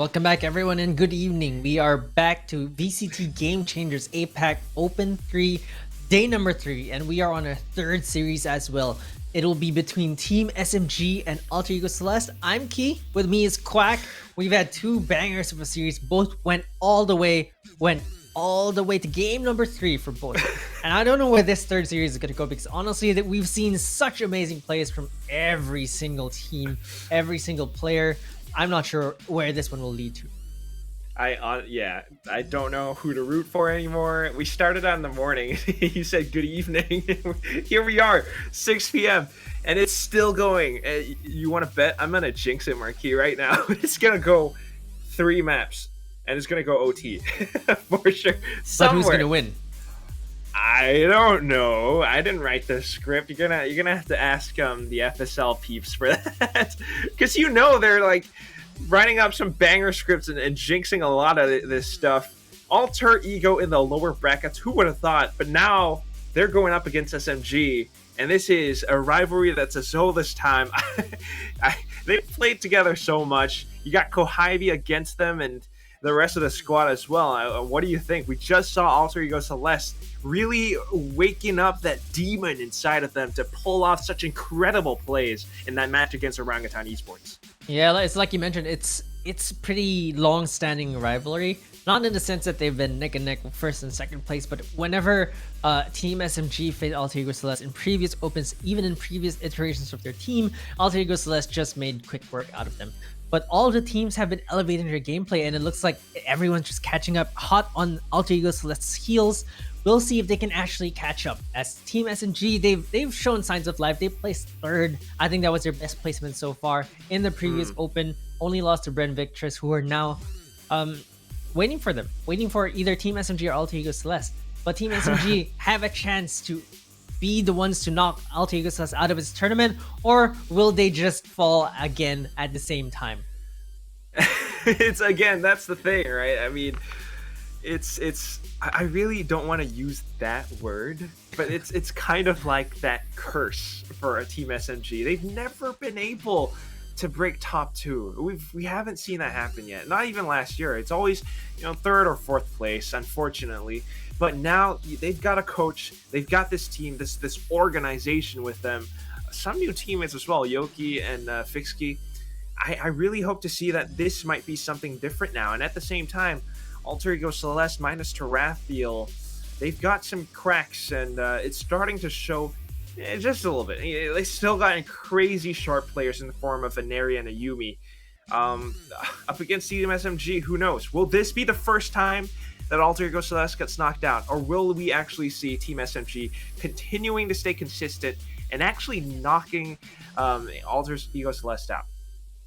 Welcome back, everyone, and good evening. We are back to VCT Game Changers APAC Open 3, day number 3, and we are on a third series as well. It'll be between Team SMG and Alter Ego Celeste. I'm Key. With me is Quack. We've had two bangers of a series. Both went all the way to game number 3 for both. And I don't know where this third series is going to go because honestly, that we've seen such amazing plays from every single team, every single player. I'm not sure where this one will lead to. I don't know who to root for anymore. We started on the morning. You said good evening. Here we are, 6 p.m. and it's still going. You want to bet? I'm gonna jinx it, Marquis, right now. It's gonna go 3 maps, and it's gonna go OT for sure. But who's gonna win? I don't know. I didn't write the script. You're gonna have to ask the FSL peeps for that, because they're like writing up some banger scripts and jinxing a lot of this stuff. Alter Ego in the lower brackets. Who would have thought? But now they're going up against SMG, and this is a rivalry that's a soul this time. They've played together so much. You got Kohibi against them and the rest of the squad as well. What do you think? We just saw Alter Ego Celeste really waking up that demon inside of them to pull off such incredible plays in that match against Orangutan Esports. Yeah, it's like you mentioned, it's pretty long-standing rivalry. Not in the sense that they've been neck and neck first and second place, but whenever Team SMG faced Alter Ego Celeste in previous opens, even in previous iterations of their team, Alter Ego Celeste just made quick work out of them. But all the teams have been elevating their gameplay, and it looks like everyone's just catching up hot on Alter Ego Celeste's heels. We'll see if they can actually catch up. As Team SMG, they've shown signs of life. They placed third. I think that was their best placement so far in the previous Open. Only lost to Bren Victress, who are now waiting for either Team SMG or Alter Ego Celeste. But Team SMG have a chance to be the ones to knock Alter Ego Celeste out of its tournament, or will they just fall again at the same time? That's the thing, right? I mean, I really don't want to use that word, but it's kind of like that curse for a Team SMG. They've never been able to break top 2. We haven't seen that happen yet. Not even last year. It's always, third or fourth place, unfortunately. But now they've got a coach, they've got this team, this organization with them. Some new teammates as well, Yoki and Fixki. I really hope to see that this might be something different now. And at the same time, Alter Ego Celeste minus Tarathiel, they've got some cracks, and it's starting to show just a little bit. They still got crazy sharp players in the form of a Neri and a Yumi. Up against Team SMG, who knows? Will this be the first time that Alter Ego Celeste gets knocked out, or will we actually see Team SMG continuing to stay consistent and actually knocking Alter Ego Celeste out?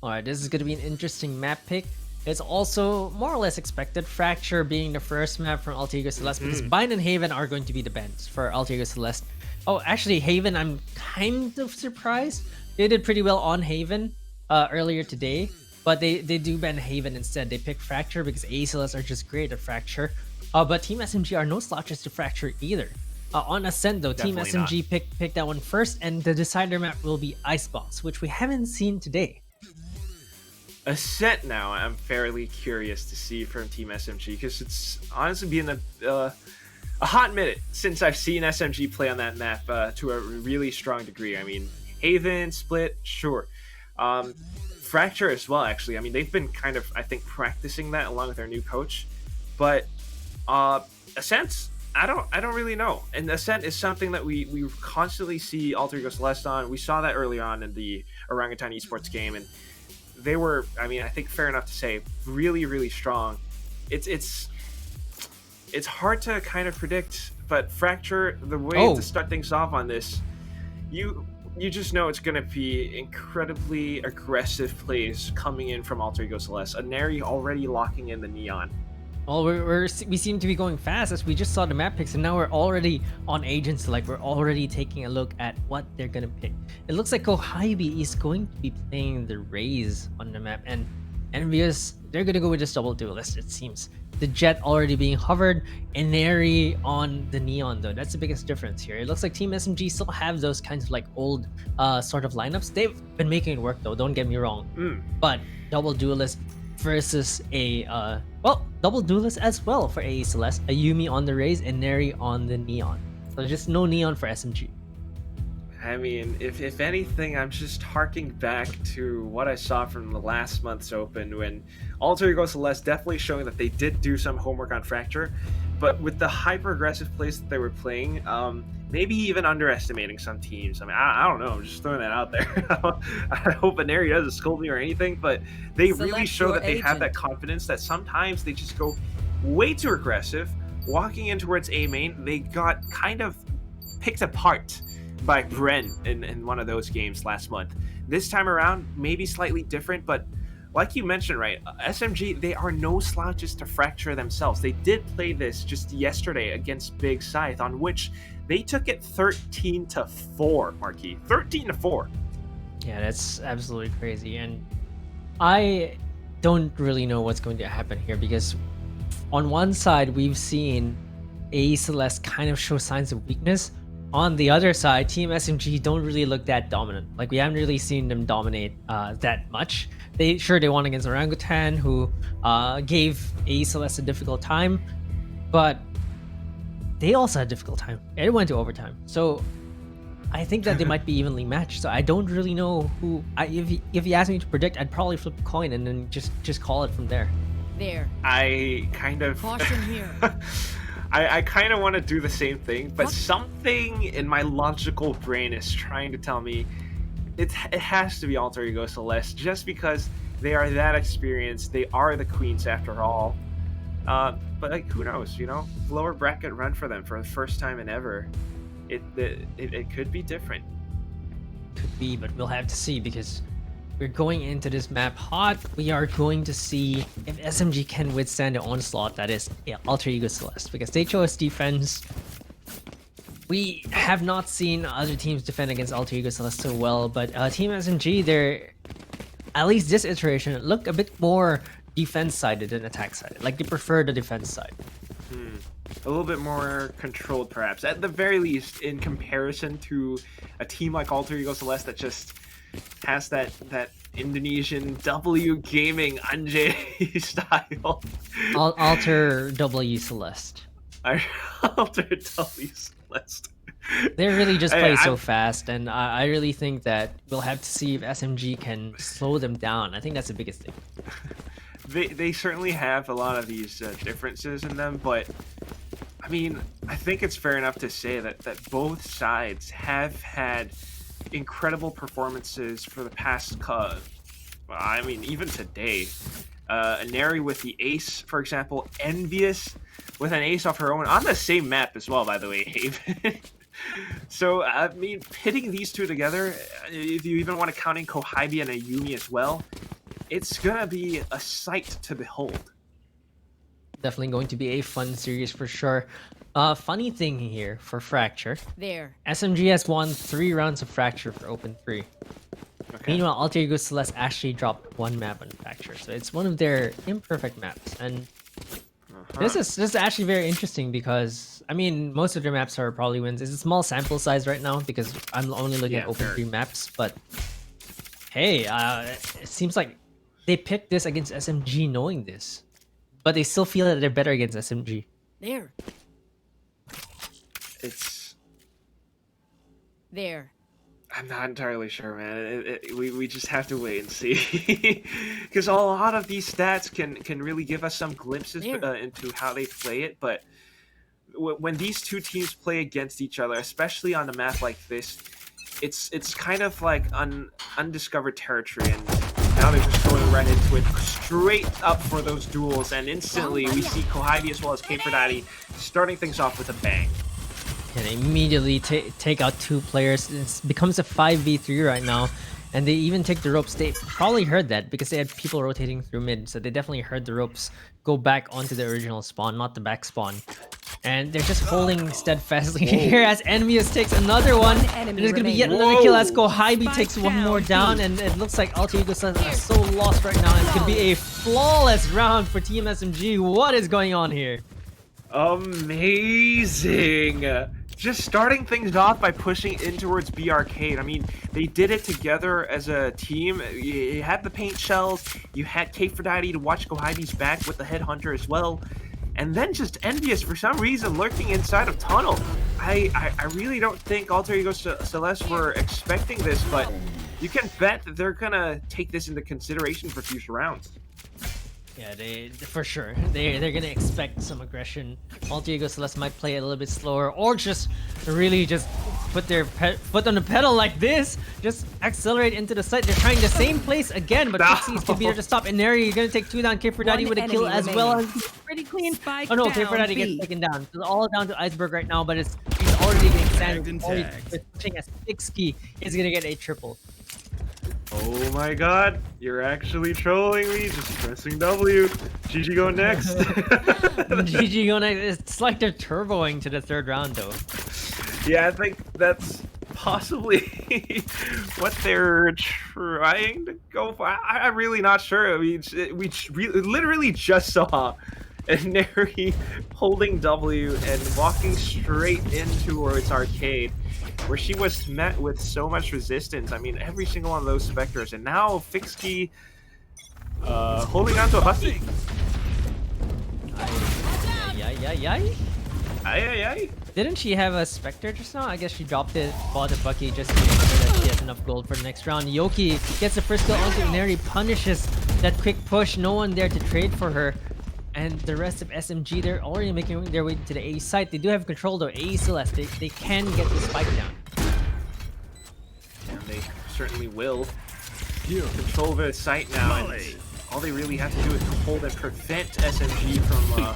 Alright, this is going to be an interesting map pick. It's also more or less expected, Fracture being the first map from Alter Ego Celeste, because Bind and Haven are going to be the bans for Alter Ego Celeste. Oh, actually, Haven, I'm kind of surprised. They did pretty well on Haven earlier today, but they do ban Haven instead. They pick Fracture because ACLS are just great at Fracture. But Team SMG are no slouches to Fracture either. On Ascent, though, Definitely Team SMG picked that one first, and the decider map will be Icebox, which we haven't seen today. Ascent now, I'm fairly curious to see from Team SMG, because it's honestly been a hot minute since I've seen SMG play on that map to a really strong degree. I mean, Haven, Split, sure. Fracture as well, actually. I mean, they've been kind of, I think, practicing that along with their new coach. But Ascent, I don't really know. And Ascent is something that we constantly see Alter Ego Celeste on. We saw that early on in the Orangutan Esports game, and they were, I mean, I think fair enough to say, really, really strong. It's hard to kind of predict, but Fracture, the way to start things off on this, you just know it's going to be incredibly aggressive plays coming in from Alter Ego Celeste. A Neri already locking in the Neon. Well, we seem to be going fast, as we just saw the map picks, and now we're already on Agents. Like, we're already taking a look at what they're gonna pick. It looks like Kohibi is going to be playing the Raze on the map, and Envious, they're gonna go with this double duelist, it seems. The Jet already being hovered, and Neri on the Neon, though. That's the biggest difference here. It looks like Team SMG still have those kinds of like old sort of lineups. They've been making it work, though, don't get me wrong. But double duelist versus a well, double duelist as well for AE Celeste, a Yumi on the Raze and Neri on the Neon. So just no Neon for SMG. I mean, if anything, I'm just harking back to what I saw from the last month's Open when Alter Ego Celeste definitely showing that they did do some homework on Fracture, but with the hyper-aggressive plays that they were playing, maybe even underestimating some teams. I mean, I don't know. I'm just throwing that out there. I hope Aneri doesn't scold me or anything, but they really show that they have that confidence that sometimes they just go way too aggressive. Walking in towards A main, they got kind of picked apart by Bren in one of those games last month. This time around, maybe slightly different, but like you mentioned, right, SMG, they are no slouches to Fracture themselves. They did play this just yesterday against Big Scythe, on which they took it 13-4, Marquis. 13-4. Yeah, that's absolutely crazy. And I don't really know what's going to happen here because on one side, we've seen AE Celeste kind of show signs of weakness. On the other side, Team SMG don't really look that dominant. Like, we haven't really seen them dominate that much. They won against Orangutan, who gave AE Celeste a difficult time, but they also had a difficult time. It went to overtime. So I think that they might be evenly matched. So I don't really know who. If you ask me to predict, I'd probably flip a coin and then just call it from there. There. I kind of Caution here. I kind of want to do the same thing, but something in my logical brain is trying to tell me it has to be Alter Ego Celeste, just because they are that experienced. They are the queens after all. But like, who knows? You know, lower bracket run for them for the first time in ever. It could be different. Could be, but we'll have to see because we're going into this map hot. We are going to see if SMG can withstand the onslaught that is Alter Ego Celeste, because they chose defense. We have not seen other teams defend against Alter Ego Celeste so well, but Team SMG, they're, at least this iteration, look a bit more defense-sided than attack-sided. Like, they prefer the defense side. A little bit more controlled, perhaps. At the very least, in comparison to a team like Alter Ego Celeste that just has that Indonesian W gaming Anjay style. Alter W Celeste. Alter W Celeste. They really just play so fast, and I really think that we'll have to see if SMG can slow them down. I think that's the biggest thing. They certainly have a lot of these differences in them, but I mean, I think it's fair enough to say that both sides have had incredible performances for the past I mean, even today. Neri with the ace, for example. Envious with an ace off her own on the same map as well, by the way, Haven. So, I mean, pitting these two together, if you even want to count in Kohibi and Ayumi as well, it's gonna be a sight to behold. Definitely going to be a fun series for sure. Funny thing here for Fracture. There. SMG has won 3 rounds of Fracture for Open 3. Okay. Meanwhile, Alter Ego Celeste actually dropped 1 map on Fracture, so it's one of their imperfect maps. And this is actually very interesting because, I mean, most of their maps are probably wins. It's a small sample size right now because I'm only looking at Open 3 maps, but hey, it seems like they picked this against SMG knowing this, but they still feel that they're better against SMG. There. It's... There. I'm not entirely sure, man. We just have to wait and see. Because a lot of these stats can really give us some glimpses into how they play it, but when these two teams play against each other, especially on a map like this, it's kind of like undiscovered territory, and now they're just going right into it, straight up for those duels, and instantly we see Kohibi as well as Caper Daddy starting things off with a bang. And immediately take out 2 players. It becomes a 5v3 right now, and they even take the ropes. They probably heard that because they had people rotating through mid, so they definitely heard the ropes go back onto the original spawn, not the back spawn. And they're just holding steadfastly here as Envious takes another one. And there's gonna be yet another kill as Kohibi takes 1 more down, and it looks like Alter Ego Celeste are so lost right now, and it's gonna be a flawless round for Team SMG. What is going on here? Amazing! just starting things off by pushing in towards B Arcade. I mean, they did it together as a team. You had the paint shells, you had K4Daddy to watch Gohaibi's back with the headhunter as well, and then just Envious for some reason lurking inside of Tunnel. I really don't think Alter Ego Celeste were expecting this, but you can bet that they're gonna take this into consideration for future rounds. Yeah, they for sure. They're gonna expect some aggression. Alter Ego Celeste might play a little bit slower, or just really just put their foot on the pedal like this. Just accelerate into the site. They're trying the same place again, but Pixie's can be there to stop. And there you're gonna take 2 down. K4Daddy with a kill as well. And he's pretty clean. Oh no, K4Daddy gets taken down. So all down to Iceberg right now, but he's already getting sanded. Pushing as Pixie is gonna get a triple. Oh my god, you're actually trolling me, just pressing W. GG go next. GG go next. It's like they're turboing to the 3rd round though. Yeah, I think that's possibly what they're trying to go for. I'm really not sure. I mean, we literally just saw Neri holding W and walking straight in towards Arcade, where she was met with so much resistance. I mean, every single one of those Spectres, and now Fixkey holding on to a Bucky. Ay. Didn't she have a Spectre just now? I guess she dropped it, bought a Bucky just to make sure that she has enough gold for the next round. Yoki gets the first kill onto Neri, punishes that quick push. No one there to trade for her. And the rest of SMG, they're already making their way to the A site. They do have control though. A Celeste, they can get the spike down. And they certainly will control the site now. And all they really have to do is hold and prevent SMG from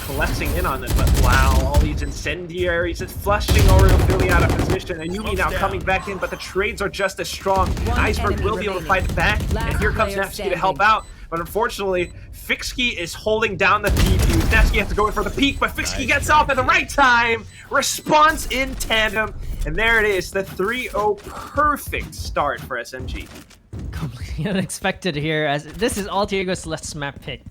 collapsing in on them. But wow, all these incendiaries, it's flushing Oreo Philly out of position. And Yumi now coming back in, but the trades are just as strong. Iceberg will be able to fight back. And here comes Nevsky to help out. But unfortunately, Fixkey is holding down the defuse. Nevsky has to go in for the peek, but Fixkey gets off at the right time. Response in tandem. And there it is, the 3-0 perfect start for SMG. Completely unexpected here, as this is Alter Ego Celeste's map pick.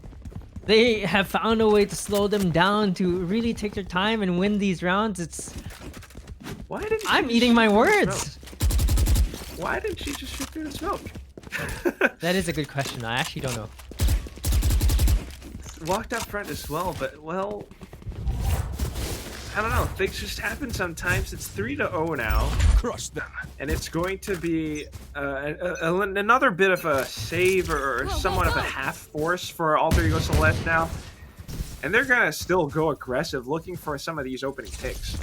They have found a way to slow them down, to really take their time and win these rounds. It's... I'm eating my words. Why didn't she just shoot through the smoke? That is a good question. I actually don't know. Walked up front as well, but well, I don't know. Things just happen sometimes. It's 3-0 now. Crush them. And it's going to be another bit of a save or somewhat of a half force for Alter Ego Celeste now. And they're gonna still go aggressive, looking for some of these opening picks.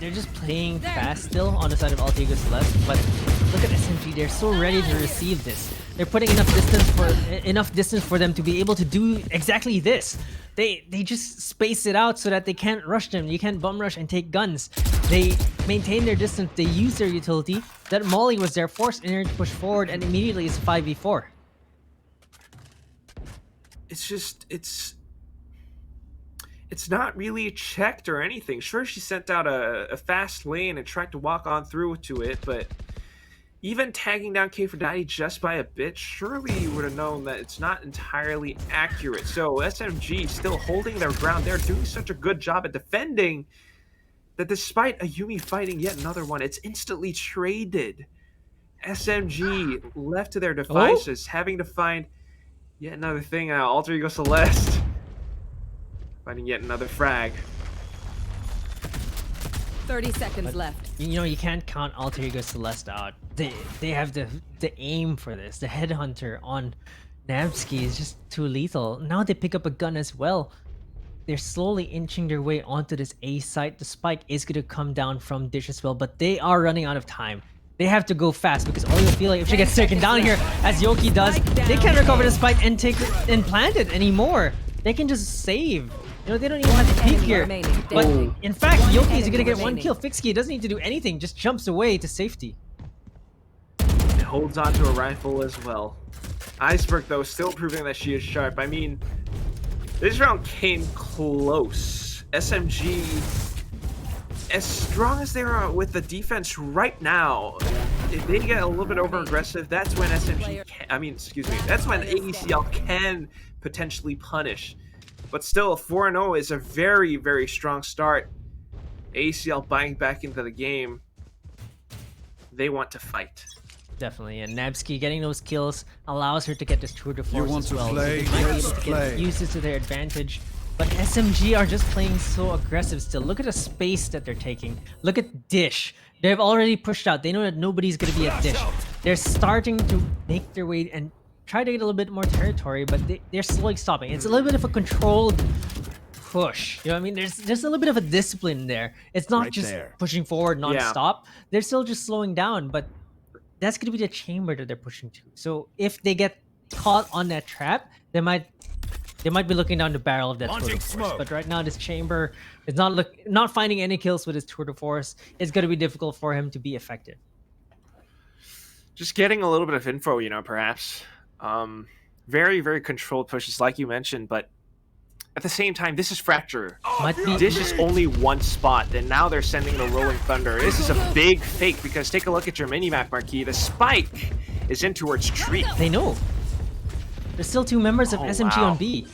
They're just playing fast still on the side of Alter Ego Celeste, but look at SMG, they're so ready to receive this. They're putting enough distance for them to be able to do exactly this. They just space it out so that they can't rush them. You can't bum rush and take guns. They maintain their distance, they use their utility. That Molly was there, forced Inner to push forward, and immediately it's 5v4. It's just, it's not really checked or anything. Sure, she sent out a fast lane and tried to walk on through to it, but even tagging down K4Daddy just by a bit, surely you would have known that it's not entirely accurate. So SMG still holding their ground. They're doing such a good job at defending that despite a Yumi fighting yet another one, it's instantly traded. SMG left to their devices, having to find yet another thing. Alter Ego Celeste finding yet another frag. 30 seconds left. You know, you can't count Alter Ego Celeste out. They have the aim for this. The headhunter on Namsky is just too lethal. Now they pick up a gun as well. They're slowly inching their way onto this A site. The spike is going to come down from Dish as well, but they are running out of time. They have to go fast because Oreo feel like if she gets taken down here, as Yoki does, they can't recover the spike and take it and plant it anymore. They can just save. You know, they don't even have to peek here. But in fact, Yoki is gonna get one kill. Fixkey doesn't need to do anything, just jumps away to safety. It holds onto a rifle as well. Iceberg, though, still proving that she is sharp. I mean, this round came close. SMG, as strong as they are with the defense right now, if they get a little bit over aggressive, that's when SMG can, that's when AECL can potentially punish. But still, 4-0 is a very, very strong start. ACL buying back into the game. They want to fight. Definitely, and Nabsky getting those kills allows her to get this tour de force want as to well. play? So they might be Let's able to play. use this to their advantage. But SMG are just playing so aggressive still. Look at the space that they're taking. Look at Dish. They've already pushed out. They know that nobody's going to be at Dish. They're starting to make their way and try to get a little bit more territory, but they're slowly stopping. It's a little bit of a controlled push. You know what I mean? There's a little bit of a discipline there. It's not Right just there. pushing forward non-stop. They're still just slowing down, but that's going to be the chamber that they're pushing to. So if they get caught on that trap, they might be looking down the barrel of that tour de force. But right now, this chamber is not finding any kills with his tour de force. It's going to be difficult for him to be effective. Just getting a little bit of info, perhaps. Very, very controlled pushes, like you mentioned, but at the same time, this is Fracture. Might be Dish is only one spot, and now they're sending the Rolling Thunder. This is a big fake, because take a look at your minimap, Marquis. The spike is in towards Tree. They know. There's still 2 members of SMG wow. on B.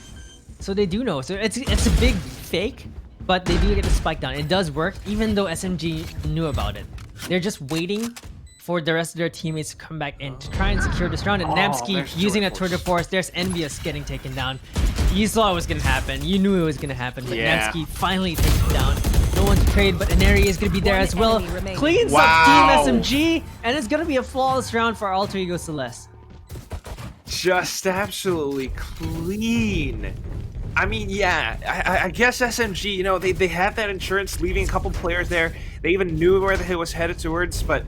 So they do know. So it's a big fake, but they do get the spike down. It does work, even though SMG knew about it. They're just waiting for the rest of their teammates to come back in to try and secure this round. And Nabsky there's using a tour tour de de force. There's Envious getting taken down. You saw it was going to happen. You knew it was going to happen. But Yeah. Nabsky finally takes him down. No one to trade, but Aneri is going to be there One as well. enemy remaining. Cleans Wow. up Team SMG, and it's going to be a flawless round for Alter Ego Celeste. Just absolutely clean. I mean, yeah, I guess SMG, they had that insurance leaving a couple players there. They even knew where the hit was headed towards, but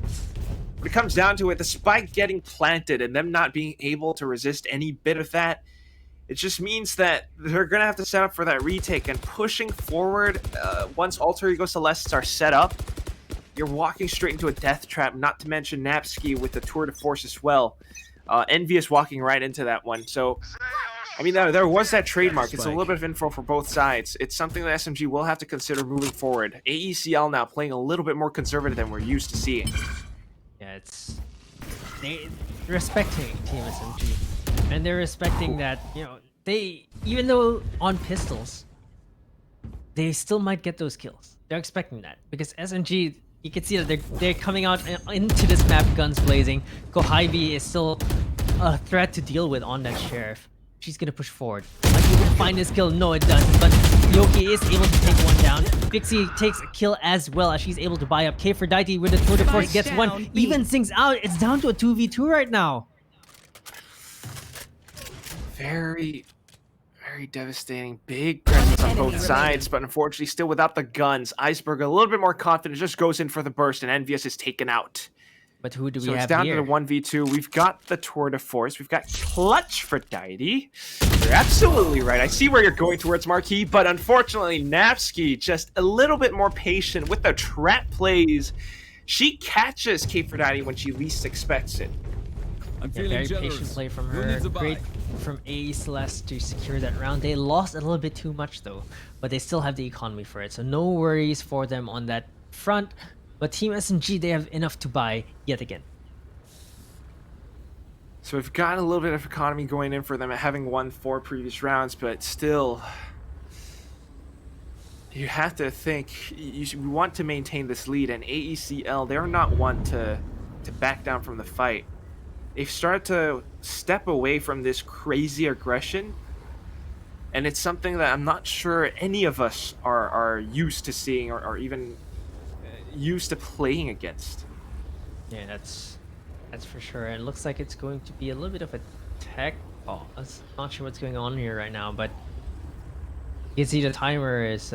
when it comes down to it, the spike getting planted and them not being able to resist any bit of that, it just means that they're going to have to set up for that retake. And pushing forward, once Alter Ego Celestes are set up, you're walking straight into a death trap, not to mention Napsky with the tour de force as well. Envious walking right into that one. So, I mean, there was that trademark. It's a little bit of info for both sides. It's something that SMG will have to consider moving forward. AECL now playing a little bit more conservative than we're used to seeing. Yeah, they're respecting Team SMG, and they're respecting that they, even though on pistols, they still might get those kills. They're expecting that because SMG, you can see that they're coming out into this map guns blazing. Kohibi is still a threat to deal with on that sheriff. She's gonna push forward. Might be able to find this kill. No, it doesn't. But Yoki is able to take one down. Pixie takes a kill as well as she's able to buy up. K4Daiti with the tour de force gets one. down, B. Even things out. It's down to a 2v2 right now. Very, very devastating. Big presence on both enemy sides, but unfortunately still without the guns. Iceberg a little bit more confident, just goes in for the burst, and Envious is taken out. But who do we So have it's down here? to the 1v2. We've got the tour de force. We've got Clutch for Daiti. You're absolutely right. I see where you're going towards, Marquis, but unfortunately, Napsky just a little bit more patient with the trap plays. She catches K4Daiti when she least expects it. I'm Yeah, feeling very generous. patient play from Who her. needs a buy? Great from AE Celeste to secure that round. They lost a little bit too much though, but they still have the economy for it. So no worries for them on that front. But Team SMG, they have enough to buy yet again. So we've got a little bit of economy going in for them, having won 4 previous rounds, but still, you have to think we want to maintain this lead. And AECL, they're not one to back down from the fight. They've started to step away from this crazy aggression, and it's something that I'm not sure any of us are used to seeing or even used to playing against. Yeah, that's for sure. And it looks like it's going to be a little bit of a tech pause. Not sure what's going on here right now, but you can see the timer is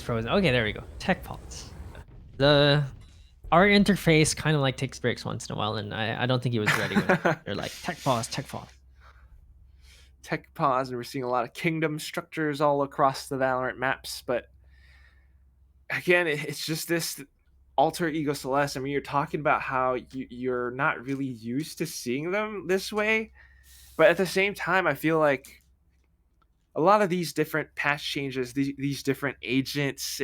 frozen. Okay, there we go. Tech pause. Our interface kind of like takes breaks once in a while, and I don't think he was ready when they're like tech pause, tech pause. Tech pause, and we're seeing a lot of kingdom structures all across the Valorant maps. But again, it's just this Alter Ego Celeste. I mean, you're talking about how you're not really used to seeing them this way, but at the same time, I feel like a lot of these different patch changes, these different agents,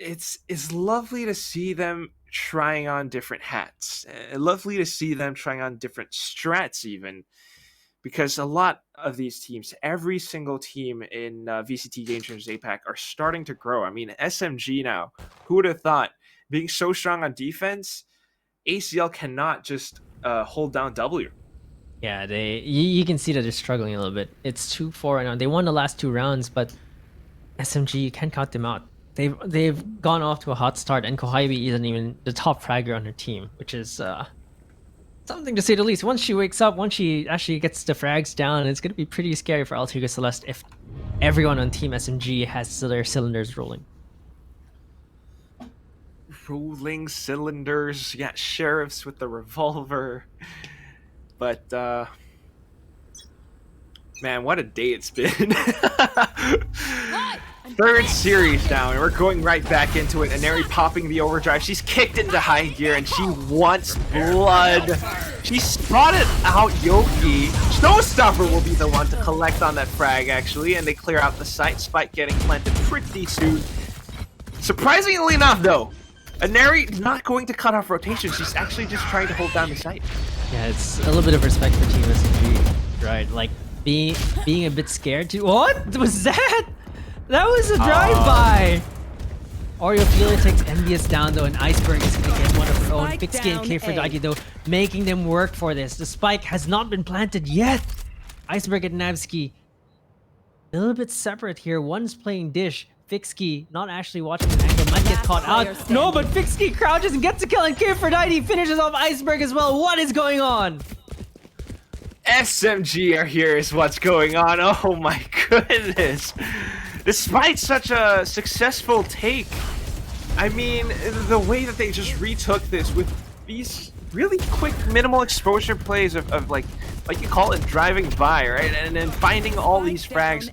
it's lovely to see them trying on different hats. Lovely to see them trying on different strats even. because a lot of these teams, every single team in VCT Game Changers APAC are starting to grow. I mean, SMG now, who would have thought, being so strong on defense, ACL cannot just hold down W. Yeah, you can see that they're struggling a little bit. It's 2-4 right now. They won the last 2 rounds, but SMG, you can't count them out. They've gone off to a hot start, and Kohibi isn't even the top fragger on her team, which is something to say the least. Once she wakes up, once she actually gets the frags down, it's gonna be pretty scary for Altiga Celeste if everyone on Team SMG has their cylinders rolling. Rolling cylinders, yeah, sheriffs with the revolver. But man, what a day it's been. Third series now, and we're going right back into it. Aneri popping the overdrive. She's kicked into high gear, and she wants blood. She spotted out Yoki. Snowstopper will be the one to collect on that frag, actually, and they clear out the site. Spike getting planted pretty soon. Surprisingly enough, though, Aneri not going to cut off rotation. She's actually just trying to hold down the site. Yeah, it's a little bit of respect for Team SMG, right? Like being a bit scared to. What was that? That was a drive-by. Oreo takes Envious down though, and Iceberg is gonna get one of her own. Fixki and K4Dagi though, making them work for this. The spike has not been planted yet. Iceberg and Navsky, a little bit separate here. One's playing dish. Fixki not actually watching the angle, might get caught out. No, but Fixki crouches and gets a kill, and K4Dagi finishes off Iceberg as well. What is going on? SMG are here is what's going on. Oh my goodness. Despite such a successful take, I mean, the way that they just retook this with these really quick minimal exposure plays of like you call it driving by, right? And then finding all these frags,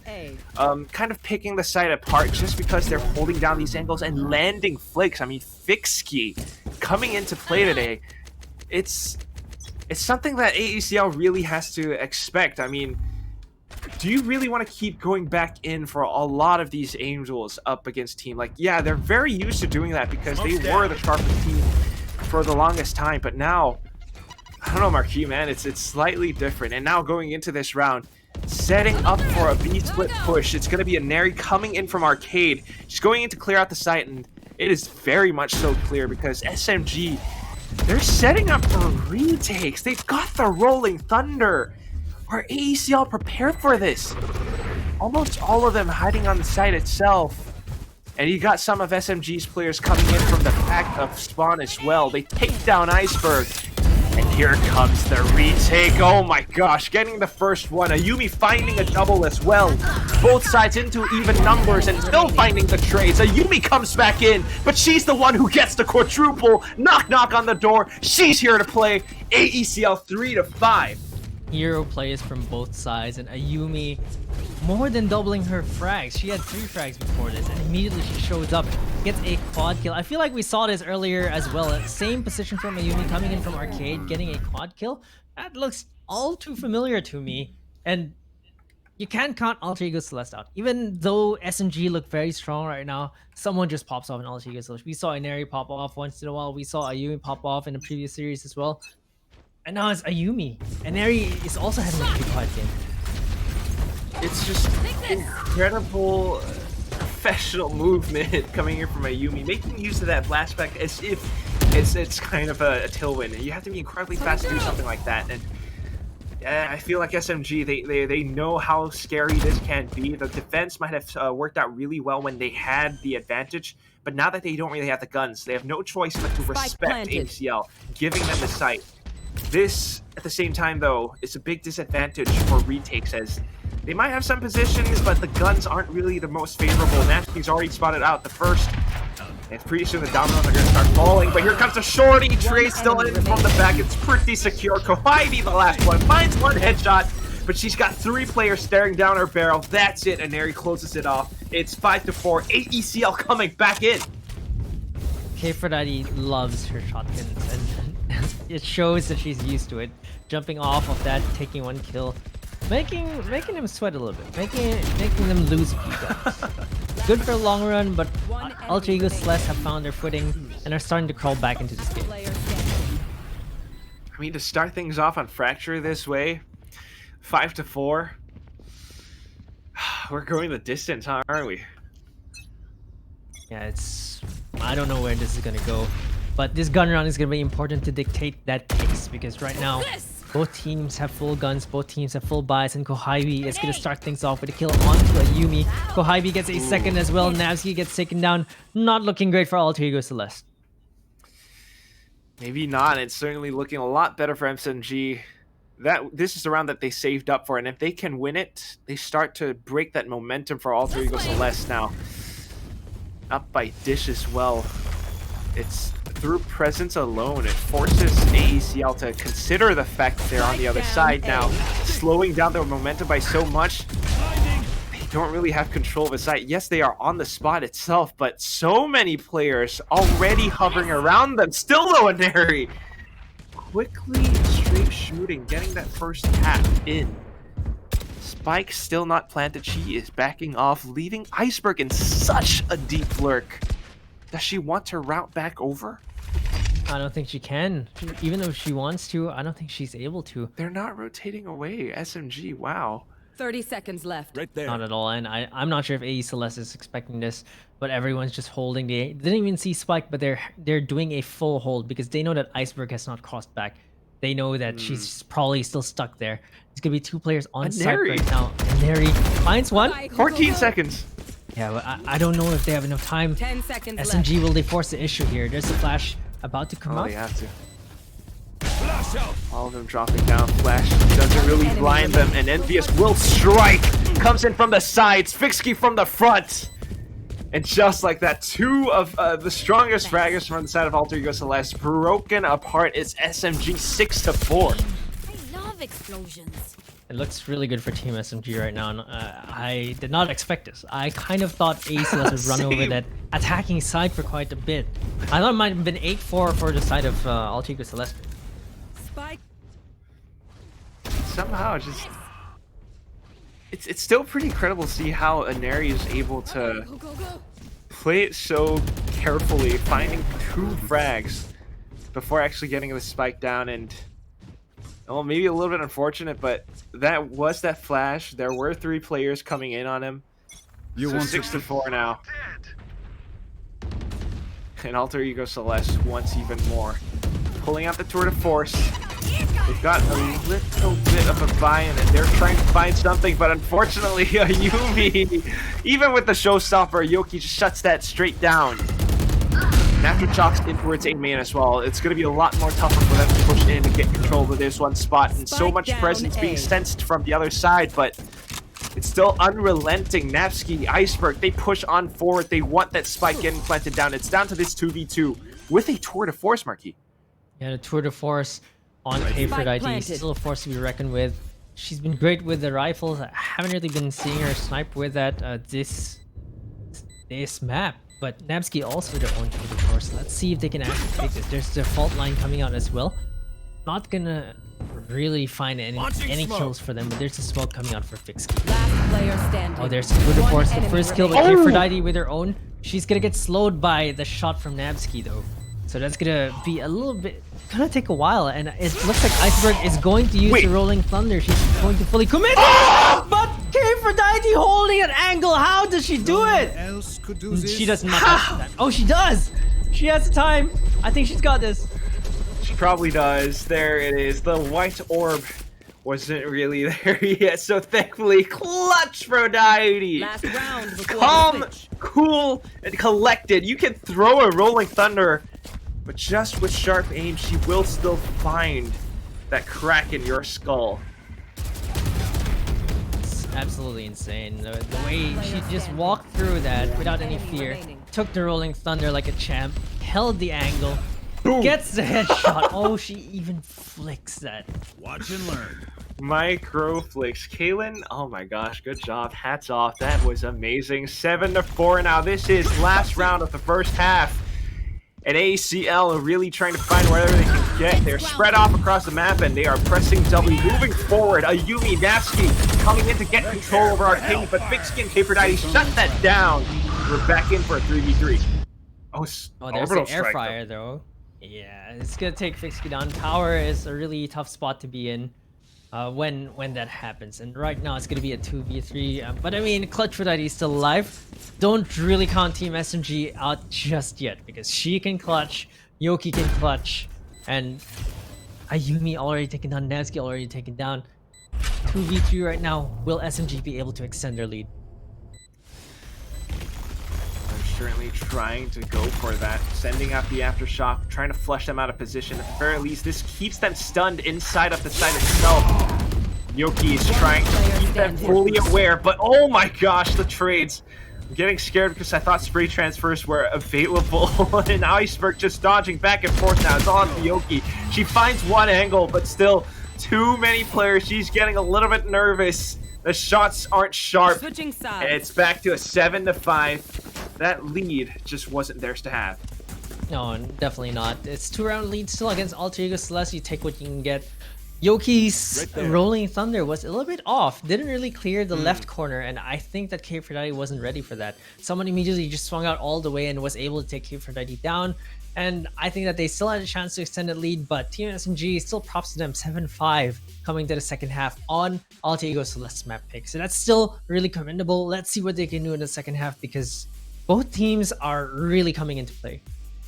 kind of picking the site apart just because they're holding down these angles and landing flicks. I mean, Fixki coming into play today, it's something that AECL really has to expect. I mean, do you really want to keep going back in for a lot of these Angels up against team? Like, yeah, they're very used to doing that because they were the sharpest team for the longest time. But now, I don't know, Marquis, man, it's slightly different. And now going into this round, setting up for a B-split push. It's going to be Aneri coming in from Arcade. She's going in to clear out the site, and it is very much so clear because SMG, they're setting up for retakes. They've got the Rolling Thunder. Are AECL prepared for this? Almost all of them hiding on the site itself. And you got some of SMG's players coming in from the back of spawn as well. They take down Iceberg. And here comes the retake. Oh my gosh, getting the first one. Ayumi finding a double as well. Both sides into even numbers and still finding the trades. Ayumi comes back in, but she's the one who gets the quadruple. Knock knock on the door. She's here to play. AECL 3-5. Hero plays from both sides, and Ayumi more than doubling her frags. She had 3 frags before this, and immediately she shows up, gets a quad kill. I feel like we saw this earlier as well. Same position from Ayumi coming in from Arcade, getting a quad kill. That looks all too familiar to me, and you can't count Alter Ego Celeste out. Even though SMG look very strong right now, someone just pops off in Alter Ego Celeste. We saw Aneri pop off once in a while. We saw Ayumi pop off in the previous series as well. And now it's Ayumi. Aneri is also having a pretty quiet game. It's just incredible professional movement coming here from Ayumi, making use of that flashback as if it's kind of a tailwind. And you have to be incredibly fast to do something like that. And I feel like SMG, they know how scary this can be. The defense might have worked out really well when they had the advantage, but now that they don't really have the guns, they have no choice but to respect ACL, giving them the site. This, at the same time, though, is a big disadvantage for retakes, as they might have some positions, but the guns aren't really the most favorable. Natsuki's already spotted out the first, and pretty soon the dominoes are going to start falling. But here comes a shorty. Trey still in from the back. It's pretty secure. Kohibi, the last one, finds one headshot, but she's got 3 players staring down her barrel. That's it, and Neri closes it off. It's 5-4. AECL coming back in. K4Dagi loves her shotguns, and it shows that she's used to it. Jumping off of that, taking 1 kill, making them sweat a little bit, making them lose a few guns. Good for the long run, but Alter Ego Celeste have found their footing and are starting to crawl back into this game. I mean, to start things off on Fracture this way, 5-4. We're going the distance, huh, aren't we? Yeah, it's... I don't know where this is gonna go. But this gun round is gonna be important to dictate that pace, because right now, both teams have full guns, both teams have full buys, and Kohibi is gonna start things off with a kill onto a Yumi. Kohibi gets a second as well, Navsky gets taken down. Not looking great for Alter Ego Celeste. Maybe not. It's certainly looking a lot better for SMG. This is the round that they saved up for, and if they can win it, they start to break that momentum for Alter Ego Celeste now. Up by Dish as well. It's through presence alone. It forces AECL to consider the fact that they're on the other side now, slowing down their momentum by so much. They don't really have control of the site. Yes, they are on the spot itself, but so many players already hovering around them. Still though, Inari quickly straight shooting, getting that first tap in. Spike still not planted. She is backing off, leaving Iceberg in such a deep lurk. Does she want to route back over? I don't think she can. Even though she wants to, I don't think she's able to. They're not rotating away. SMG, wow. 30 seconds left. Right there. Not at all, and I'm not sure if AE Celeste is expecting this, but everyone's just holding. They didn't even see Spike, but they're doing a full hold because they know that Iceberg has not crossed back. They know that she's probably still stuck there. There's gonna be two players on site right now. And Neri finds one. 14 seconds. Yeah, but I don't know if they have enough time. 10 seconds SMG, left. will they force the issue here? There's a flash about to come Oh, up. they have to. Flash out. All of them dropping down. Flash doesn't really blind them, and Envious will strike. Comes in from the sides. Fixky from the front. And just like that, two of the strongest fraggers from the side of Alter Ego Celeste broken apart. It's SMG 6-4. I love explosions. It looks really good for Team SMG right now. And, I did not expect this. I kind of thought AE Celeste would run over that attacking side for quite a bit. I thought it might have been 8-4 for the side of Alter Ego Celeste. Spike. Somehow, just it's still pretty incredible to see how Inari is able to Go, go, go. play it so carefully, finding two frags before actually getting the spike down. And well, maybe a little bit unfortunate, but that was that flash. There were 3 players coming in on him. You So want 6-4 now. And Alter Ego Celeste wants even more. Pulling out the tour de force. They've got a little bit of a buy-in, and they're trying to find something, but unfortunately, Yumi, even with the showstopper, Yoki just shuts that straight down. And after Chalk's in towards A main as well, it's going to be a lot more tougher for them to push in and get control of this one spot, and so Spike much down presence being A. sensed from the other side, but it's still unrelenting. Navsky, Iceberg, they push on forward. They want that spike getting planted down. It's down to this 2v2 with a tour de force, Marquis. Yeah, the tour de force on Spike Aphrodite, planted. still a force to be reckoned with. She's been great with the rifles. I haven't really been seeing her snipe with that this map. But Nabsky also their own tour de force. Let's see if they can actually take this. There's the fault line coming out as well. Not gonna really find any kills for them, but there's a smoke coming out for Fixky. Last player standing. Oh, there's the tour de force. The enemy first kill with remaining. Aphrodite with her own. She's gonna get slowed by the shot from Nabsky though. So that's gonna be a little bit, gonna take a while, and it looks like Iceberg is going to use the Rolling Thunder. She's going to fully commit, but Aphrodite holding an angle. How does she do it? else could do this? She does not have that. Oh, she does. She has the time. I think she's got this. She probably does. There it is. The white orb wasn't really there yet, so thankfully, clutch Aphrodite. Last round before Calm, the switch. cool, and collected. You can throw a Rolling Thunder, but just with sharp aim, she will still find that crack in your skull. It's absolutely insane. The way she just walked through that without any fear, took the Rolling Thunder like a champ, held the angle, gets the headshot. Oh, she even flicks that. Watch and learn. Micro flicks. Kaylin, oh my gosh, good job. Hats off. That was amazing. 7-4 now. This is last round of the first half. And ACL are really trying to find wherever they can get. They're spread off across the map, and they are pressing W, moving forward. A Yumi Navsky coming in to get control over Arcane, but Fixky and Aphrodite shut that down. We're back in for a 3v3. Oh, There's an air fryer though. Yeah, it's gonna take Fixky down. Tower is a really tough spot to be in. when that happens. And right now it's gonna be a 2v3. But I mean, Clutch for that, he's still alive. Don't really count Team SMG out just yet because she can clutch, Yoki can clutch, and Ayumi already taken down, Nevsky already taken down. 2v3 right now. Will SMG be able to extend their lead? They're certainly trying to go for that, sending out the aftershock, trying to flush them out of position. At the very least, this keeps them stunned inside of the site itself. Yoki is trying to keep them fully aware, but oh my gosh, the trades. I'm getting scared because I thought spray transfers were available, and Iceberg just dodging back and forth now. It's all on Yoki. She finds one angle, but still too many players. She's getting a little bit nervous. The shots aren't sharp. Switching sides. And it's back to a 7-5. That lead just wasn't theirs to have. No, definitely not. It's 2-round lead still against Alter Ego Celeste. You take what you can get. Yoki's Right there. Rolling Thunder was a little bit off. Didn't really clear the left corner, and I think that K4daddy wasn't ready for that. Someone immediately just swung out all the way and was able to take K4daddy down. And I think that they still had a chance to extend the lead, but Team SMG still props to them 7-5 coming to the second half on Alter Ego Celeste's map pick. So that's still really commendable. Let's see what they can do in the second half because both teams are really coming into play.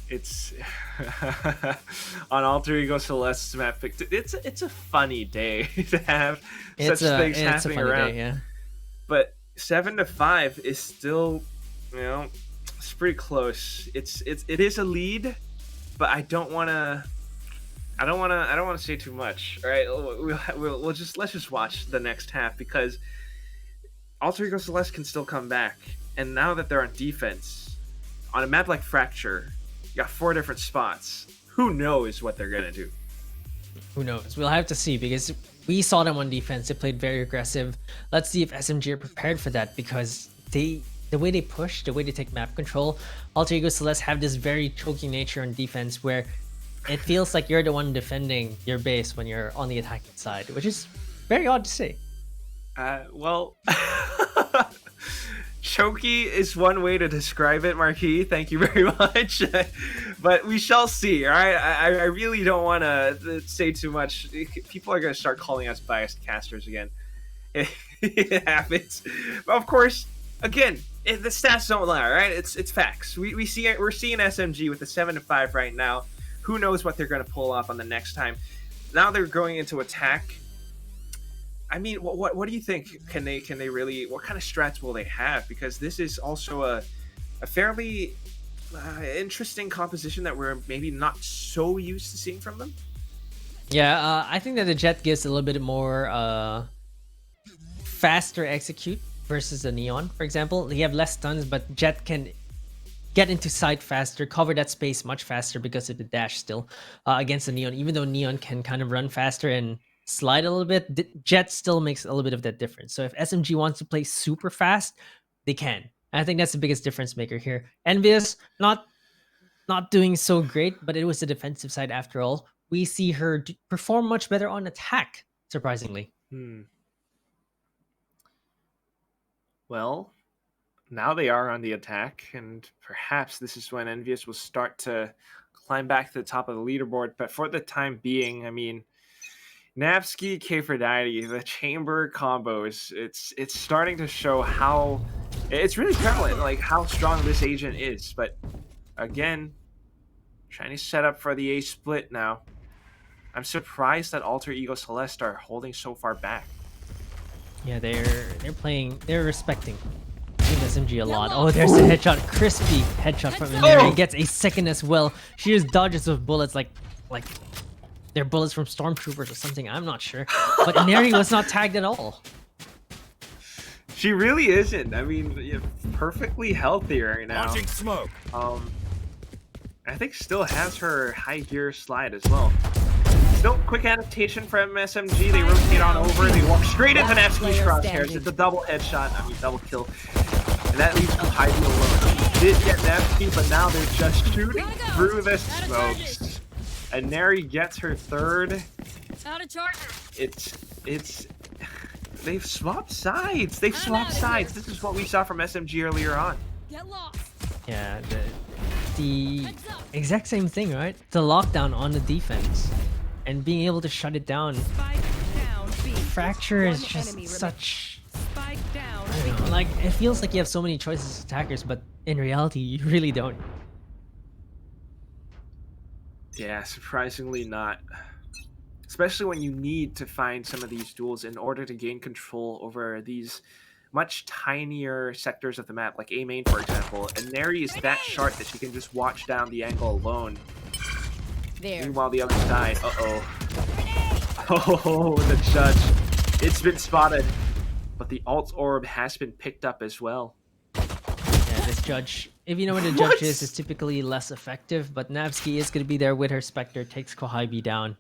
It's on Alter Ego Celeste's map pick. It's a funny day to have such things happening funny around. day, yeah. But 7-5 is still, you know, it's pretty close. It is a lead, but I don't want to say too much. All right, let's just watch the next half because Alter Ego Celeste can still come back, and now that they're on defense on a map like Fracture. You got 4 different spots. Who knows what they're gonna do? Who knows? We'll have to see because we saw them on defense. They played very aggressive. Let's see if SMG are prepared for that because the way they push, the way they take map control, Alter Ego Celeste have this very choky nature on defense where it feels like you're the one defending your base when you're on the attacking side, which is very odd to say. Well, choky is one way to describe it, Marquis. Thank you very much. But we shall see, all right? I really don't want to say too much. People are going to start calling us biased casters again. It happens. But of course, again, the stats don't lie, right? It's facts. We're seeing SMG with a 7-5 right now. Who knows what they're going to pull off on the next time? Now they're going into attack. I mean, what do you think? Can they really? What kind of strats will they have? Because this is also a fairly interesting composition that we're maybe not so used to seeing from them. Yeah, I think that the Jet gives a little bit more faster execute versus the Neon, for example. They have less stuns, but Jet can get into sight faster, cover that space much faster because of the dash still against the Neon. Even though Neon can kind of run faster and slide a little bit, Jet still makes a little bit of that difference. So if SMG wants to play super fast, they can. And I think that's the biggest difference maker here. Envious, not doing so great, but it was the defensive side after all. We see her perform much better on attack, surprisingly. Well, now they are on the attack, and perhaps this is when Envious will start to climb back to the top of the leaderboard. But for the time being, I mean, Nevsky, K4daddy, the chamber combos, it's starting to show how it's really prevalent, like how strong this agent is. But again, trying to set up for the A split now. I'm surprised that Alter Ego Celeste are holding so far back. Yeah, they're respecting Team SMG a lot. Oh, there's a headshot, crispy headshot from Inari. Gets a second as well. She just dodges with bullets like they're bullets from stormtroopers or something. I'm not sure. But Inari was not tagged at all. She really isn't. I mean, perfectly healthy right now. Launching smoke. I think still has her high gear slide as well. Still quick adaptation from SMG. They rotate on over. They walk straight into Nevsky's crosshairs. It's a double headshot. I mean, double kill. And that leaves Heidi alone. She did get Nevsky, but now they're just shooting through the smokes. And Neri gets her third. Out of charger. It's they've swapped sides. They've swapped sides. This is what we saw from SMG earlier on. Get lost. Yeah, the exact same thing, right? The lockdown on the defense and being able to shut it down. Spike down B. Fracture is One just enemy such. Spike down. I don't know, like, it feels like you have so many choices as attackers, but in reality, you really don't. Yeah, surprisingly not. Especially when you need to find some of these duels in order to gain control over these much tinier sectors of the map, like A main, for example. And Neri is that sharp that she can just watch down the angle alone. There. Meanwhile, the other side, uh-oh. Oh, the judge. It's been spotted. But the alt orb has been picked up as well. Yeah, this judge, if you know what a judge is typically less effective, but Navsky is going to be there with her Spectre, takes Kohibi down.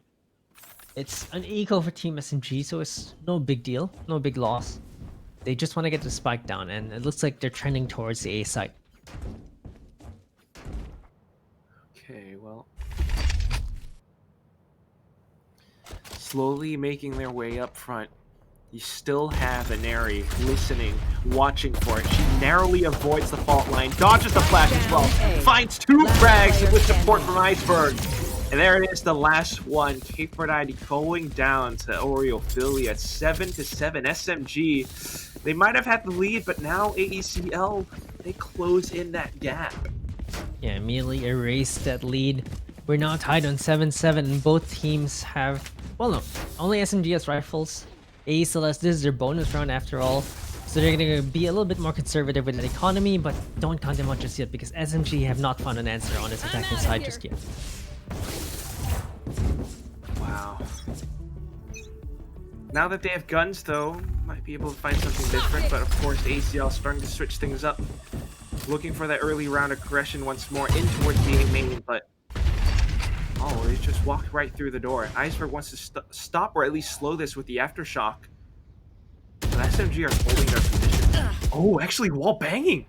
It's an eco for Team SMG, so it's no big deal, no big loss. They just want to get the spike down, and it looks like they're trending towards the A site. Okay, well. Slowly making their way up front. You still have Aneri listening, watching for it. She narrowly avoids the fault line, dodges the flash as well, finds two frags with support from Iceberg. And there it is, the last one. Cape Verde ID going down to Oreo Philly at 7-7. SMG, they might have had the lead, but now AECL, they close in that gap. Yeah, immediately erased that lead. We're now tied on 7-7, and both teams have, well, no, only SMG has rifles. AE Celeste, this is their bonus round after all, so they're gonna be a little bit more conservative with that economy, but don't count them out just yet because SMG have not found an answer on its attacking side just yet. Wow. Now that they have guns, though, might be able to find something different, but of course ACL starting to switch things up. Looking for that early round aggression once more in towards the A main, but oh, they just walked right through the door. Iceberg wants to stop or at least slow this with the aftershock. But SMG are holding their position. Oh, actually wall banging!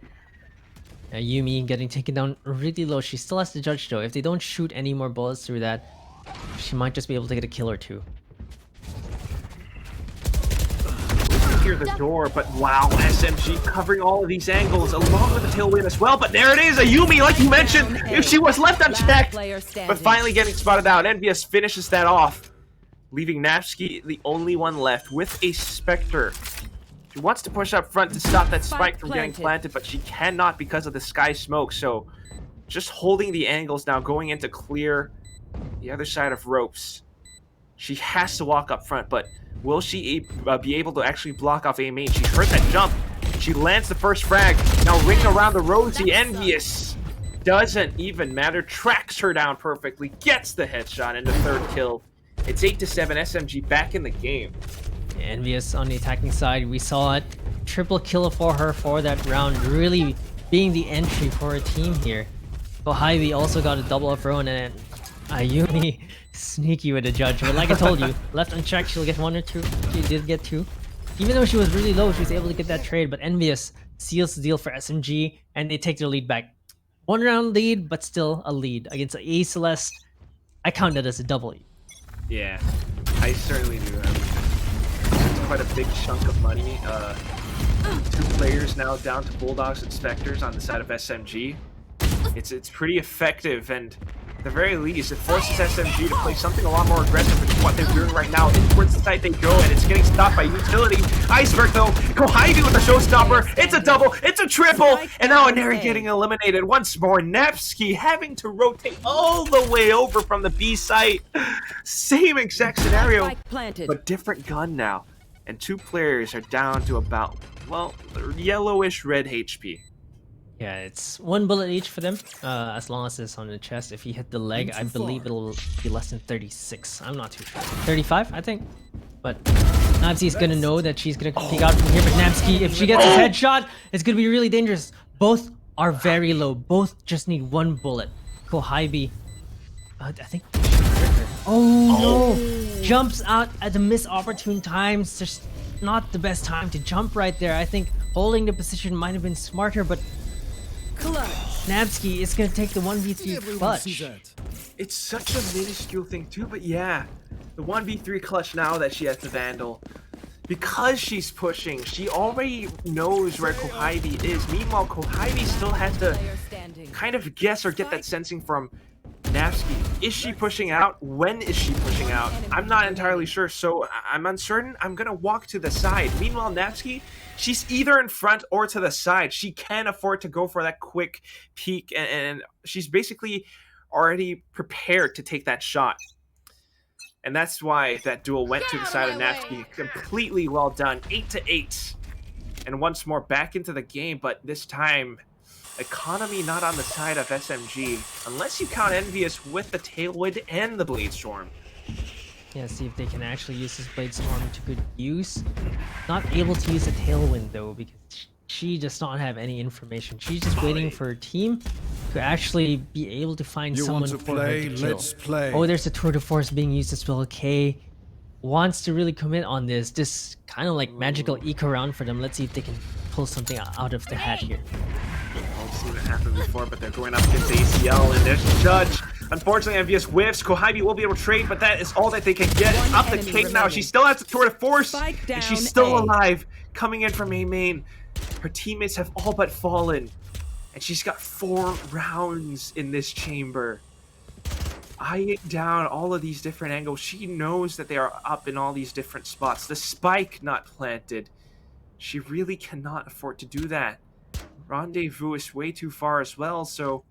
Yumi getting taken down really low. She still has to judge though. If they don't shoot any more bullets through that, she might just be able to get a kill or two. Hear the door, but wow, SMG covering all of these angles along with the tailwind as well. But there it is, a Yumi, like you mentioned, if she was left unchecked, but finally getting spotted out. Envious finishes that off, leaving Navsky the only one left with a Spectre. She wants to push up front to stop that spike from getting planted, but she cannot because of the sky smoke. So just holding the angles now, going in to clear the other side of ropes. She has to walk up front, but will she be able to actually block off A main? She heard that jump. She lands the first frag. Now ringing around the rosy. Envious doesn't even matter. Tracks her down perfectly. Gets the headshot and the third kill. It's 8-7. SMG back in the game. Envious on the attacking side. We saw it. Triple kill for her for that round. Really being the entry for her team here. Kohibi also got a double of her own, and Ayumi sneaky with the judge. But like I told you, left unchecked, she'll get one or two. She did get two. Even though she was really low, she was able to get that trade. But Envious seals the deal for SMG, and they take their lead back. One round lead, but still a lead against AE Celeste. I count that as a double. Yeah, I certainly do. That's quite a big chunk of money. Two players now down to Bulldogs and Spectres on the side of SMG. It's pretty effective, and at the very least, it forces SMG to play something a lot more aggressive, which is what they're doing right now. In towards the side they go, and it's getting stopped by utility. Iceberg, though, Kohibi with a showstopper. It's a double, it's a triple, and now Aneri getting eliminated once more. Nevsky having to rotate all the way over from the B site. Same exact scenario, but different gun now. And two players are down to about, well, yellowish red HP. Yeah, it's one bullet each for them, as long as it's on the chest. If you hit the leg, I believe it'll be less than 36. I'm not too sure. 35, I think. But Navsky's gonna know that she's gonna peek out from here, but Navsky, if she gets a headshot, it's gonna be really dangerous. Both are very low. Both just need one bullet. Kohibi, I think she hurt her. Oh no! Jumps out at the misopportune times. Just not the best time to jump right there. I think holding the position might have been smarter, but Navsky is going to take the 1v3 clutch. It's such a minuscule thing too, but yeah. The 1v3 clutch now that she has the Vandal. Because she's pushing, she already knows where Kohibi is. Meanwhile, Kohibi still has to kind of guess or get that sensing from Navsky, is she pushing out? When is she pushing out? I'm not entirely sure, so I'm uncertain. I'm gonna walk to the side. Meanwhile, Navsky, she's either in front or to the side. She can't afford to go for that quick peek, and she's basically already prepared to take that shot. And that's why that duel went to the side of Navsky. Completely well done. 8-8. And once more back into the game, but this time economy not on the side of SMG, unless you count Envious with the Tailwind and the Blade Storm. Yeah, see if they can actually use this Blade Storm to good use. Not able to use a Tailwind though, because she does not have any information. She's just waiting for her team to actually be able to find someone for her to kill. Let's play. Oh, there's a tour de force being used as well. K wants to really commit on this. This kind of like magical eco round for them. Let's see if they can pull something out of the hat here. I've seen it happen before, but they're going up against ACL, and there's the Judge. Unfortunately, Envious whiffs. Kohibi will be able to trade, but that is all that they can get. Up the king now. She still has the tour de force, and she's still alive. Coming in from A main. Her teammates have all but fallen, and she's got 4 rounds in this chamber. Eyeing down all of these different angles. She knows that they are up in all these different spots. The spike not planted. She really cannot afford to do that. Rendezvous is way too far as well, so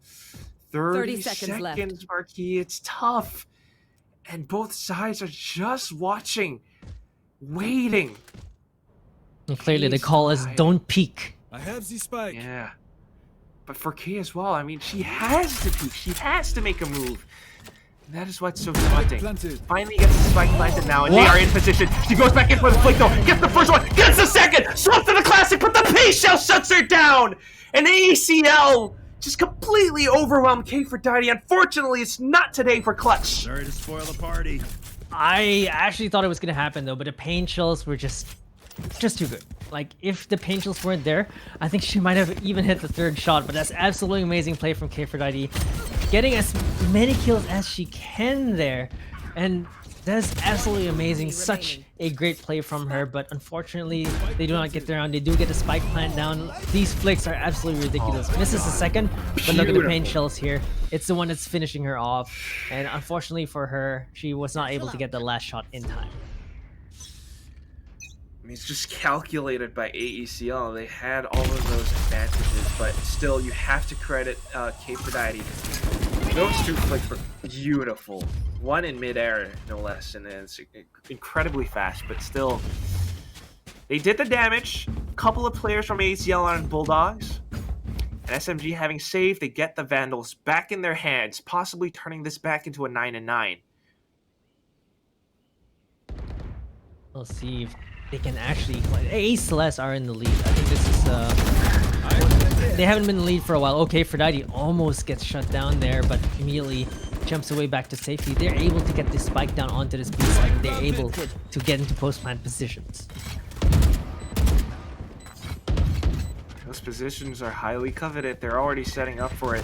30 seconds left. Marquis, it's tough. And both sides are just watching, waiting. And clearly the call is don't peek. I have the spike. Yeah. But for K as well, I mean, she has to peek. She has to make a move. And that is what's so daunting. Finally gets the spike planted now, and they are in position. She goes back in for the flick though. Gets the first one, gets the second. Swap to the classic, but the P shell shuts her down. And ACL just completely overwhelmed K4Diddy. Unfortunately, it's not today for Clutch. Sorry to spoil the party. I actually thought it was gonna happen though, but the pain chills were just too good. Like, if the pain chills weren't there, I think she might have even hit the 3rd shot, but that's absolutely amazing play from K4Diddy. Getting as many kills as she can there, and that's absolutely amazing. Such a great play from her, but unfortunately, they do not get there on. They do get the spike plant down. These flicks are absolutely ridiculous. Misses the second, but look at the pain shells here. It's the one that's finishing her off, and unfortunately for her, she was not able to get the last shot in time. I mean, it's just calculated by AECL. They had all of those advantages, but still, you have to credit K4Diddy. Those 2 flicks were beautiful. One in midair, no less, and then it's incredibly fast, but still, they did the damage. A couple of players from AECL on Bulldogs. And SMG having saved, they get the Vandals back in their hands, possibly turning this back into a 9-9. We'll see if they can actually. Celeste are in the lead. I think this is they haven't been in the lead for a while. Okay, K4Diddy almost gets shut down there, but immediately jumps away back to safety. They're able to get this spike down onto this B side, and they're able to get into post-plant positions. Those positions are highly coveted. They're already setting up for it.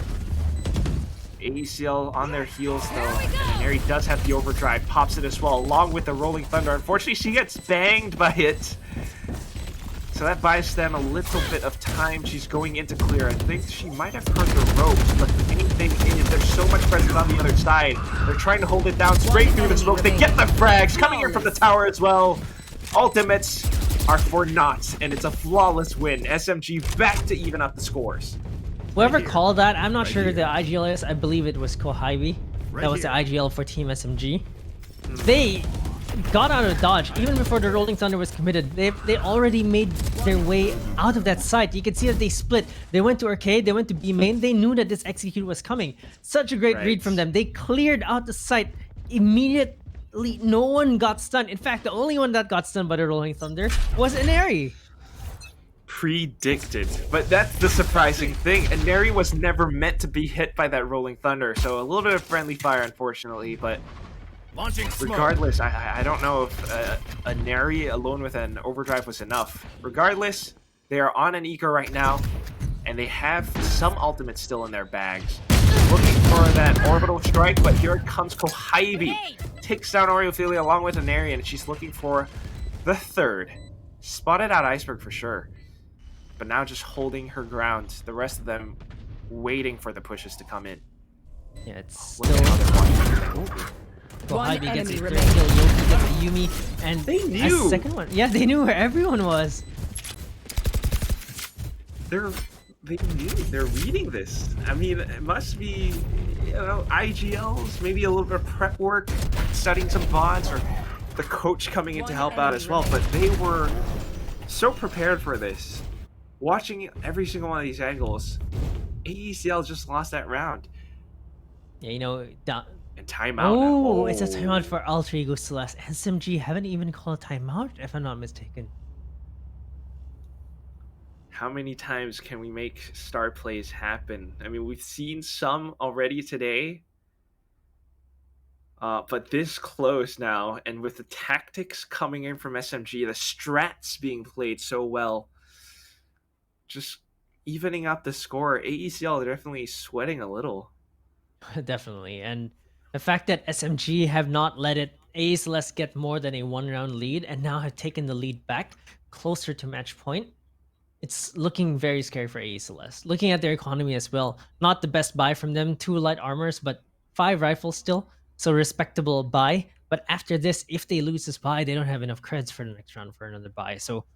AECL on their heels though, and Neri does have the overdrive, pops it as well, along with the Rolling Thunder. Unfortunately, she gets banged by it, so that buys them a little bit of time. She's going into clear. I think she might have heard the ropes, but the main thing is there's so much pressure on the other side. They're trying to hold it down straight through the smoke. They get the frags coming in from the tower as well. Ultimates are for naught, and it's a flawless win. SMG back to even up the scores. Whoever called that, I'm not sure who the IGL is. I believe it was Kohibi. That was the IGL for Team SMG. They got out of dodge even before the Rolling Thunder was committed. They already made their way out of that site. You can see that they split. They went to arcade, they went to B main. They knew that this execute was coming. Such a great read from them. They cleared out the site immediately. No one got stunned. In fact, the only one that got stunned by the Rolling Thunder was Inari. Predicted, but that's the surprising thing. And Neri was never meant to be hit by that Rolling Thunder, so a little bit of friendly fire, unfortunately. But regardless, I don't know if a Neri alone with an overdrive was enough. Regardless, they are on an eco right now, and they have some ultimates still in their bags. Looking for that orbital strike, but here comes Kohibi. Takes down Oreophilia along with a Neri, and she's looking for the 3rd. Spotted out Iceberg for sure. But now just holding her ground. The rest of them waiting for the pushes to come in. Yeah, it's Look still. at how they're watching it. One Kohabi gets a enemy third remaining. kill, Yoki gets a Yumi, and They a knew. second one. Yeah, they knew where everyone was. They knew. They're reading this. I mean, it must be, you know, IGLs, maybe a little bit of prep work, studying some VODs, or the coach coming in to help out as well. But they were so prepared for this. Watching every single one of these angles, AECL just lost that round. Yeah, you know, down. And timeout Oh, now. it's a timeout for Alter Ego Celeste. SMG haven't even called a timeout, if I'm not mistaken. How many times can we make star plays happen? I mean, we've seen some already today. But this close now, and with the tactics coming in from SMG, the strats being played so well, just evening up the score, AECL are definitely sweating a little. Definitely, and the fact that SMG have not let it A Celeste get more than a 1-round lead, and now have taken the lead back closer to match point. It's looking very scary for AE Celeste. Looking at their economy as well, not the best buy from them. 2 light armors, but 5 rifles still, so respectable buy. But after this, if they lose this buy, they don't have enough creds for the next round for another buy. So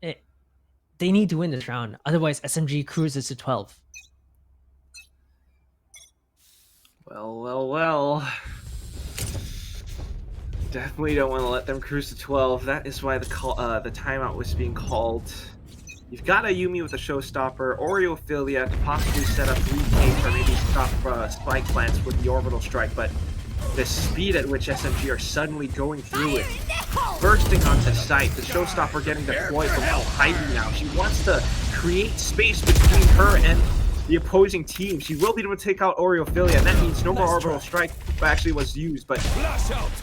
they need to win this round. Otherwise, SMG cruises to 12. Well. Definitely don't want to let them cruise to 12. That is why the timeout was being called. You've got a Yumi with a showstopper, Oreophilia to possibly set up retakes or maybe stop spike plants with the orbital strike, but the speed at which SMG are suddenly going through it, bursting onto site, the showstopper getting deployed from Heidi now. She wants to create space between her and the opposing team. She will be able to take out Oreophilia, and that means no more orbital strike actually was used, but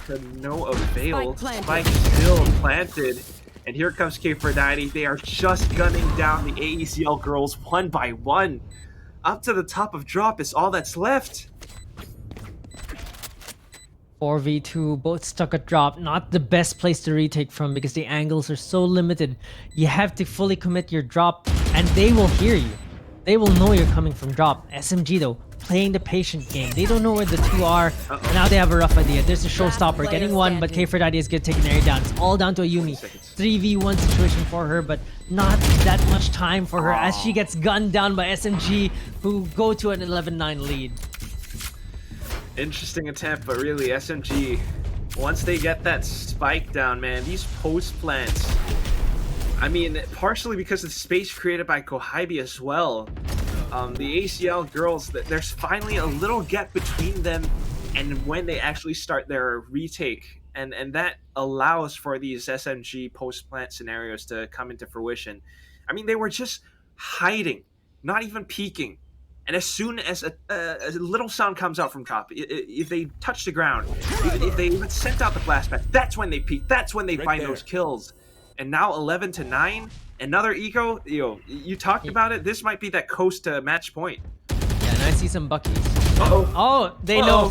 to no avail. Spike still planted. And here comes K490. They are just gunning down the AECL girls one by one. Up to the top of drop is all that's left. 4v2, both stuck at drop. Not the best place to retake from because the angles are so limited. You have to fully commit your drop, and they will hear you. They will know you're coming from drop. SMG though, playing the patient game. They don't know where the 2 are. And now they have a rough idea. There's a showstopper getting 1, but K490 is going to take an area down. It's all down to a Yumi. 3v1 situation for her, but not that much time for her as she gets gunned down by SMG, who go to an 11-9 lead. Interesting attempt, but really SMG, once they get that spike down, man, these post plants, I mean, partially because of the space created by Kohabi as well. The ACL girls, there's finally a little gap between them and when they actually start their retake. And that allows for these SMG post-plant scenarios to come into fruition. I mean, they were just hiding, not even peeking. And as soon as a little sound comes out from top, if they touch the ground, if they even sent out the flashback, that's when they peek. That's when they find those kills. And now 11-9, another eco. You talked about it. This might be that coast to match point. Yeah, and I see some Buckies. Uh-oh. Oh, they know.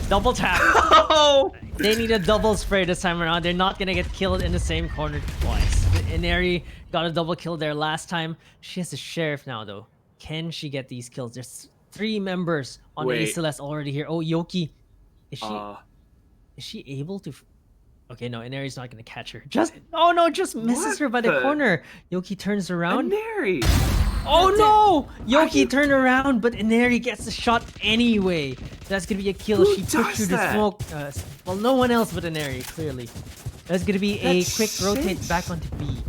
Double tap. Oh! They need a double spray this time around. They're not gonna get killed in the same corner twice. Inari got a double kill there last time. She has a sheriff now though. Can she get these kills? There's 3 members on A Celeste already here. Oh, Yoki. Is she able to? Okay, no, Inari's not gonna catch her. Just misses her by the corner. Yoki turns around. Inari. Oh no! Yoki turned around, but Inari gets the shot anyway. That's gonna be a kill. She pushed through the smoke. Well, no one else but Inari, clearly. That's gonna be a quick rotate back onto B.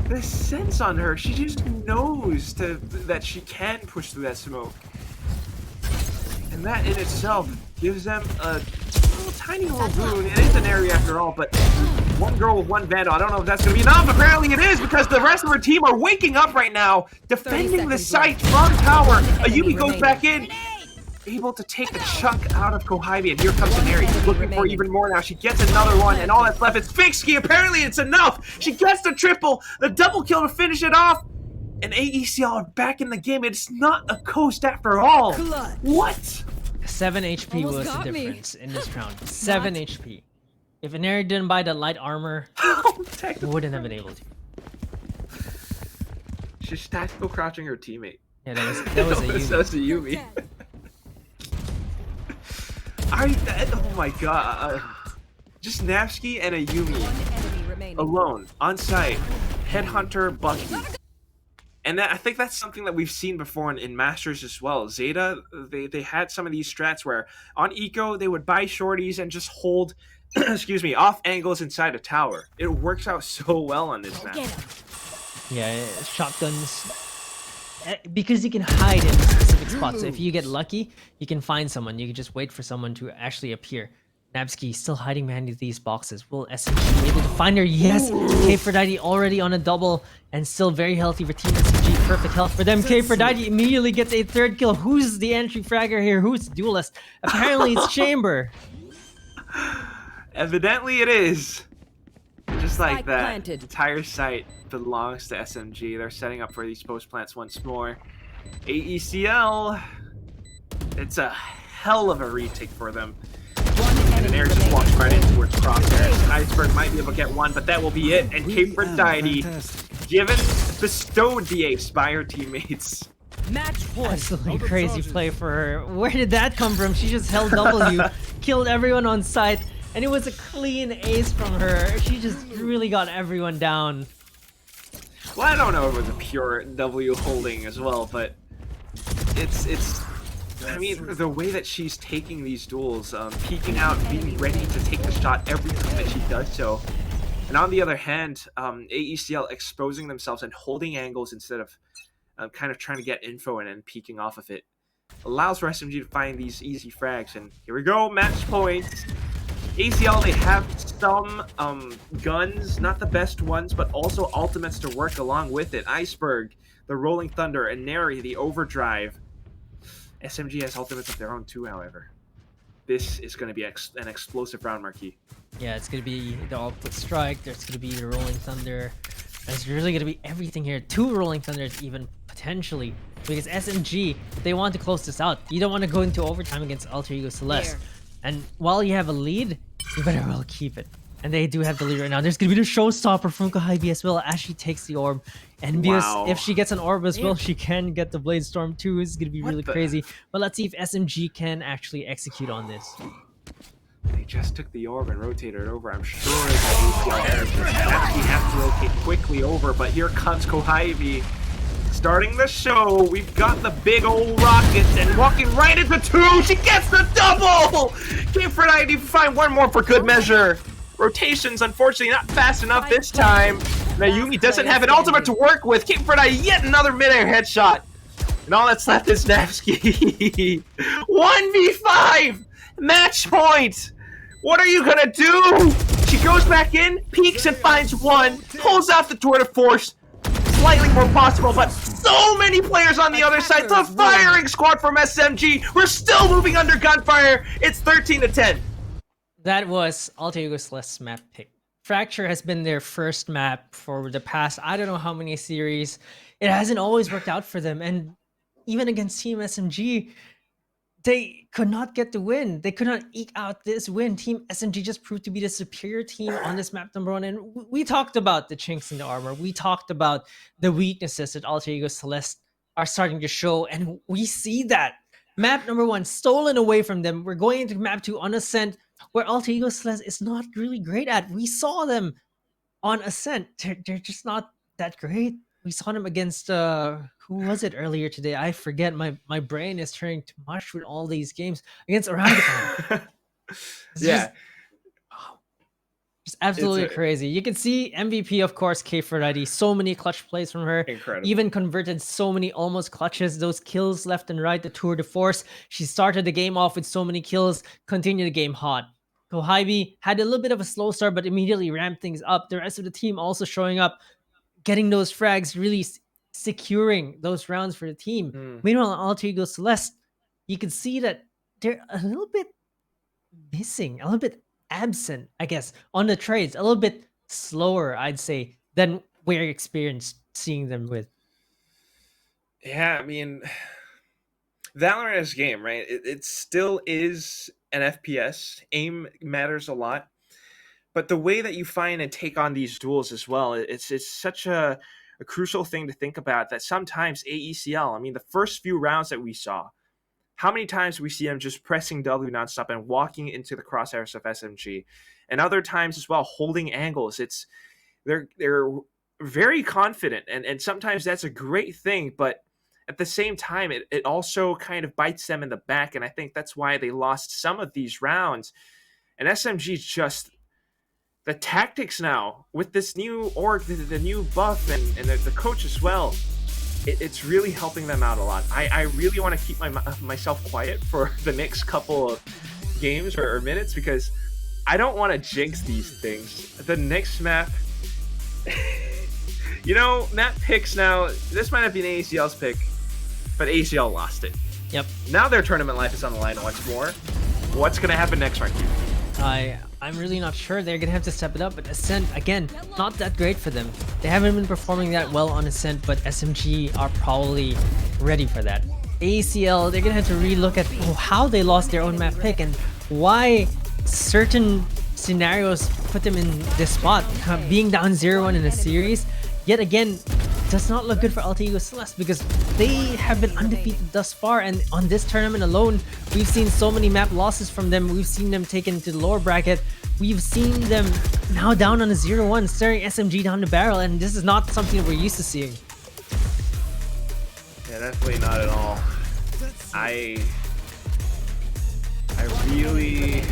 The sense on her, she just knows that she can push through that smoke. And that in itself gives them a little tiny little boon. It is an area after all, but 1 girl with 1 vandal. I don't know if that's going to be enough. Apparently it is, because the rest of her team are waking up right now, defending the site from tower. Ayumi goes back in, able to take a chunk out of Kohabi, and here comes Inari, looking for even more now. She gets another one, and all that's left is Fixki. Apparently it's enough. She gets the triple, the double kill to finish it off, and AECL are back in the game. It's not a coast after all. What? 7 HP Almost was got the me. difference in this round. 7 HP. If Inari didn't buy the light armor, wouldn't have been able to. She's tactical crouching her teammate. Yeah, that was a Yumi. That's a Yumi. Oh my god. Just Navsky and a Yumi One enemy remaining. alone on site. Headhunter, Bucky. And I think that's something that we've seen before in Masters as well. Zeta, they had some of these strats where on Eco, they would buy shorties and just hold, excuse me, off angles inside a tower. It works out so well on this map. Get him. Yeah, shotguns. Because you can hide in specific spots. So if you get lucky, you can find someone. You can just wait for someone to actually appear. Nabsky still hiding behind these boxes. Will SMG be able to find her? Yes! K4Didey already on a double and still very healthy for Team SMG. Perfect health for them. K4Didey immediately gets a third kill. Who's the entry fragger here? Who's the duelist? Apparently it's Chamber. Evidently it is. Just like Spike that, planted. entire site belongs to SMG. They're setting up for these post plants once more. AECL, it's a hell of a retake for them. One And enemy Air just remaining. walks right in towards crosshairs. Iceberg might be able to get one, but that will be it. And K4Didey, bestowed the ace by her teammates. Match point. Absolutely crazy play for her. Where did that come from? She just held W, killed everyone on site, and it was a clean ace from her. She just really got everyone down. Well, I don't know if it was a pure W holding as well, but it's. I mean, the way that she's taking these duels, peeking out, being ready to take the shot every time that she does so. And on the other hand, AECL exposing themselves and holding angles instead of kind of trying to get info and then peeking off of it allows for SMG to find these easy frags. And here we go, match point. ACL, they have some guns, not the best ones, but also ultimates to work along with it. Iceberg, the Rolling Thunder, and Neri, the Overdrive. SMG has ultimates of their own too, however. This is going to be an explosive round, Marquis. Yeah, it's gonna be the All-Put Strike, there's gonna be the Rolling Thunder. There's really gonna be everything here. 2 Rolling Thunders even, potentially. Because SMG, they want to close this out. You don't want to go into overtime against Alter Ego Celeste. Here. And while you have a lead, you better well keep it. And they do have the lead right now. There's gonna be the showstopper from Kohibi as well as she takes the orb. And because Wow. if she gets an orb as well, she can get the Blade Storm too. It's gonna be What really the- crazy. But let's see if SMG can actually execute on this. They just took the orb and rotated it over. I'm sure that ACL have to rotate quickly over, but here comes Kohibi. Starting the show, we've got the big old rockets and walking right into 2. She gets the double! K4Didey find one more for good measure. Rotations, unfortunately, not fast enough this time. Mayumi doesn't have an ultimate to work with. K4Didey, yet another mid-air headshot. And all that's left is Navsky. 1v5! Match point! What are you gonna do? She goes back in, peeks and finds one, pulls out the tour de force. Slightly more possible, but so many players on the other side. The firing squad from SMG. We're still moving under gunfire. It's 13-10. That was Alter Ego Celeste's map pick. Fracture has been their first map for the past, I don't know how many series. It hasn't always worked out for them. And even against Team SMG, they could not get the win. They could not eke out this win. Team SMG just proved to be the superior team on this map, number 1. And we talked about the chinks in the armor. We talked about the weaknesses that Alter Ego Celeste are starting to show. And we see that. Map number 1 stolen away from them. We're going into map 2 on Ascent, where Alter Ego Celeste is not really great at. We saw them on Ascent. They're just not that great. We saw them against who was it earlier today? I forget. My brain is turning to mush with all these games against Orangutan. Yeah. Just absolutely It's a- crazy. You can see MVP, of course, K4Didey. So many clutch plays from her. Incredible. Even converted so many almost clutches. Those kills left and right. The tour de force. She started the game off with so many kills. Continued the game hot. Kohibi had a little bit of a slow start, but immediately ramped things up. The rest of the team also showing up, getting those frags, really securing those rounds for the team. Meanwhile, on Alter Ego Celeste, you can see that they're a little bit missing, a little bit absent, I guess, on the trades, a little bit slower, I'd say, than we're experienced seeing them with. Yeah, I mean, Valorant is a game, right? It still is an FPS. Aim matters a lot. But the way that you find and take on these duels as well, it's such a crucial thing to think about that sometimes AECL, I mean, the first few rounds that we saw, How many times we see them just pressing W nonstop and walking into the crosshairs of SMG, and other times as well holding angles. They're very confident, and sometimes that's a great thing, but at the same time, it also kind of bites them in the back, and I think that's why they lost some of these rounds. And SMG just the tactics now with this new org, the new buff, and the coach as well. It's really helping them out a lot. I really want to keep myself quiet for the next couple of games or minutes because I don't want to jinx these things. The next map, map picks now. This might have been ACL's pick, but ACL lost it. Yep. Now their tournament life is on the line once more. What's going to happen next, Marquis? I'm really not sure. They're gonna have to step it up, but Ascent, again, not that great for them. They haven't been performing that well on Ascent, but SMG are probably ready for that. ACL, they're gonna have to relook at how they lost their own map pick and why certain scenarios put them in this spot. Being down 0-1 in a series, yet again, does not look good for Alter Ego Celeste because they have been undefeated thus far, and on this tournament alone, we've seen so many map losses from them. We've seen them taken to the lower bracket. We've seen them now down on a 0-1, staring SMG down the barrel, and this is not something that we're used to seeing. Yeah, definitely not at all. I really...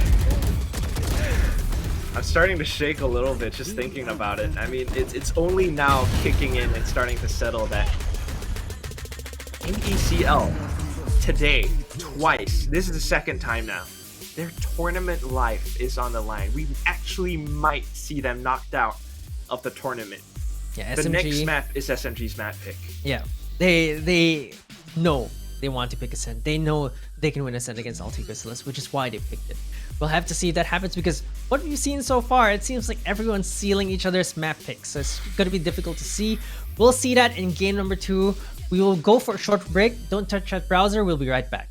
I'm starting to shake a little bit just thinking about it. I mean, it's only now kicking in and starting to settle that in ECL today, twice, this is the second time now, their tournament life is on the line. We actually might see them knocked out of the tournament. Yeah, the SMG, next map is SMG's map pick. Yeah, they know they want to pick Ascent. They know they can win Ascent against Alter Ego Celeste, which is why they picked it. We'll have to see if that happens because what we've seen so far, it seems like everyone's sealing each other's map picks. So it's going to be difficult to see. We'll see that in game number 2. We will go for a short break. Don't touch that browser. We'll be right back.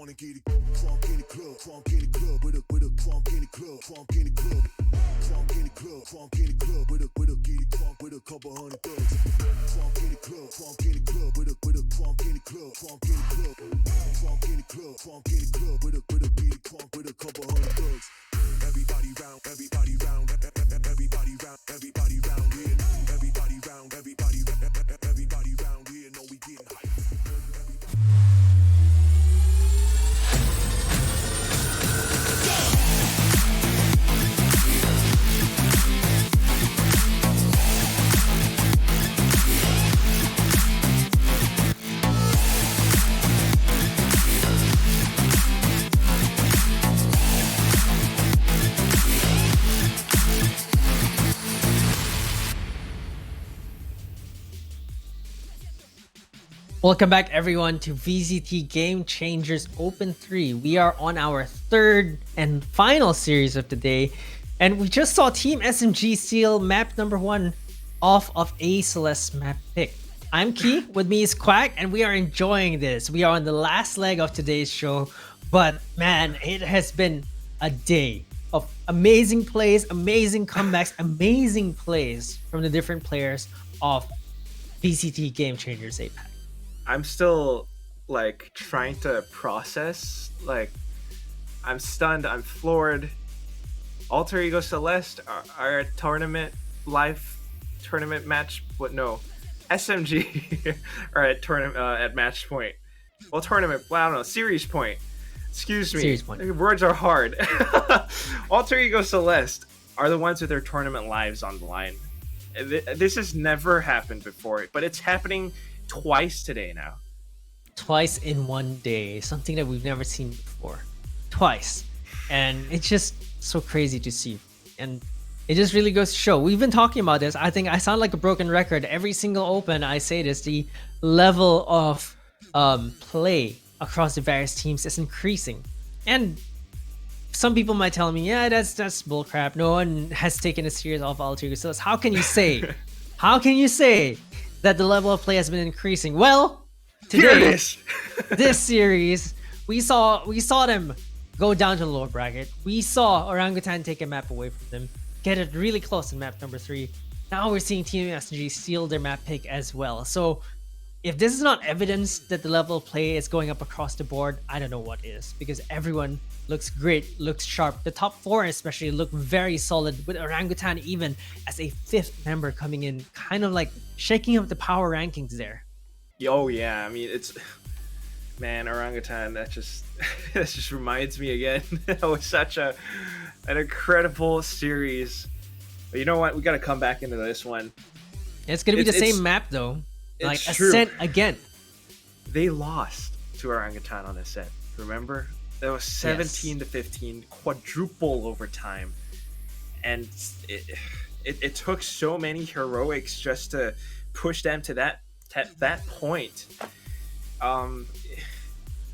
wanna get it crunk in the club, crunk in the club, with a crunk in the club, crunk in the club, crunk in the club, crunk in the club, with a get it crunk with a couple hundred thugs. Crunk in the club, crunk in the club, with a crunk in the club, crunk in the club, crunk in the club, crunk in the club, with a get it crunk with a couple hundred thugs. Everybody round, everybody round, everybody round, everybody round here. Everybody round, everybody round here. Know we getting hype. Welcome back everyone to VCT Game Changers Open 3. We are on our third and final series of the day, and we just saw Team SMG steal map number 1 off of a Celeste map pick. I'm Key, with me is Quack, and we are enjoying this. We are on the last leg of today's show, but man, it has been a day of amazing plays, amazing comebacks, amazing plays from the different players of VCT Game Changers APAC. I'm still like trying to process. Like, I'm stunned. I'm floored. Alter Ego Celeste are a live tournament match. What? No, SMG are at tournament at match point. Well, tournament. Well, I don't know. Series point. Excuse me. Series point. Words are hard. Alter Ego Celeste are the ones with their tournament lives on the line. This has never happened before, but it's happening twice today now. Twice in one day, something that we've never seen before. Twice. And it's just so crazy to see. And it just really goes to show. We've been talking about this. I think I sound like a broken record. Every single open I say this, the level of play across the various teams is increasing. And some people might tell me, yeah, that's bullcrap. No one has taken a serious off Alter Ego Celeste. How can you say? How can you say that the level of play has been increasing? Well, today, this series, we saw them go down to the lower bracket. We saw Orangutan take a map away from them, get it really close in map number 3. Now we're seeing Team SMG steal their map pick as well. So if this is not evidence that the level of play is going up across the board, I don't know what is, because everyone looks great, looks sharp. The top 4 especially look very solid, with Orangutan even as a 5th member coming in, kind of like shaking up the power rankings there. Oh yeah, I mean, it's, man, Orangutan, that just that just reminds me again. That was such an incredible series. But you know what, we got to come back into this one. It's gonna be the same map though, like true. Ascent again. They lost to Orangutan on Ascent, remember? That was 17 to 15, quadruple overtime, and it took so many heroics just to push them to that point.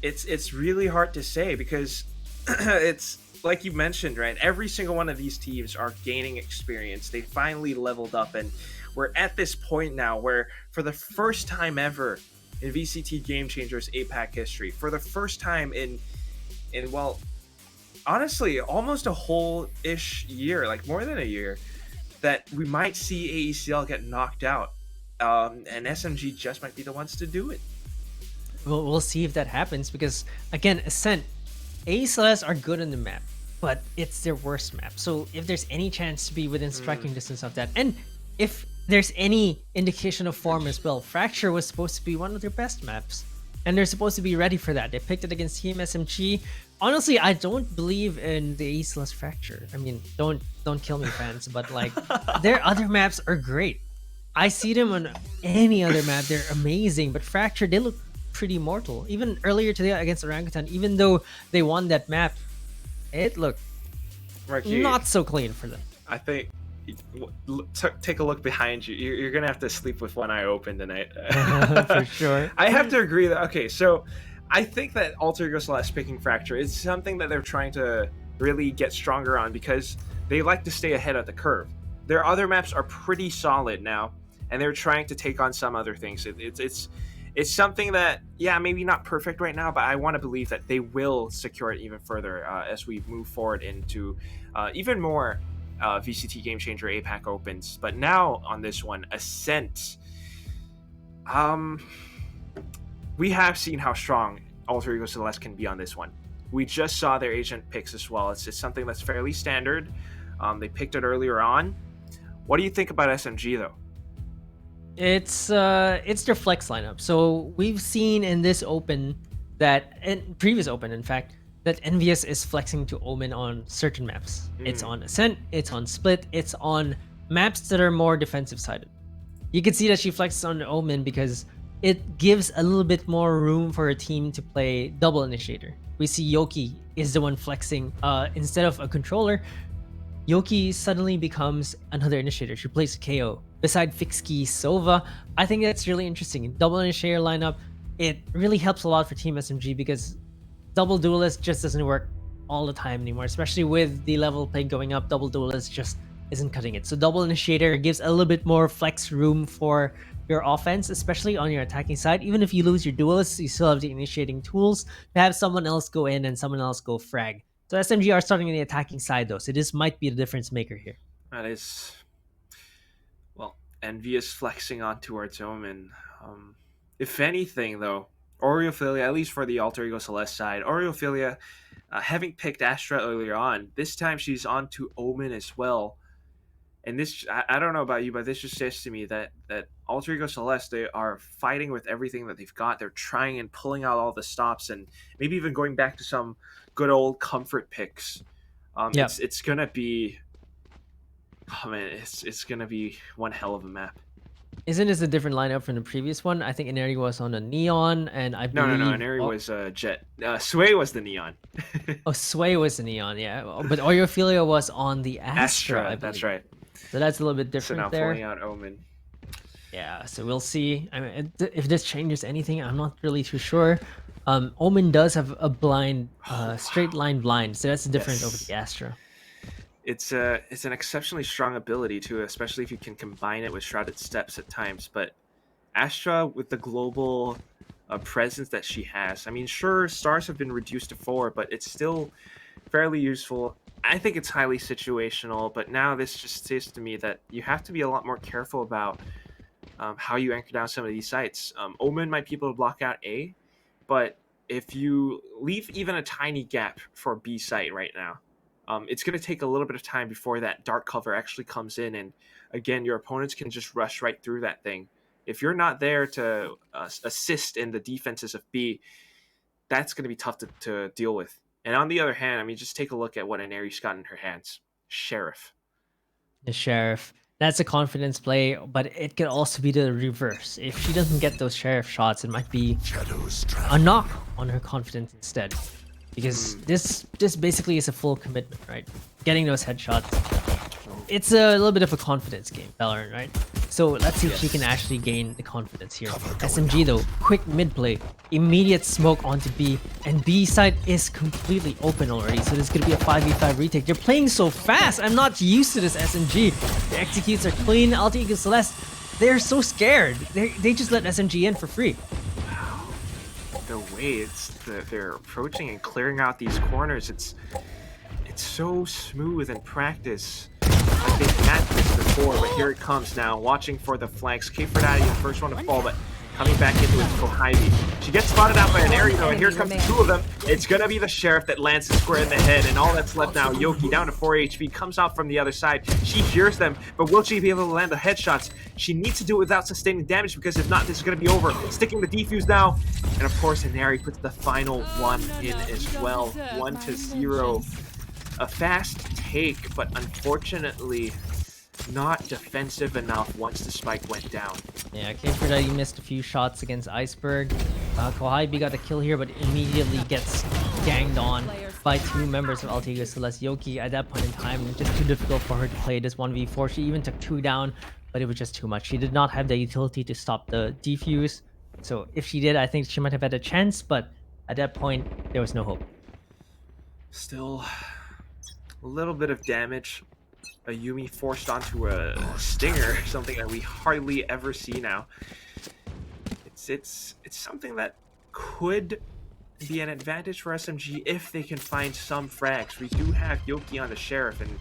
It's really hard to say, because it's like you mentioned, right? Every single one of these teams are gaining experience. They finally leveled up, and we're at this point now where, for the first time ever in VCT Game Changers APAC history, for the first time in well, honestly, almost a whole-ish year, like more than a year, that we might see AECL get knocked out, and SMG just might be the ones to do it. We'll see if that happens, because again, Ascent, Celeste are good on the map, but it's their worst map. So if there's any chance to be within striking distance of that, and if there's any indication of form as well, Fracture was supposed to be one of their best maps, and they're supposed to be ready for that. They picked it against Team SMG. Honestly, I don't believe in the Celeste Fracture. I mean, don't kill me, fans, but like, their other maps are great. I see them on any other map, they're amazing, but Fracture, they look pretty mortal. Even earlier today against Orangutan, even though they won that map, it looked not so clean for them. I think, take a look behind you. You're gonna have to sleep with one eye open tonight. For sure. I have to agree that, okay, so I think that Alter Ego Celeste picking Fracture is something that they're trying to really get stronger on, because they like to stay ahead of the curve. Their other maps are pretty solid now, and they're trying to take on some other things. it's something that, yeah, maybe not perfect right now, but I want to believe that they will secure it even further as we move forward into even more VCT Game Changer APAC Opens. But now on this one, Ascent. We have seen how strong Alter Ego Celeste can be on this one. We just saw their agent picks as well. It's just something that's fairly standard. They picked it earlier on. What do you think about SMG though? It's their flex lineup. So we've seen in this open that, in previous open in fact, that Envious is flexing to Omen on certain maps. It's on Ascent, it's on Split, it's on maps that are more defensive sided. You can see that she flexes on Omen because it gives a little bit more room for a team to play double initiator. We see Yoki is the one flexing instead of a controller. Yoki suddenly becomes another initiator. She plays KO beside Fixki Sova. I think that's really interesting. Double initiator lineup, it really helps a lot for Team SMG because double duelist just doesn't work all the time anymore, especially with the level play going up. Double duelist just isn't cutting it. So double initiator gives a little bit more flex room for your offense, especially on your attacking side. Even if you lose your duelists, you still have the initiating tools to have someone else go in and someone else go frag. So SMG are starting on the attacking side though, so this might be the difference maker here. That is, well, Envious flexing on towards Omen. If anything, though, Oreophilia, at least for the Alter Ego Celeste side, Oreophilia, having picked Astra earlier on, this time she's on to Omen as well. And this, I don't know about you, but this just says to me that Alter Ego Celeste, they are fighting with everything that they've got. They're trying and pulling out all the stops and maybe even going back to some good old comfort picks. It's gonna be, oh man, it's gonna be one hell of a map. Isn't this a different lineup from the previous one? I think Inari was on a Neon, and I believe... No, Inari was Jet. Sway was the Neon. Oh, Sway was the Neon, yeah. But Oreophilia was on the Astra, I believe. That's right. So that's a little bit different so now there. pulling out Omen. Yeah, so we'll see. I mean, if this changes anything, I'm not really too sure. Omen does have a blind, straight line blind, so that's the difference over the Astra. It's an exceptionally strong ability too, especially if you can combine it with Shrouded Steps at times. But Astra, with the global presence that she has, I mean, sure, stars have been reduced to 4, but it's still fairly useful. I think it's highly situational, but now this just says to me that you have to be a lot more careful about how you anchor down some of these sites. Omen might be able to block out A, but if you leave even a tiny gap for B site right now, it's going to take a little bit of time before that dark cover actually comes in, and again, your opponents can just rush right through that thing. If you're not there to assist in the defenses of B, that's going to be tough to deal with. And on the other hand, I mean, just take a look at what Inari's got in her hands. Sheriff. The Sheriff. That's a confidence play, but it could also be the reverse. If she doesn't get those Sheriff shots, it might be a knock on her confidence instead. Because this basically is a full commitment, right? Getting those headshots. It's a little bit of a confidence game, Valorant, right? So let's see if she can actually gain the confidence here. SMG though, quick mid play, immediate smoke onto B, and B side is completely open already. So there's gonna be a 5v5 retake. They're playing so fast. I'm not used to this SMG. The executes are clean. Alter Ego Celeste, they're so scared. They just let SMG in for free. The way they're approaching and clearing out these corners, it's so smooth in practice. They've had this before, but here it comes now. Watching for the flanks. Kfredaddy, the first one to fall, but coming back into it for Ivy. She gets spotted out by an Eri though, and here comes the two of them. It's gonna be the Sheriff that lands the square in the head, and all that's left now. Yoki down to 4 HP, comes out from the other side. She hears them, but will she be able to land the headshots? She needs to do it without sustaining damage, because if not, this is gonna be over. Sticking the defuse now, and of course, Inari puts the final one in as well. 1-0. A fast take, but unfortunately not defensive enough once the spike went down. Yeah, Kfredaddy missed a few shots against Iceberg. Kohaibi got a kill here, but immediately gets ganged on by 2 members of Alter Ego Celeste. Yoki, at that point in time, it was just too difficult for her to play this 1v4. She even took 2 down, but it was just too much. She did not have the utility to stop the defuse. So if she did, I think she might have had a chance, but at that point, there was no hope. Still a little bit of damage. A Yumi forced onto a Stinger, something that we hardly ever see now. it's something that could be an advantage for SMG if they can find some frags. We do have Yoki on the Sheriff, and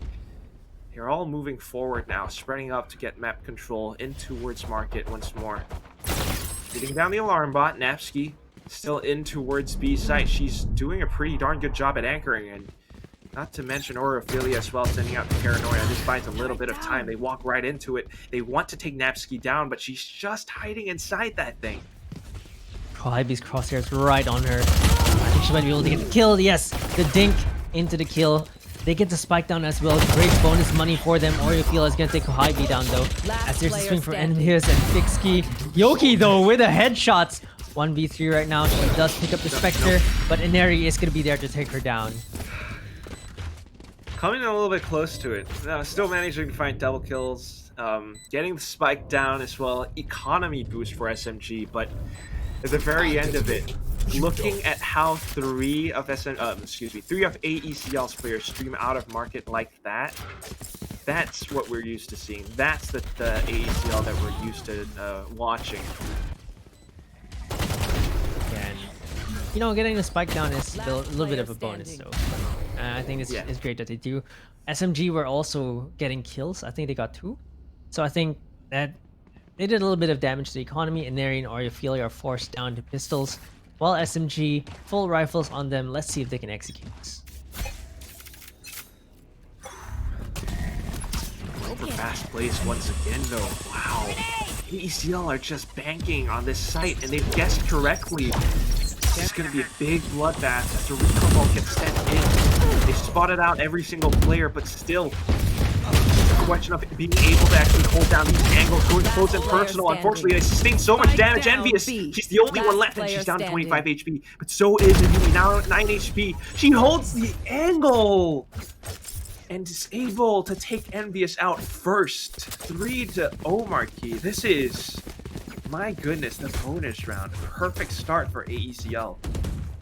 they're all moving forward now, spreading up to get map control in towards Market once more. Getting down the alarm bot, Napsky still in towards B site. She's doing a pretty darn good job at anchoring, and not to mention Aurophilia as well, sending out the Paranoia. This buys a little bit of time. They walk right into it. They want to take Napsky down, but she's just hiding inside that thing. Hybe's crosshairs right on her. I think she might be able to get killed. Yes, the dink into the kill. They get the spike down as well. Great bonus money for them. Aurophilia is gonna take Hybe down though. As there's a swing from Envious and Fixkey. Yoki though with a headshots. 1v3 right now. She does pick up the Spectre, but Ineri is gonna be there to take her down. Coming a little bit close to it. Still managing to find double kills. Getting the spike down as well. Economy boost for SMG, but at the very end of it, looking at how three of AECL's players stream out of Market like that, that's what we're used to seeing. That's the AECL that we're used to watching. And you know, getting the spike down is a little bit of a bonus though. I think it's great that they do. SMG were also getting kills. I think they got 2. So I think that they did a little bit of damage to the economy, and Neri and Aurophilia are forced down to pistols, while SMG, full rifles on them. Let's see if they can execute this. Over fast plays once again though. Wow. AECL are just banking on this site, and they've guessed correctly. This is going to be a big bloodbath as the recon ball gets sent in. They spotted out every single player, but still, it's a question of being able to actually hold down these angles, going close and personal. Unfortunately, they sustained so much damage. Envious, she's the only one left, and she's down to 25 HP. But so is Yumi, now at 9 HP. She holds the angle and is able to take Envious out first. 3-0 Marquis. This is, my goodness, the bonus round. Perfect start for AECL.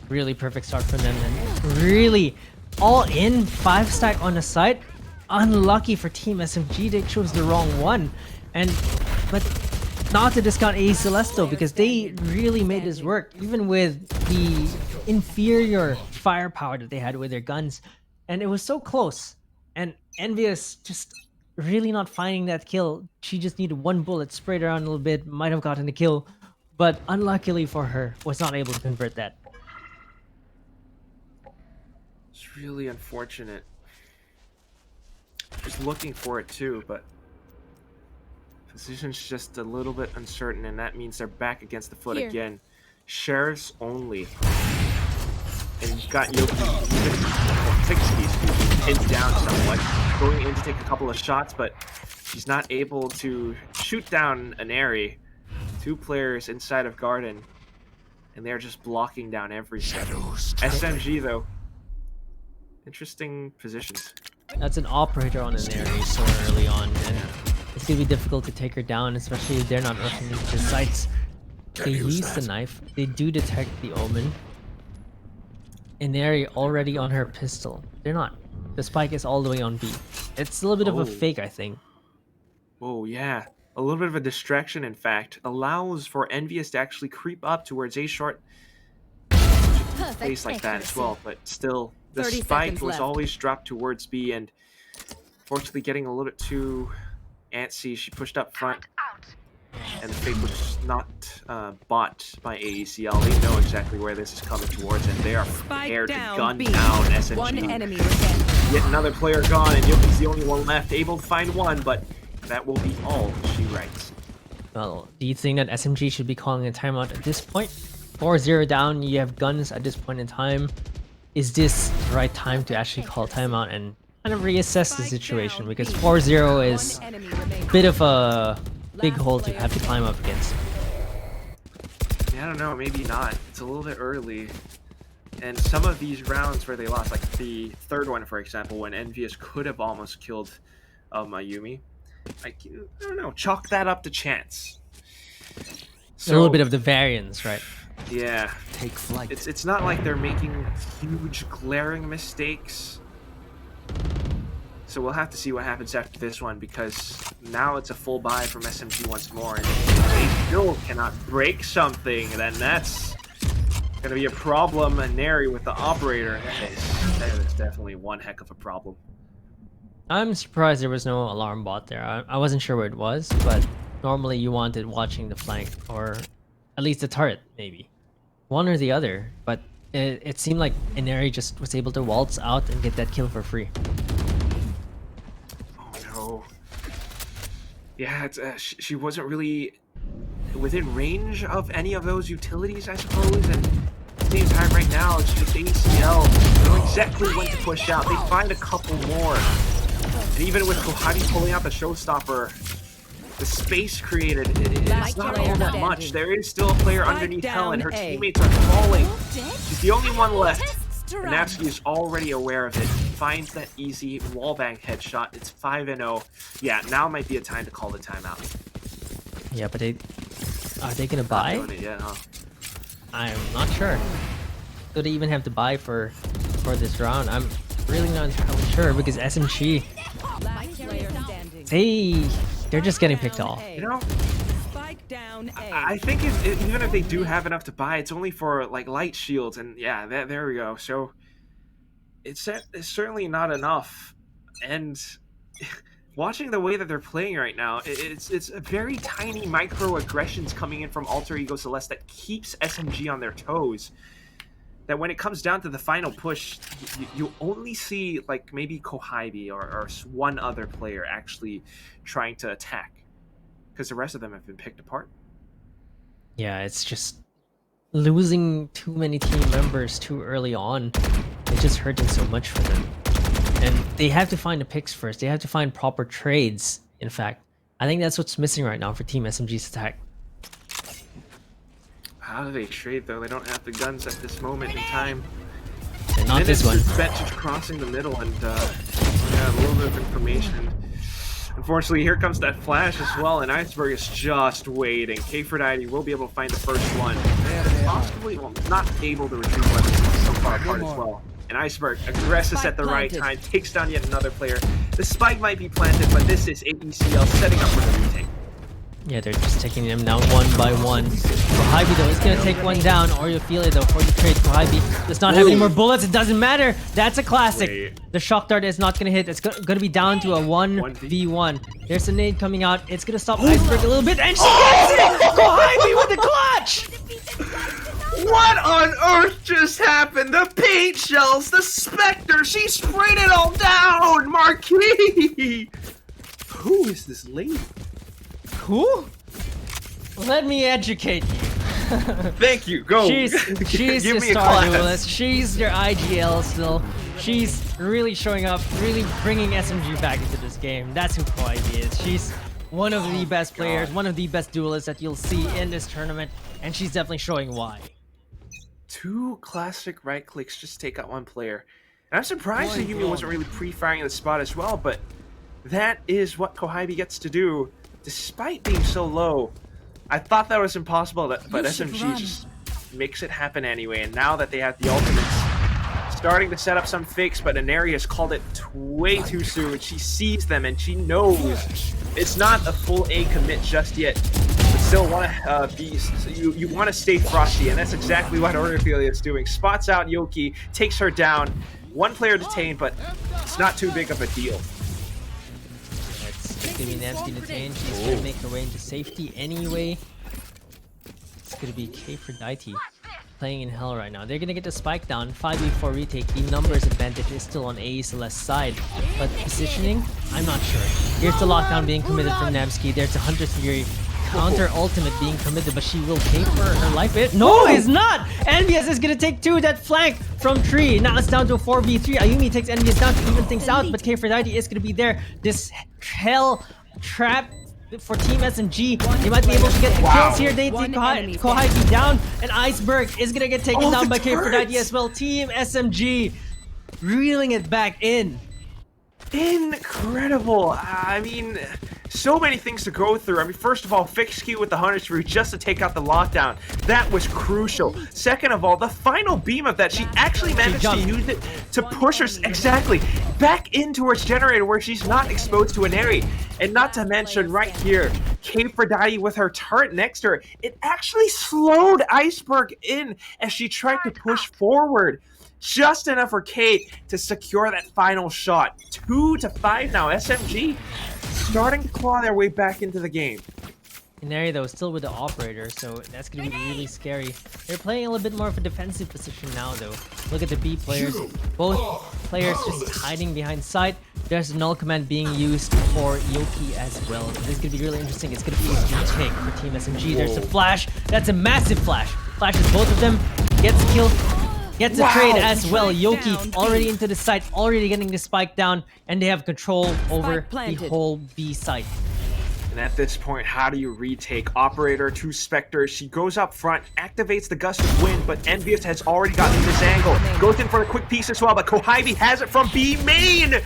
Really perfect start for them, and really all in 5-stack on the site. Unlucky for Team SMG, they chose the wrong one. But not to discount AE Celeste though, because they really made this work, even with the inferior firepower that they had with their guns. And it was so close. And Envious just really not finding that kill. She just needed one bullet, sprayed around a little bit, might have gotten the kill, but unluckily for her, was not able to convert that. It's really unfortunate. Just looking for it too, but position's just a little bit uncertain, and that means they're back against the foot again. Sheriffs only. And you've got Yoki, 60, pinned down somewhat, going in to take a couple of shots, but she's not able to shoot down an Airy. 2 players inside of Garden, and they're just blocking down everything. SMG though, interesting positions. That's an operator on an area so early on, and it's gonna be difficult to take her down, especially if they're not rushing into the sites. They use the knife, they do detect the omen. Ineri already on her pistol. They're not. The spike is all the way on B. It's a little bit of a fake, I think. Oh yeah, a little bit of a distraction in fact. Allows for Envious to actually creep up towards A short. Place like that as well, but still the spike was always dropped towards B, and fortunately getting a little bit too antsy, she pushed up front. And the fake was not bought by AECL. They know exactly where this is coming towards, and they are prepared to gun down SMG. One enemy remaining. Yet another player gone, and Yoki's the only one left, able to find one, but that will be all, she writes. Well, do you think that SMG should be calling a timeout at this point? 4-0 down, you have guns at this point in time. Is this the right time to actually call timeout and kind of reassess the situation? Because 4-0 is a bit of a big hole to have to climb up against. Yeah, I don't know, maybe not. It's a little bit early. And some of these rounds where they lost, like the third one, for example, when Envious could have almost killed Mayumi, I don't know, chalk that up to chance. So, a little bit of the variance, right? Yeah. Take flight. It's not like they're making huge glaring mistakes. So we'll have to see what happens after this one, because now it's a full buy from SMG once more. And if they still cannot break something, then that's gonna be a problem. And Neri with the operator, that is definitely one heck of a problem. I'm surprised there was no alarm bot there. I wasn't sure where it was, but normally you wanted watching the flank or at least the turret, maybe. One or the other, but it seemed like Inari just was able to waltz out and get that kill for free. Oh no. Yeah, it's, she wasn't really within range of any of those utilities, I suppose, and at the same time right now, it's just ACL know exactly when to push out. They find a couple more. And even with Kohati pulling out the showstopper, the space created, it's not all that much. There is still a player underneath Helen. Her teammates are falling. She's the only one left. And Natsuki is already aware of it. Finds that easy wallbang headshot. It's 5-0. Yeah, now might be a time to call the timeout. Yeah, but are they gonna buy? Not doing it yet, huh? I'm not sure. Do they even have to buy for this round? I'm really not entirely sure because SMG, they're just getting picked off. You know, Spike down A. I think even if they do have enough to buy, it's only for like light shields, and yeah, there we go. So it's certainly not enough. And watching the way that they're playing right now, it's a very tiny microaggressions coming in from Alter Ego Celeste that keeps SMG on their toes. That when it comes down to the final push, you only see like maybe Kohaibi or one other player actually trying to attack, because the rest of them have been picked apart. Yeah, it's just losing too many team members too early on. It just hurting so much for them. And they have to find the picks first. They have to find proper trades, in fact. I think that's what's missing right now for Team SMG's attack. How do they trade, though? They don't have the guns at this moment in time. And not this one. Bet just crossing the middle, and yeah, a little bit of information. Unfortunately, here comes that flash as well, and Iceberg is just waiting. K490 will be able to find the first one. Possibly, well, not able to retrieve weapons so far apart as well. And Iceberg aggresses at the right time, takes down yet another player. The spike might be planted, but this is AECL setting up for the retake. Yeah, they're just taking them down one by one. Kohaibi though is gonna take one down, or you feel it though for the trade. Kohaibi does not have any more bullets. It doesn't matter. That's a classic. Wait. The shock dart is not gonna hit. It's gonna be down to a 1v1. There's a nade coming out. It's gonna stop Iceberg a little bit, and she gets it! Kohaibi with the clutch! What on earth just happened? The paint shells, the Spectre, she sprayed it all down! Marquis! Who is this lady? Who? Let me educate you. Thank you, go! She's Give your me a star class. duelist. She's your IGL still. She's really showing up, really bringing SMG back into this game. That's who Kohaibi is. She's one of the best players, one of the best duelists that you'll see in this tournament, and she's definitely showing why. 2 classic right clicks just take out one player. And I'm surprised that Yumi wasn't really pre-firing the spot as well, but that is what Kohaibi gets to do, despite being so low. I thought that was impossible, but SMG just makes it happen anyway, and now that they have the ultimates, starting to set up some fakes, but Inari has called it way too soon. She sees them, and she knows it's not a full A commit just yet. Still want to you want to stay frosty, and that's exactly what Ornophilia is doing. Spots out Yoki, takes her down. One player detained, but it's not too big of a deal. It's gonna be Namsky detained. She's gonna make her way into safety anyway. It's gonna be K490 playing in hell right now. They're gonna get the spike down. 5v4 retake. The numbers advantage is still on AE Celeste's side, but positioning, I'm not sure. Here's the lockdown being committed from Namsky. There's a Hunter's Fury counter ultimate being committed, but she will pay for her life. No, it's not! NBS is gonna take 2 that flank from Tree. Now it's down to a 4v3. Ayumi takes NBS down to even things out, but K490 is gonna be there. This hell trap for Team SMG. They might be able to get the kills here. They take Kohaibi down, and Iceberg is gonna get taken down by K490 as well. Team SMG reeling it back in. Incredible. I mean, So many things to go through. I mean, first of all, fix Q with the Hunter's Fury just to take out the lockdown. That was crucial. Second of all, the final beam of that, she actually managed to use it to push her exactly back into her generator where she's not exposed to an area. And not to mention right here, Aphrodite with her turret next to her, it actually slowed Iceberg in as she tried to push forward. Just enough for Kate to secure that final shot. 2-5 now. SMG starting to claw their way back into the game. Inari though still with the operator, so that's gonna be really scary. They're playing a little bit more of a defensive position now though. Look at the B players. Both players just hiding behind site. There's a null command being used for Yoki as well. This is gonna be really interesting. It's gonna be a retake for Team SMG. There's a flash. That's a massive flash. Flashes both of them. Gets a kill. Gets a trade as well. Yoki already into the site, already getting the spike down, and they have control over the whole B site. And at this point, how do you retake? Operator to Spectre. She goes up front, activates the Gust of Wind, but Envious has already gotten this angle. Goes in for a quick piece as well, but Kohibi has it from B main!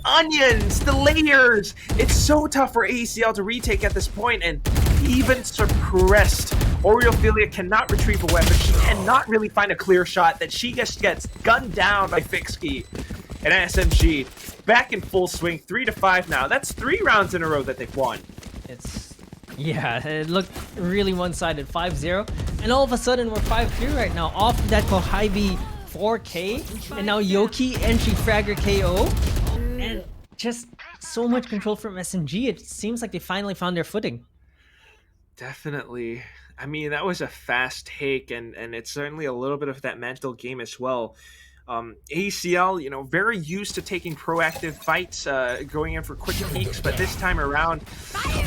Onions, the layers! It's so tough for AECL to retake at this point, and even suppressed. Oreophilia cannot retrieve a weapon. She cannot really find a clear shot, that she just gets gunned down by Fixkey. And SMG back in full swing, 3-5 now. That's 3 rounds in a row that they've won. Yeah, it looked really one-sided, 5-0, and all of a sudden we're 5-3 right now off that Kohibi 4K, and now Yoki entry fragger KO, and just so much control from SMG. It seems like they finally found their footing. Definitely. I mean, that was a fast take, and it's certainly a little bit of that mental game as well. ACL, you know, very used to taking proactive fights, going in for quick peaks, but this time around,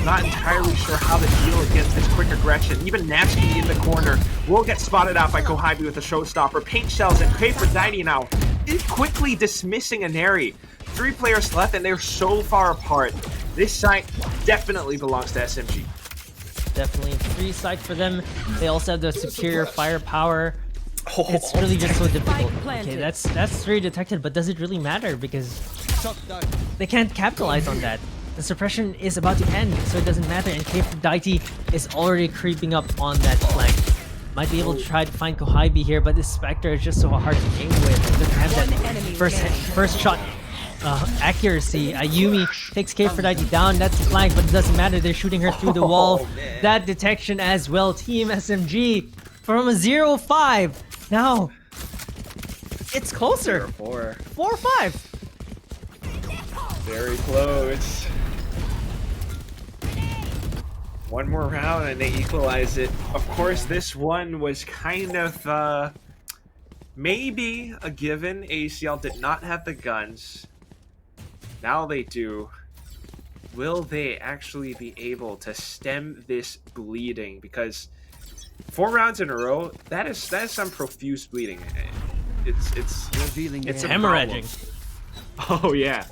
not entirely sure how to deal against this quick aggression. Even Napsky in the corner will get spotted out by Kohibi with a showstopper. Paint shells and Aphrodite now quickly dismissing Inari. 3 players left, and they're so far apart. This site definitely belongs to SMG. Definitely 3 site for them. They also have the superior firepower. It's really just so difficult. Okay, that's 3 detected, but does it really matter? Because they can't capitalize on that. The suppression is about to end, so it doesn't matter. And Aphrodite is already creeping up on that flank. Might be able to try to find Kohibi here, but this Spectre is just so hard to aim with. It doesn't have that first shot accuracy. Ayumi takes Aphrodite down. That's the flank, but it doesn't matter. They're shooting her through the wall. That detection as well. Team SMG from a 0-5. Now it's closer. 4-5. Very close. One more round and they equalize it. Of course, this one was kind of maybe a given. ACL did not have the guns. Now they do. Will they actually be able to stem this bleeding? Because 4 rounds in a row, that is some profuse bleeding. It's hemorrhaging. Oh yeah.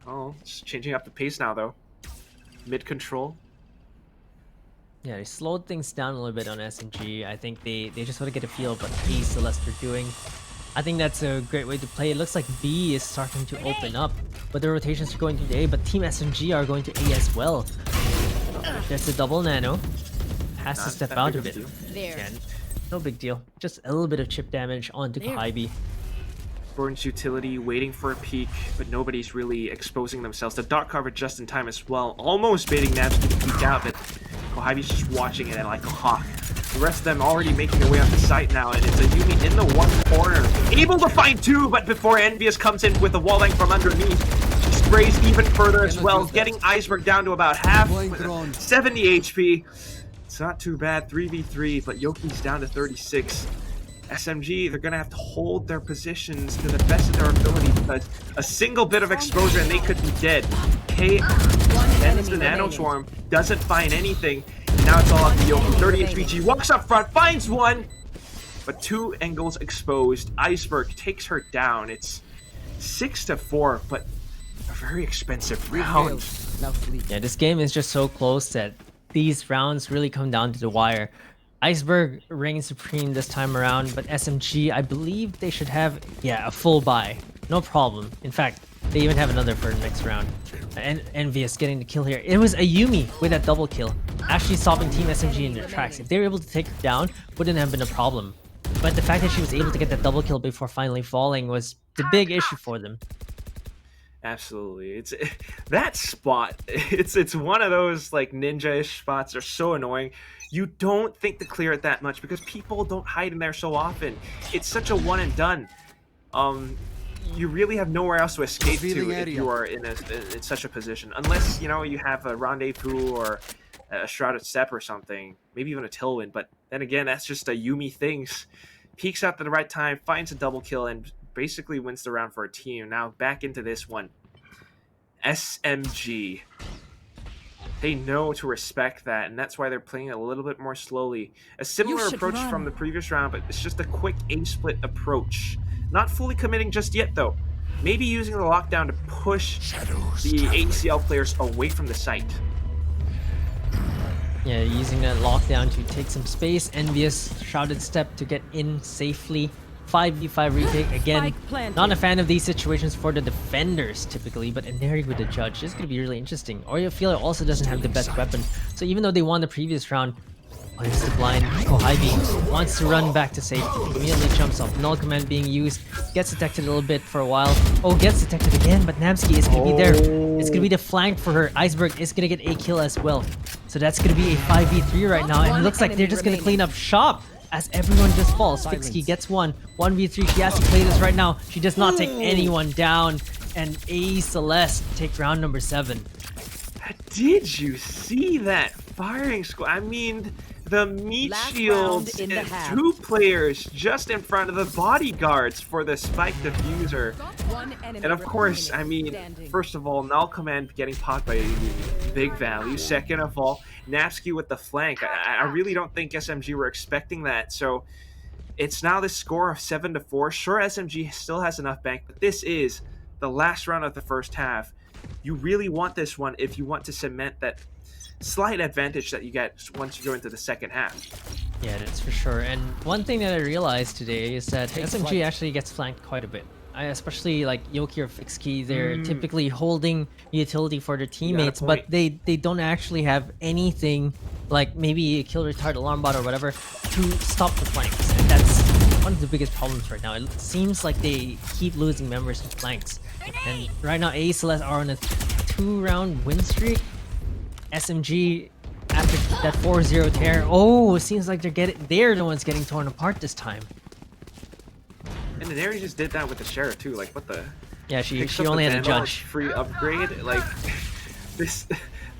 Oh, just changing up the pace now though. Mid control. Yeah, they slowed things down a little bit on SMG. I think they just want to get a feel of what A Celeste are doing. I think that's a great way to play. It looks like B is starting to open up, but the rotations are going to A, but Team SMG are going to A as well. There's a double nano. Has to step out a bit. Again, no big deal. Just a little bit of chip damage onto Kohibi. Burns utility, waiting for a peek, but nobody's really exposing themselves. The dot cover just in time as well, almost baiting Napsky to peek out, but Kohibi's just watching it like a hawk. The rest of them already making their way on the site now, and it's a Yumi in the one corner. Able to find 2, but before Envious comes in with a wall bang from underneath, she sprays even further as well, getting Iceberg down to about half, 70 HP. It's not too bad, 3v3, but Yoki's down to 36. SMG, they're going to have to hold their positions to the best of their ability because a single bit of exposure and they could be dead. K ends the Nano Swarm, doesn't find anything. Now it's all up to Yoki. 30 HP. She walks up front, finds 1, but 2 angles exposed. Iceberg takes her down. It's 6-4, but a very expensive round. Yeah, this game is just so close that these rounds really come down to the wire. Iceberg reigns supreme this time around, but SMG, I believe they should have, a full buy. No problem. In fact, They even have another for the next round. And Envious getting the kill here. It was a Yumi with that double kill, actually stopping Team SMG in their tracks. If they were able to take her down, wouldn't have been a problem. But the fact that she was able to get that double kill before finally falling was the big issue for them. Absolutely, it's that spot. It's one of those like ninja-ish spots. They're so annoying. You don't think to clear it that much because people don't hide in there so often. It's such a one and done. You really have nowhere else to escape to if you are in such a position, unless you know you have a rendezvous or a shrouded step or something, maybe even a tailwind. But then again, that's just a Yumi things. Peeks out at the right time, finds a double kill, and basically wins the round for a team. Now back into this one. SMG. They know to respect that, and that's why they're playing a little bit more slowly. A similar approach from the previous round, but it's just a quick A-split approach. Not fully committing just yet, though. Maybe using the lockdown to push the ACL players away from the site. Yeah, using that lockdown to take some space. Envious shrouded step to get in safely. 5v5 retake again. Not a fan of these situations for the defenders typically, but Inari with the judge is going to be really interesting. Oreo also doesn't have the best weapon, so even though they won the previous round, it's the blind. Kohaibi wants to run back to safety. Immediately jumps off. Null command being used. Gets detected a little bit for a while. Oh, gets detected again, but Namski is going to be there. It's going to be the flank for her. Iceberg is going to get a kill as well. So that's going to be a 5v3 right now, and it looks like they're just going to clean up shop as everyone just falls. Fixkey gets one. 1v3. She has to play this right now. She does not take anyone down, and A Celeste take round number 7. Did you see that firing squad? I mean, the meat shields and 2 players just in front of the bodyguards for the spike diffuser. And of course, I mean, first of all, Null Command getting popped by big value. Second of all, Napsky with the flank. I really don't think SMG were expecting that. So it's now this score of 7-4. Sure, SMG still has enough bank, but this is the last round of the first half. You really want this one if you want to cement that slight advantage that you get once you go into the second half. Yeah, that's for sure. And one thing that I realized today is that SMG actually gets flanked quite a bit. Especially like Yoki or Fixkey, they're typically holding utility for their teammates, but they don't actually have anything like maybe a kill retard alarm bot or whatever to stop the flanks. And that's one of the biggest problems right now. It seems like they keep losing members to flanks. And right now, A Celeste are on a 2-round win streak. SMG after that 4-0 tear. Oh, it seems like they're the ones getting torn apart this time. And Inari just did that with the Sheriff too. Like, what the? Yeah, she only had a judge. Free upgrade. Like, this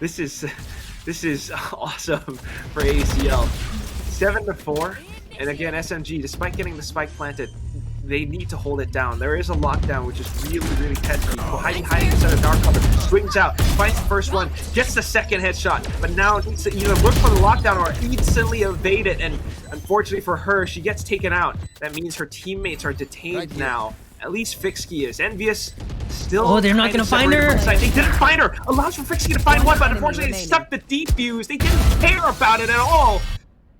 is awesome for ACL. 7-4, and again, SMG, despite getting the spike planted, they need to hold it down. There is a lockdown, which is really testy. Hiding inside of dark cover, swings out, finds the first one, gets the second headshot, but now needs to either look for the lockdown or instantly evade it. And unfortunately for her, she gets taken out. That means her teammates are detained now. At least Fixkey is. Envious still. Oh, they're not gonna find her. They didn't find her. Allows for Fixkey to find one, but unfortunately they stuck the defuse. They didn't care about it at all.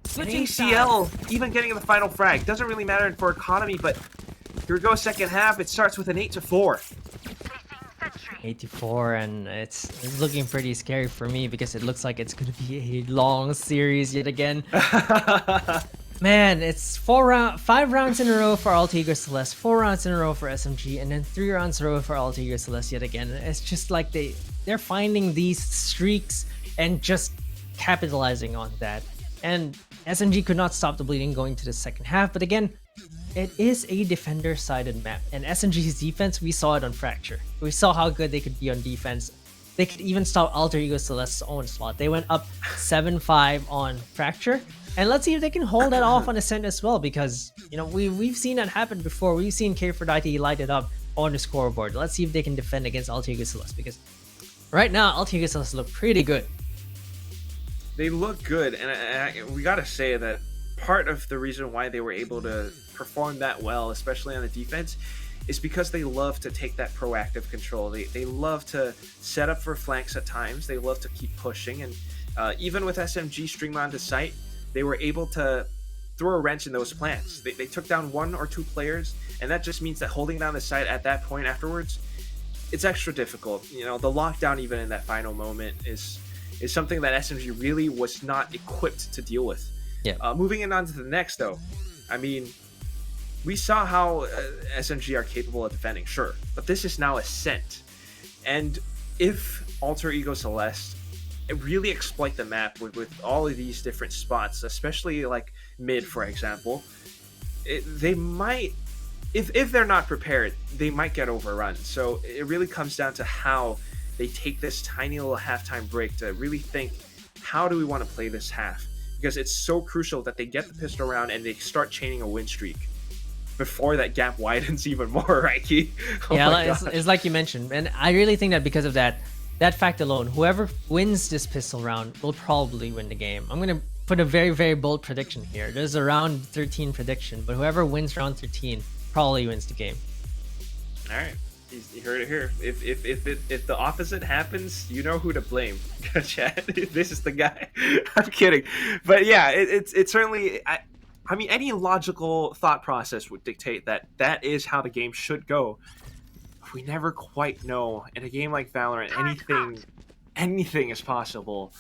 ACL even getting the final frag doesn't really matter for economy, but here we go, second half. It starts with an 8-4. 8-4, and it's looking pretty scary for me because it looks like it's gonna be a long series yet again. Man, it's 5 rounds in a row for Altiga Celeste, 4 rounds in a row for SMG, and then 3 rounds in a row for Altiga Celeste yet again. It's just like they're finding these streaks and just capitalizing on that. And SMG could not stop the bleeding going to the second half, but again, it is a defender-sided map, and SMG's defense, we saw it on Fracture. We saw how good they could be on defense. They could even stop Alter Ego Celeste's own slot. They went up 7-5 on Fracture, and let's see if they can hold that off on Ascent as well, because you know we've seen that happen before. We've seen K4Dite light it up on the scoreboard. Let's see if they can defend against Alter Ego Celeste, because right now Alter Ego Celeste look pretty good. They look good, and we gotta say that part of the reason why they were able to perform that well, especially on the defense, is because they love to take that proactive control. They love to set up for flanks at times. They love to keep pushing, and even with SMG streaming onto site, they were able to throw a wrench in those plans. They took down 1 or 2 players, and that just means that holding down the site at that point afterwards, it's extra difficult. You know, the lockdown even in that final moment is something that SMG really was not equipped to deal with. Yeah. Moving in on to the next though, I mean, we saw how SMG are capable of defending, sure, but this is now Ascent, and if Alter Ego Celeste really exploit the map with all of these different spots, especially like mid, for example, they might, if they're not prepared, they might get overrun. So it really comes down to how they take this tiny little halftime break to really think, how do we want to play this half? Because it's so crucial that they get the pistol round and they start chaining a win streak before that gap widens even more, right, Key? Oh yeah, it's like you mentioned, and I really think that because of that fact alone, whoever wins this pistol round will probably win the game. I'm gonna put a very, very bold prediction here. There's a round 13 prediction, but whoever wins round 13 probably wins the game. All right, you heard it here. If the opposite happens, you know who to blame. Chad, this is the guy. I'm kidding, but yeah, it's certainly. I mean, any logical thought process would dictate that is how the game should go. We never quite know. In a game like Valorant, anything is possible.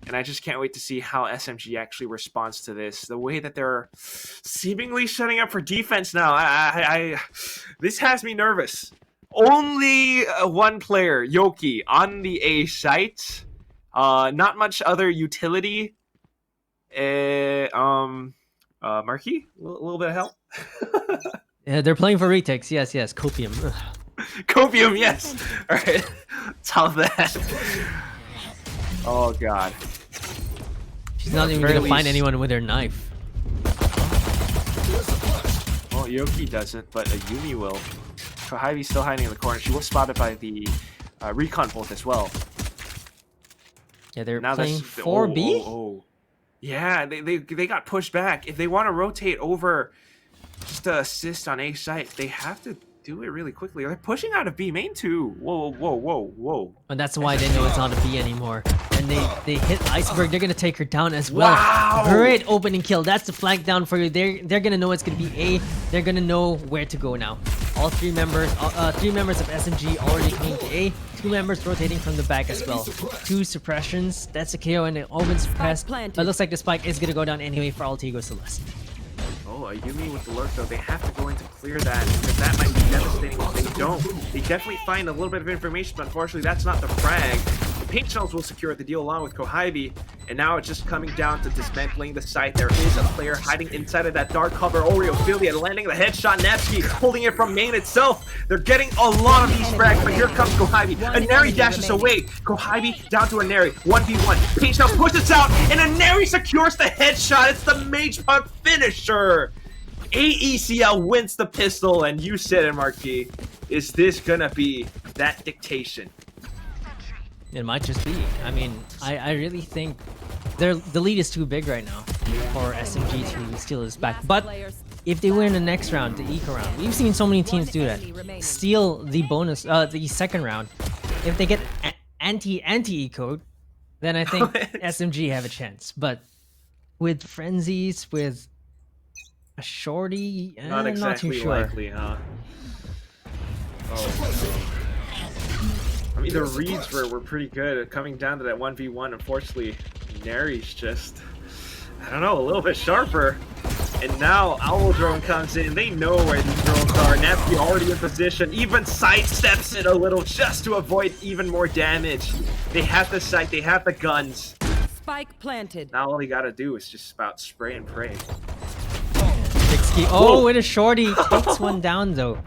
And I just can't wait to see how SMG actually responds to this. The way that they're seemingly shutting up for defense now. This has me nervous. Only one player, Yoki, on the A site. Not much other utility. Marquis? A little bit of help? Yeah, they're playing for retakes. Yes, Copium. Copium, yes. All right, tell that. Oh god. She's not even gonna find anyone with her knife. Well, Yoki doesn't, but a Yumi will. Kohibi's still hiding in the corner. She was spotted by the recon bolt as well. Yeah, they're now playing 4B. Oh. Yeah, they got pushed back. If they want to rotate over just to assist on A site, they have to do it really quickly. They're pushing out of B main too. Whoa. And that's why they know it's not a B anymore. And they hit Iceberg. They're gonna take her down as well. Wow. Great opening kill. That's the flank down for you. They're gonna know it's gonna be A. They're gonna know where to go now. All three members of SMG already coming to A. 2 members rotating from the back as well. 2 suppressions. That's a KO and an Omen suppressed. But it looks like the spike is gonna go down anyway for Alter Ego Celeste. Oh, a Yumi with the lurk though. They have to go in to clear that because that might be devastating if they don't. They definitely find a little bit of information, but unfortunately that's not the frag. The paint shells will secure the deal along with Kohibi, and now it's just coming down to dismantling the site. There is a player hiding inside of that dark cover. Oreophilia landing the headshot. Nevsky holding it from main itself. They're getting a lot of these frags, but here comes Kohibi. Aneri dashes away. Kohibi down to Aneri. 1v1. Paint shell pushes out, and Aneri secures the headshot. It's the Mage Punk finisher. AECL wins the pistol, and you said it, Marquis. Is this gonna be that dictation? It might just be. I mean, I really think the lead is too big right now for SMG to steal this back. But if they win the next round, the eco round, we've seen so many teams do that. Steal the bonus, the second round. If they get anti-eco, then I think SMG have a chance. But with frenzies, with a shorty, Not I'm not too exactly sure. likely, huh? Oh. I mean, the reads were pretty good. Coming down to that 1v1, unfortunately, Neri's just, I don't know, a little bit sharper. And now Owl Drone comes in. They know where these drones are. Nepsky already in position. Even sidesteps it a little just to avoid even more damage. They have the sight. They have the guns. Spike planted. Now all they gotta do is just about spray and pray. Oh, with a shorty, takes one down though.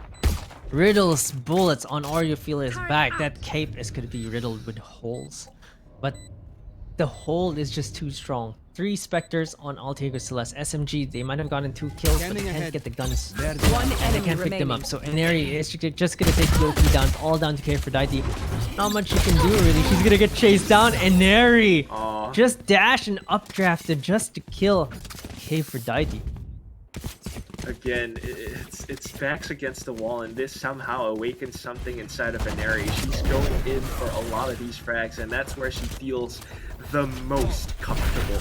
Riddle's bullets on Oreophilia's back. That cape is going to be riddled with holes. But the hold is just too strong. 3 Spectres on Alter Ego Celeste. SMG, they might have gotten 2 kills, but they can't get the guns. And they can't pick them up. So Aneri is just going to take Yoki down, all down to K4Dite. Not much you can do really. She's going to get chased down. Aneri just dash and updrafted just to kill K4Dite. Again, it's backs against the wall, and this somehow awakens something inside of Aneri. She's going in for a lot of these frags, and that's where she feels the most comfortable.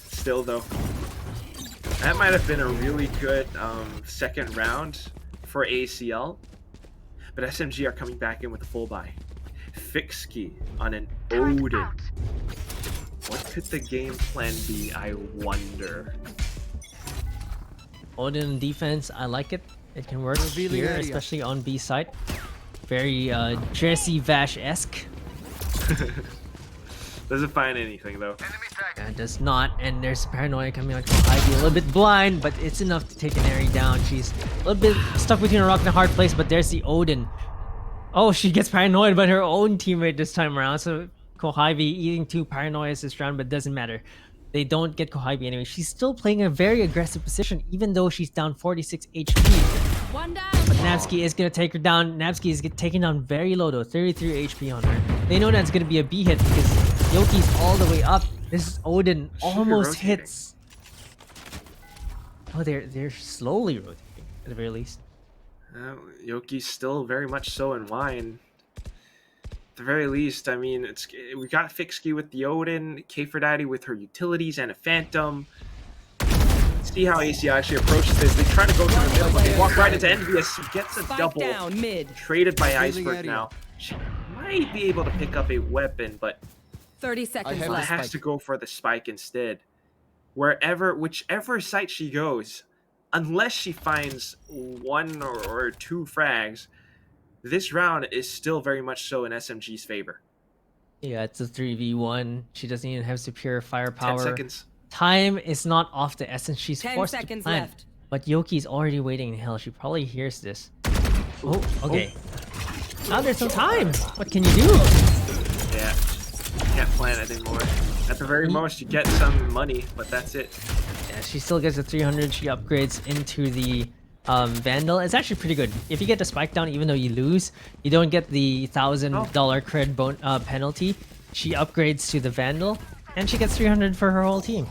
Still, though, that might have been a really good second round for ACL. But SMG are coming back in with a full buy. Fixkey on an Odin. What could the game plan be, I wonder? Odin defense, I like it. It can work Revealing here, area. especially on B side. Very Jesse Vash-esque. Doesn't find anything though. It does not, and there's paranoia coming out from Ivy. A little bit blind, but it's enough to take an Airy down. She's a little bit stuck between a rock and a hard place, but there's the Odin. Oh, she gets paranoid by her own teammate this time around, so Kohibi eating 2 paranoias this round, but doesn't matter. They don't get Kohibi anyway. She's still playing a very aggressive position, even though she's down 46 HP. One down. But Nabsky is gonna take her down. Nabsky is taken down very low though, 33 HP on her. They know that's gonna be a B hit because Yoki's all the way up. This is Odin almost rotating. hits. Oh, they're slowly rotating at the very least. Yoki's still very much so in line. At the very least, I mean, we got Fixkey with the Odin, Daddy with her utilities and a Phantom. See how ACI actually approaches this. They try to go to the middle, but they walk right into Envious, who gets a Spike double. down mid. Traded by Revealing Iceberg area. now. She might be able to pick up a weapon, but 30 seconds have she this left. has to go for the spike instead. Whichever site she goes, unless she finds 1 or 2 frags, this round is still very much so in SMG's favor. Yeah, it's a 3v1. She doesn't even have superior 10 firepower. seconds. Time is not off the essence. She's 10 forced to seconds plan. left. But Yoki's already waiting in hell. She probably hears this. Oh, okay. Now there's some time. What can you do? Yeah, can't plan it anymore. At the very most, you get some money, but that's it. Yeah, she still gets a 300. She upgrades into the Vandal. It's actually pretty good. If you get the spike down, even though you lose, you don't get the $1,000 cred penalty. She upgrades to the Vandal, and she gets 300 for her whole team.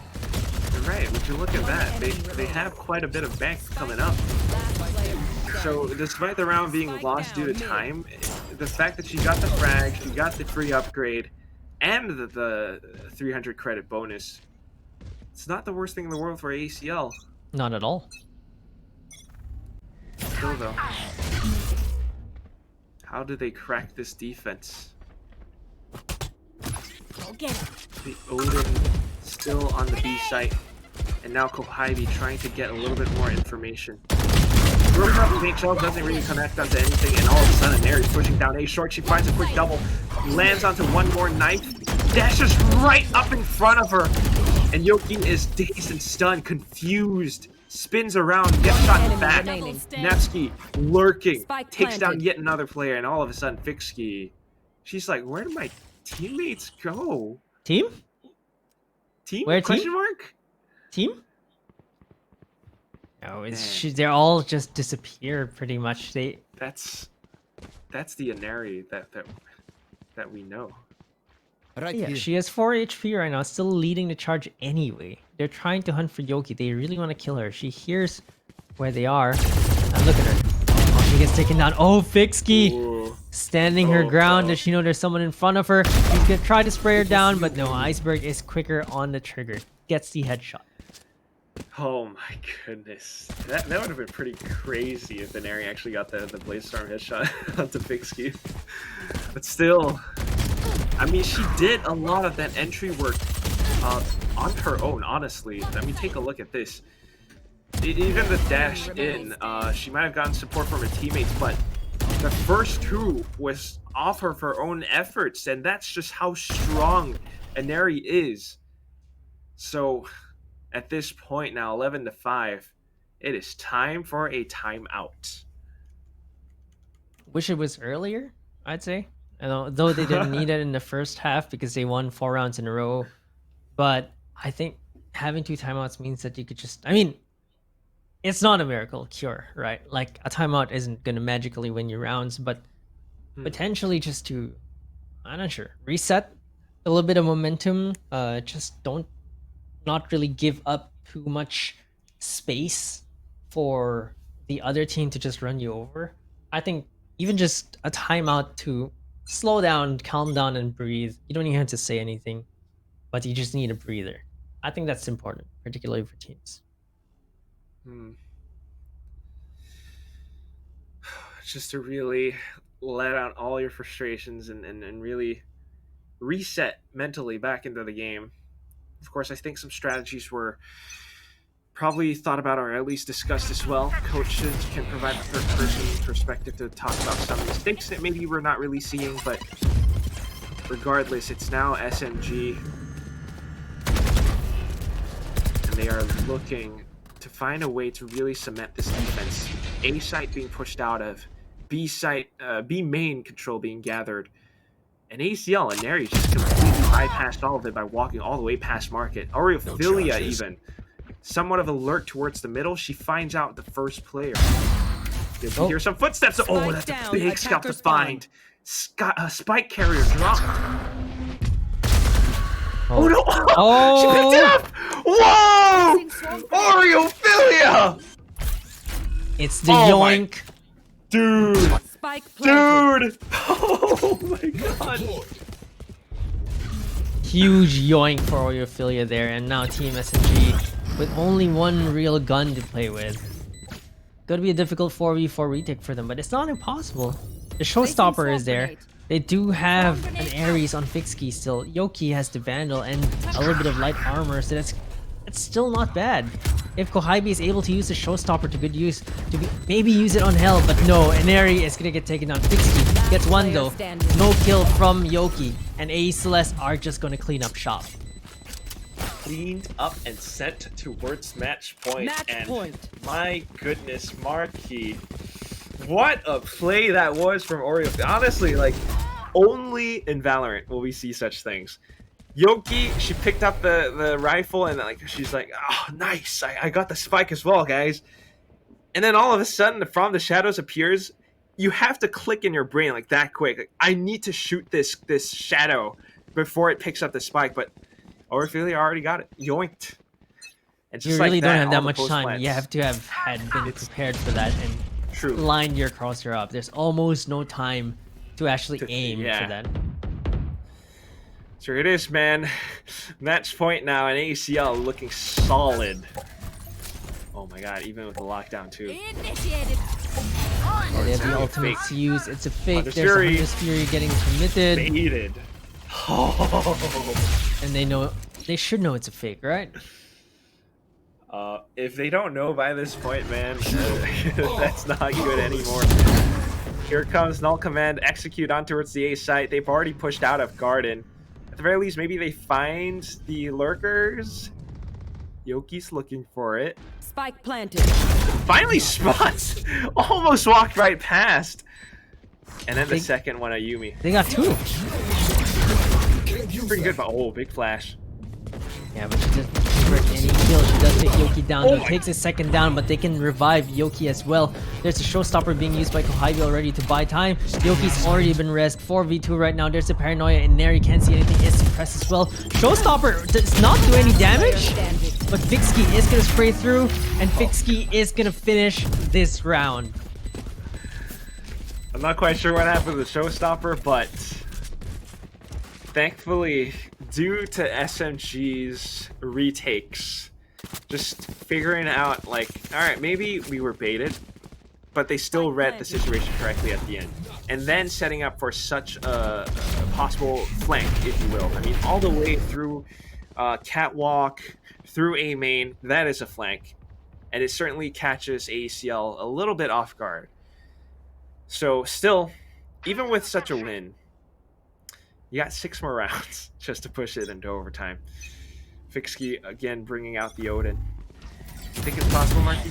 You're right. Would you look at that? They have quite a bit of bank coming up. So despite the round being lost due to time, the fact that she got the frag, she got the free upgrade, and the 300 credit bonus, it's not the worst thing in the world for ACL. Not at all. Still though, how do they crack this defense? Go get him. The Odin still on the B site, and now Kohibi trying to get a little bit more information. Throws up NHL doesn't really connect onto anything, and all of a sudden Nary's pushing down A short. She finds a quick double, lands onto one more knife, dashes right up in front of her, and Yoki is dazed and stunned, confused, spins around, gets shot in the back. remaining. Nevsky lurking, Spike takes down planted. yet another player, and all of a sudden Fixkey, she's like, where did my teammates go? Team? Team? Where team? Question mark? Team? No, Man. they're all just disappeared pretty much. That's the Inari that we know. Right Yeah, here. she has 4 HP right now, still leading the charge anyway. They're trying to hunt for Yoki. They really want to kill her. She hears where they are. And look at her. Oh, she gets taken down. Oh, Fixkey! Ooh. Standing her Oh, ground. no. Does she know there's someone in front of her? He's gonna try to spray her down, but no, Iceberg is quicker on the trigger. Gets the headshot. Oh my goodness. That would have been pretty crazy if Inari actually got the Bladestorm headshot onto Fixkey. But still, I mean, she did a lot of that entry work on her own, honestly. I mean, take a look at this. Even the dash in, she might have gotten support from her teammates, but the first 2 was off of her own efforts, and that's just how strong Inari is. So, at this point now, 11-5, it is time for a timeout. Wish it was earlier, I'd say. Though they didn't need it in the first half because they won 4 rounds in a row. But I think having 2 timeouts means that you could just... I mean, it's not a miracle cure, right? Like, a timeout isn't going to magically win you rounds, but potentially just to, I'm not sure, reset a little bit of momentum. Just not really give up too much space for the other team to just run you over. I think even just a timeout to slow down, calm down, and breathe. You don't even have to say anything, but you just need a breather. I think that's important, particularly for teams. just to really let out all your frustrations and really reset mentally back into the game. Of course, I think some strategies were probably thought about or at least discussed as well. Coaches can provide a third person perspective to talk about some mistakes that maybe we're not really seeing, but regardless, it's now SMG, and they are looking to find a way to really cement this defense. A site being pushed out of, B site, B main control being gathered, and ACL and Neri just completely bypassed all of it by walking all the way past market. Aureophilia even somewhat of alert towards the middle. She finds out the first player. You can hear some footsteps. Oh, Spike that's a down, big scout to attacker find. Spike carrier dropped. Oh, Oh no! Oh! She picked it up! Whoa! Aureophilia! It's the Oh my- yoink. Dude! Spike planted. Dude! Oh my god! Huge yoink for Aureophilia there, and now Team SMG with only one real gun to play with. Gonna be a difficult 4v4 retake for them, but it's not impossible. The showstopper is there. They do have an Ares on Fixkey still. Yoki has the Vandal and a little bit of light armor, so that's still not bad. If Kohibi is able to use the showstopper to good use, maybe use it on Hell, but no, Inari is gonna get taken down. Fixkey gets one though. No kill from Yoki, and A Celeste are just gonna clean up shop. Cleaned up and sent towards match point. Match and point. my goodness, Marquis. What a play that was from Oreo. Honestly, like, only in Valorant will we see such things. Yoki, she picked up the rifle and like she's like, oh, nice, I got the spike as well, guys. And then all of a sudden, from the shadows appears. You have to click in your brain like that quick. Like, I need to shoot this shadow before it picks up the spike, but Aureophilia already got it. Yoinked. And You just really like don't that, have all that the much post time. plants. You have to have been prepared for that and True. lined your crosshair up. There's almost no time to actually aim yeah. for that. So it is, man. Match point now, and ACL looking solid. Oh my god, even with the lockdown too. Initiated. Oh, they have the ultimate fake. to use. It's a fake. Hunter's There's a Fury. Hunter's Fury getting committed. Baited. Oh. And they should know it's a fake, right? If they don't know by this point, man, that's not good anymore. Here comes Null Command, execute on towards the A site. They've already pushed out of Garden. At the very least, maybe they find the lurkers. Yoki's looking for it. Spike planted. Finally spots! Almost walked right past. And then the second one, Ayumi. They got two. Pretty good, but oh, big flash. Yeah, but she doesn't convert any kill. She does take Yoki down. Oh though. my- Takes a second down, but they can revive Yoki as well. There's a showstopper being used by Kohibi already to buy time. Yoki's already been rezzed. 4v2 right now. There's a paranoia, and Neri can't see anything. Is suppressed as well. Showstopper does not do any damage, but Fixkey is gonna spray through, and Fixkey is gonna finish this round. I'm not quite sure what happened with the showstopper, but thankfully, due to SMG's retakes, just figuring out like, all right, maybe we were baited, but they still read the situation correctly at the end, and then setting up for such a possible flank, if you will. I mean, all the way through catwalk, through A main, that is a flank, and it certainly catches ACL a little bit off guard. So still, even with such a win, you got 6 more rounds just to push it into overtime. Fixkey again bringing out the Odin. You think it's possible, Marky?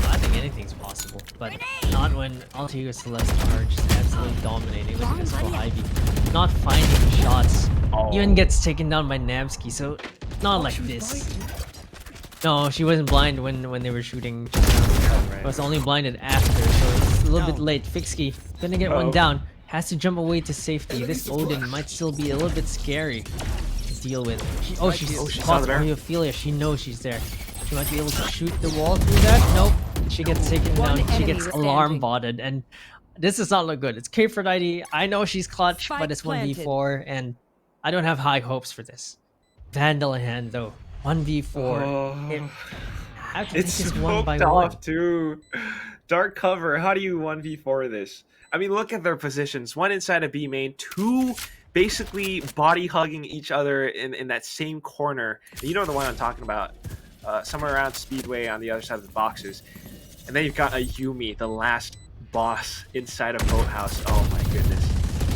I think anything's possible, but not when Altigo Celeste are just absolutely dominating. Look at this Kohibi. Not finding shots. Even gets taken down by Namsky, so not like this. No, she wasn't blind when they were shooting. It was only blinded after, so it's a little bit late. Fixkey gonna get one down. Has to jump away to safety. This Odin might still be a little bit scary to deal with. She's saw caught the bear. Aureophilia. She knows she's there. She might be able to shoot the wall through that. Nope. She gets taken One down. She enemy gets was alarm standing. botted, and this does not look good. It's K490. I know she's clutch, Spike but it's planted. 1v4, and I don't have high hopes for this. Vandal in hand though. 1v4. Oh. How can It's this one by smoked one? off too. Dark cover. How do you 1v4 this? I mean, look at their positions. One inside a B main, two basically body hugging each other in that same corner. And you know the one I'm talking about. Somewhere around Speedway on the other side of the boxes. And then you've got a Yumi, the last boss inside a boathouse. Oh my goodness.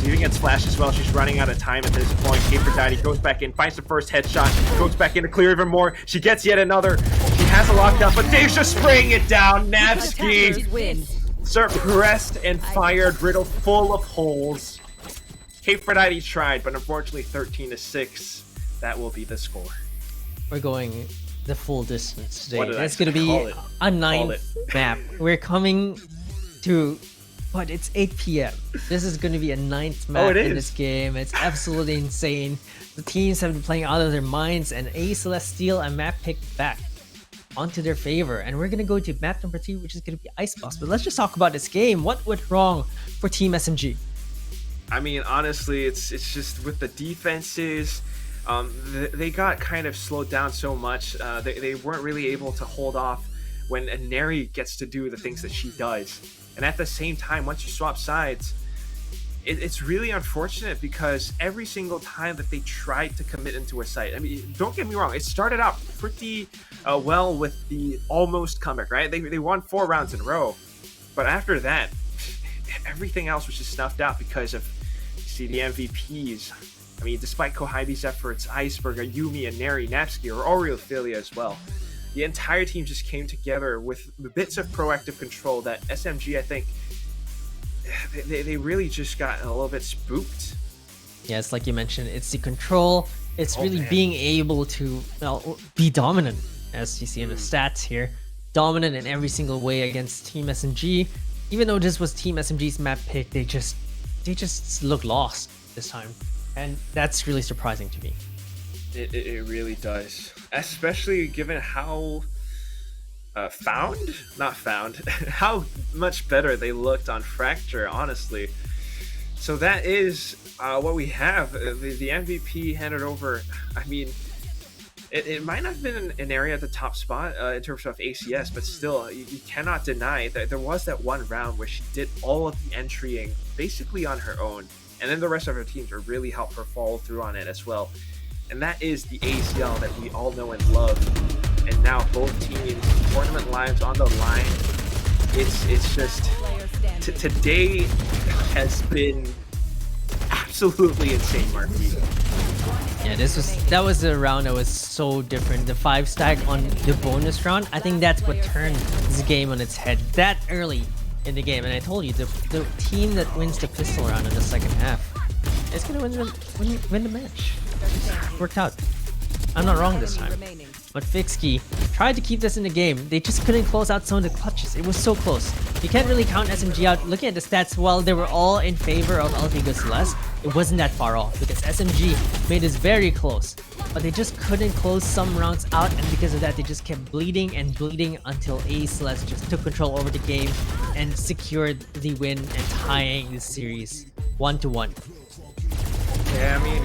She even gets flashed as well. She's running out of time at this point. Aphrodite goes back in, finds the first headshot, goes back in to clear even more. She gets yet another. She has a lockdown, but Dave's just spraying it down. Attackers Navsky win. suppressed and fired, riddle full of holes. Aphrodite tried, but unfortunately 13-6. That will be the score. We're going the full distance today. What did I It's gonna say? be Call it. a 9th map. We're coming to, but it's 8 p.m. This is gonna be a 9th map it in is. this game. It's absolutely insane. The teams have been playing out of their minds, and Celeste steal a map pick back onto their favor. And we're gonna go to map number 3, which is gonna be Icebox. But let's just talk about this game. What went wrong for Team SMG? I mean, honestly, it's just with the defenses. They got kind of slowed down so much. They weren't really able to hold off when Neri gets to do the things that she does. And at the same time, once you swap sides, it's really unfortunate because every single time that they tried to commit into a site, I mean, don't get me wrong, it started out pretty well with the almost comeback, right? They won 4 rounds in a row. But after that, everything else was just snuffed out because of, you see, the MVPs. I mean, despite Kohibi's efforts, Iceberg, Ayumi, and Neri, Napsky are all real failure as well. The entire team just came together with bits of proactive control that SMG, I think, they really just got a little bit spooked. Yeah, it's like you mentioned, it's the control. It's really man. being able to, well, be dominant, as you see in the stats here. Dominant in every single way against Team SMG. Even though this was Team SMG's map pick, they just look lost this time. And that's really surprising to me. It really does. Especially given how how much better they looked on Fracture, honestly. So that is what we have. The MVP handed over. I mean, it might not have been an area at the top spot in terms of ACS, but still, you cannot deny that there was that one round where she did all of the entrying basically on her own. And then the rest of her teams are really helped her follow through on it as well. And that is the ACL that we all know and love. And now both teams, tournament lives on the line. It's just today has been absolutely insane, Marquis. Yeah, that was a round that was so different. The 5 stack on the bonus round, I think that's what turned this game on its head that early in the game. And I told you, the team that wins the pistol round in the second half is gonna win the match. It worked out. I'm not wrong this time. But Fixkey tried to keep this in the game. They just couldn't close out some of the clutches. It was so close. You can't really count SMG out. Looking at the stats, while they were all in favor of Altigo Celeste, it wasn't that far off because SMG made this very close. But they just couldn't close some rounds out, and because of that, they just kept bleeding and bleeding until Celeste just took control over the game and secured the win and tying the series 1-1. Yeah, I mean,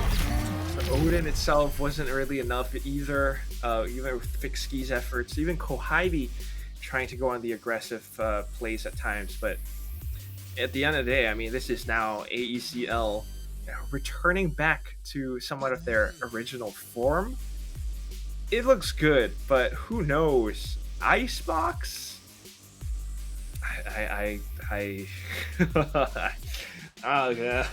Odin itself wasn't really enough either, even with Fixkey's efforts, even Kohibi trying to go on the aggressive plays at times. But at the end of the day, I mean, this is now AECL returning back to somewhat of their original form. It looks good, but who knows? Icebox? I oh yeah.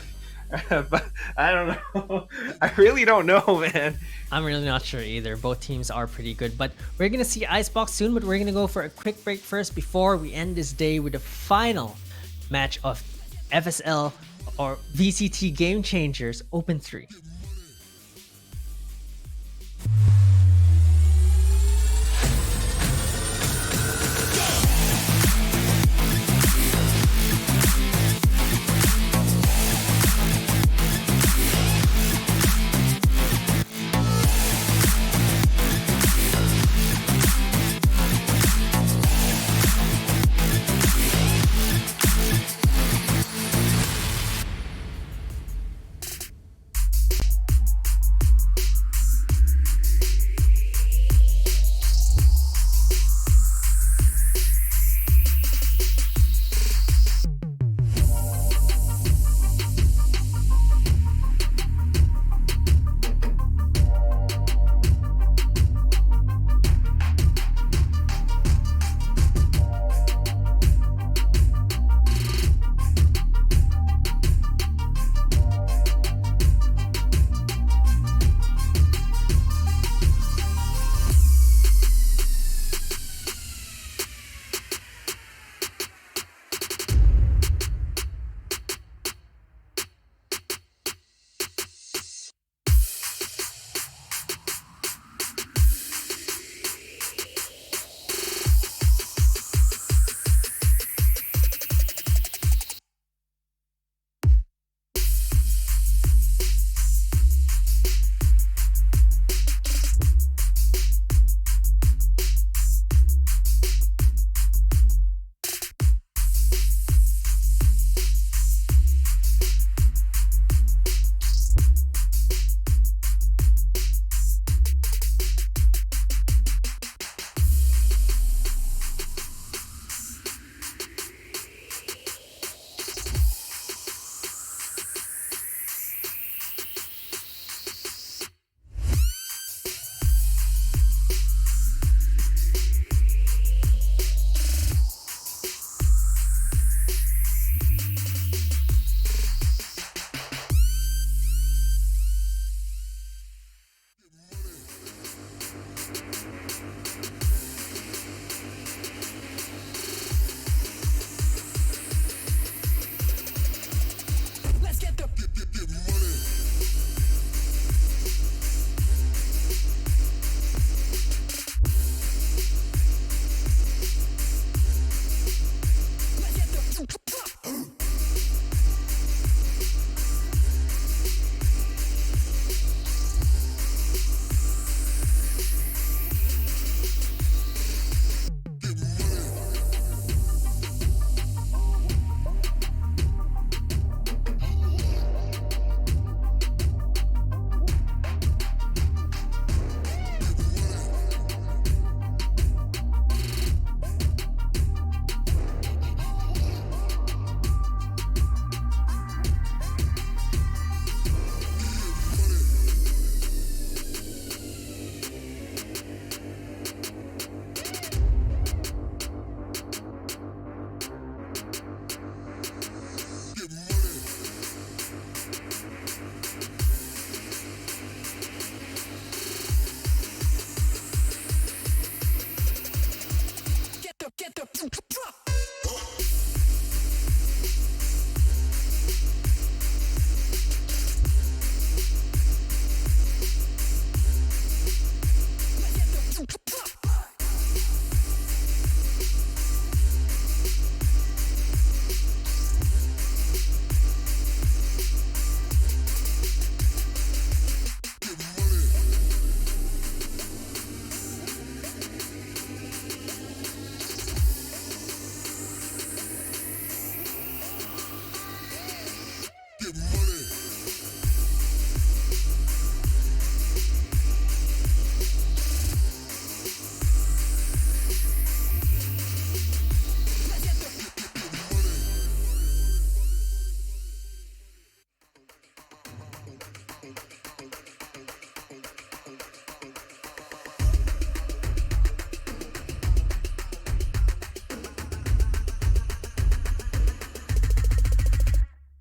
But I don't know. I really don't know, man. I'm really not sure either. Both teams are pretty good, but we're gonna see Icebox soon. But we're gonna go for a quick break first before we end this day with the final match of FSL or VCT Game Changers Open 3.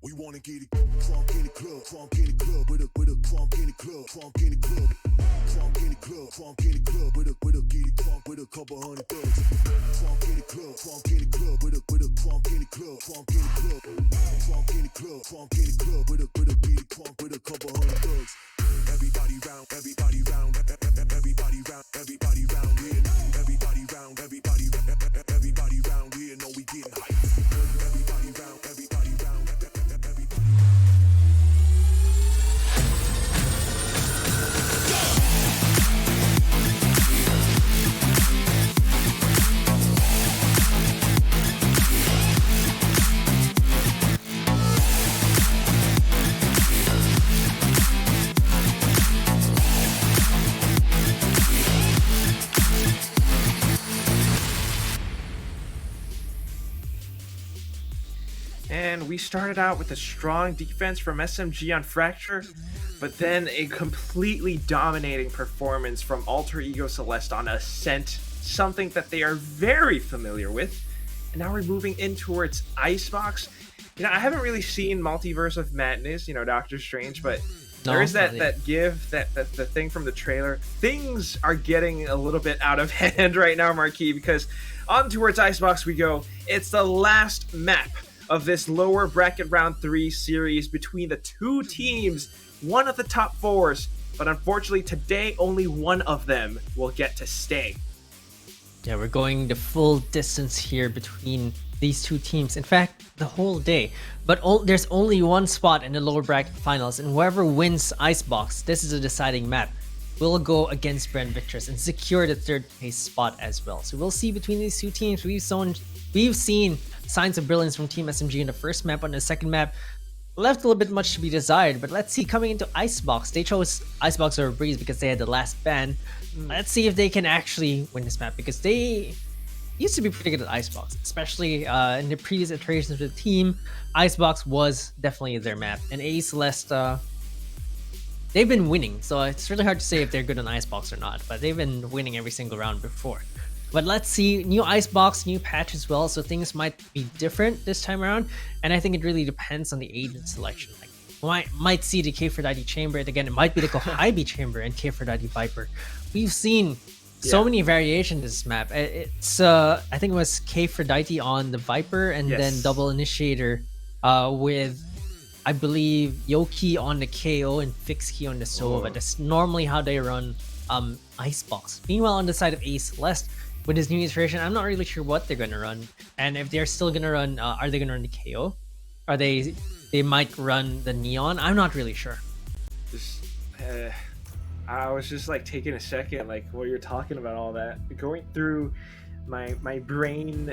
We wanna get it crunk in the club, crunk in the club, with a crunk in the club, crunk in the club, crunk in the club, crunk in the club, with a get it crunk with a couple hundred thugs. Crunk in the club, crunk in the club, with a crunk in the club, crunk in the club, crunk in the club, crunk in the club, with a get it crunk with a couple hundred thugs. Everybody round, everybody round, everybody round, everybody round here, everybody round, everybody round here. Know we getting hype. Everybody round, everybody round. And we started out with a strong defense from SMG on Fracture, but then a completely dominating performance from Alter Ego Celeste on Ascent, something that they are very familiar with. And now we're moving in towards Icebox. You know, I haven't really seen Multiverse of Madness, you know, Doctor Strange, but there is that give, that the thing from the trailer. Things are getting a little bit out of hand right now, Marquis, because on towards Icebox we go. It's the last map of this lower bracket round 3 series between the two teams, one of the top 4s, but unfortunately today only one of them will get to stay. Yeah, we're going the full distance here between these two teams. In fact, the whole day. But there's only one spot in the lower bracket finals, and whoever wins Icebox, this is a deciding map, will go against Brand Victress and secure the third place spot as well. So we'll see between these two teams. We've seen signs of brilliance from Team SMG in the first map. On the second map, left a little bit much to be desired, but let's see, coming into Icebox, they chose Icebox over Breeze because they had the last ban. Let's see if they can actually win this map, because they used to be pretty good at Icebox, especially in the previous iterations of the team. Icebox was definitely their map, and AE Celeste, they've been winning, so it's really hard to say if they're good on Icebox or not, but they've been winning every single round before. But let's see, new Icebox, new patch as well, so things might be different this time around, and I think it really depends on the agent selection. Like, might see the K4 Chamber, and again, it might be the Kohibi Chamber and K4 Viper. We've seen so many variations this map. It's I think it was K4 on the Viper, and then Double Initiator with, I believe, Yoki on the KO and Fixkey on the Sova. That's normally how they run Icebox. Meanwhile, on the side of AE Celeste, with this new iteration, I'm not really sure what they're gonna run, and if they're still gonna run, are they gonna run the KO? Are they might run the Neon? I'm not really sure. I was just like taking a second, like while you're talking about all that, going through my brain,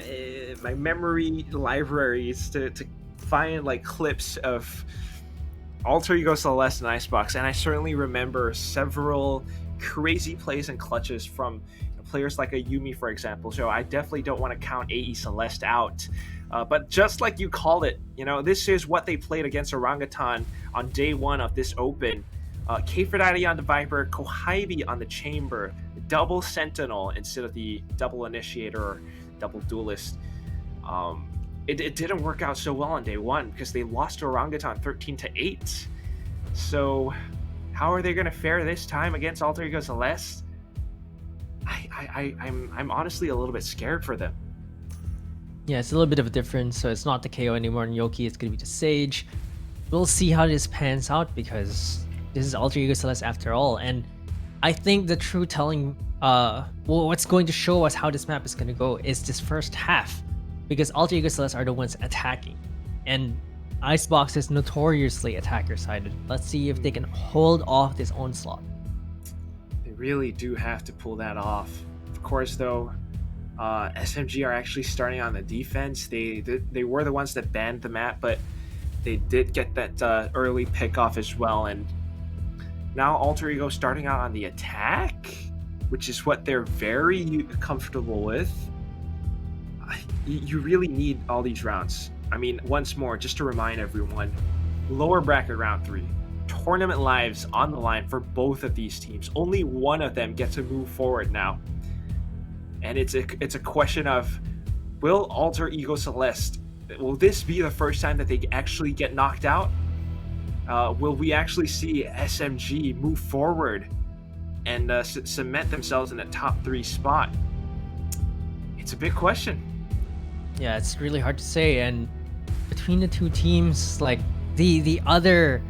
my memory libraries to find like clips of Alter Ego Celeste and Icebox, and I certainly remember several crazy plays and clutches from players like a Yumi, for example. So I definitely don't want to count AE Celeste out. But just like you called it, you know, this is what they played against Orangutan on day 1 of this open. K4 on the Viper, Kohibi on the Chamber, double Sentinel instead of the double Initiator or double Duelist. It didn't work out so well on day 1 because they lost to Orangutan 13-8. So how are they going to fare this time against Alter Ego Celeste? I'm honestly a little bit scared for them. Yeah, it's a little bit of a difference. So it's not the KO anymore in Yoki. It's gonna be the Sage. We'll see how this pans out because this is Alter Ego Celeste after all. And I think the true telling, well, what's going to show us how this map is gonna go is this first half, because Alter Ego Celeste are the ones attacking, and Icebox is notoriously attacker-sided. Let's see if they can hold off this onslaught. They really do have to pull that off. Of course, though, SMG are actually starting on the defense. They were the ones that banned the map, but they did get that early pick off as well. And now Alter Ego starting out on the attack, which is what they're very comfortable with. You really need all these rounds. I mean, once more, just to remind everyone, lower bracket round 3. Tournament lives on the line for both of these teams. Only one of them gets to move forward now. And it's a question of, will Alter Ego Celeste, will this be the first time that they actually get knocked out? Will we actually see SMG move forward and cement themselves in the top 3 spot? It's a big question. Yeah, it's really hard to say. And between the two teams, like the other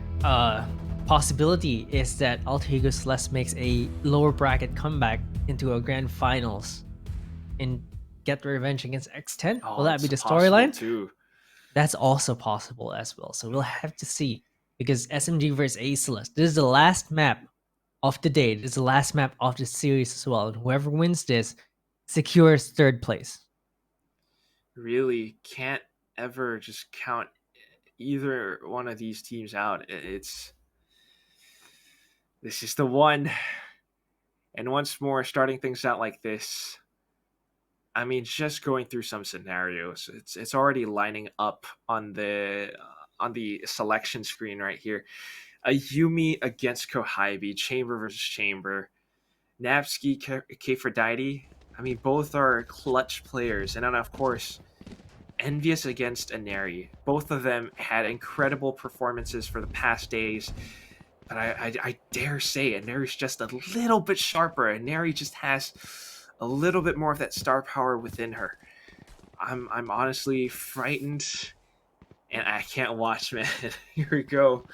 possibility is that Alter Ego Celeste makes a lower bracket comeback into a grand finals and get the revenge against X10. Oh, Will that be the it's possible storyline? too? That's also possible as well. So we'll have to see, because SMG versus A Celeste, this is the last map of the day. This is the last map of the series as well. And whoever wins this secures 3rd place. Really can't ever just count either one of these teams out. This is the one. And once more, starting things out like this, I mean, just going through some scenarios, it's already lining up on the selection screen right here. A Yumi against Kohibi, Chamber versus Chamber, Napsky, Kfredite. I mean, both are clutch players, and then of course, Envious against Aneri. Both of them had incredible performances for the past days, but I dare say Aneri's just a little bit sharper. Aneri just has a little bit more of that star power within her. I'm honestly frightened, and I can't watch, man. Here we go.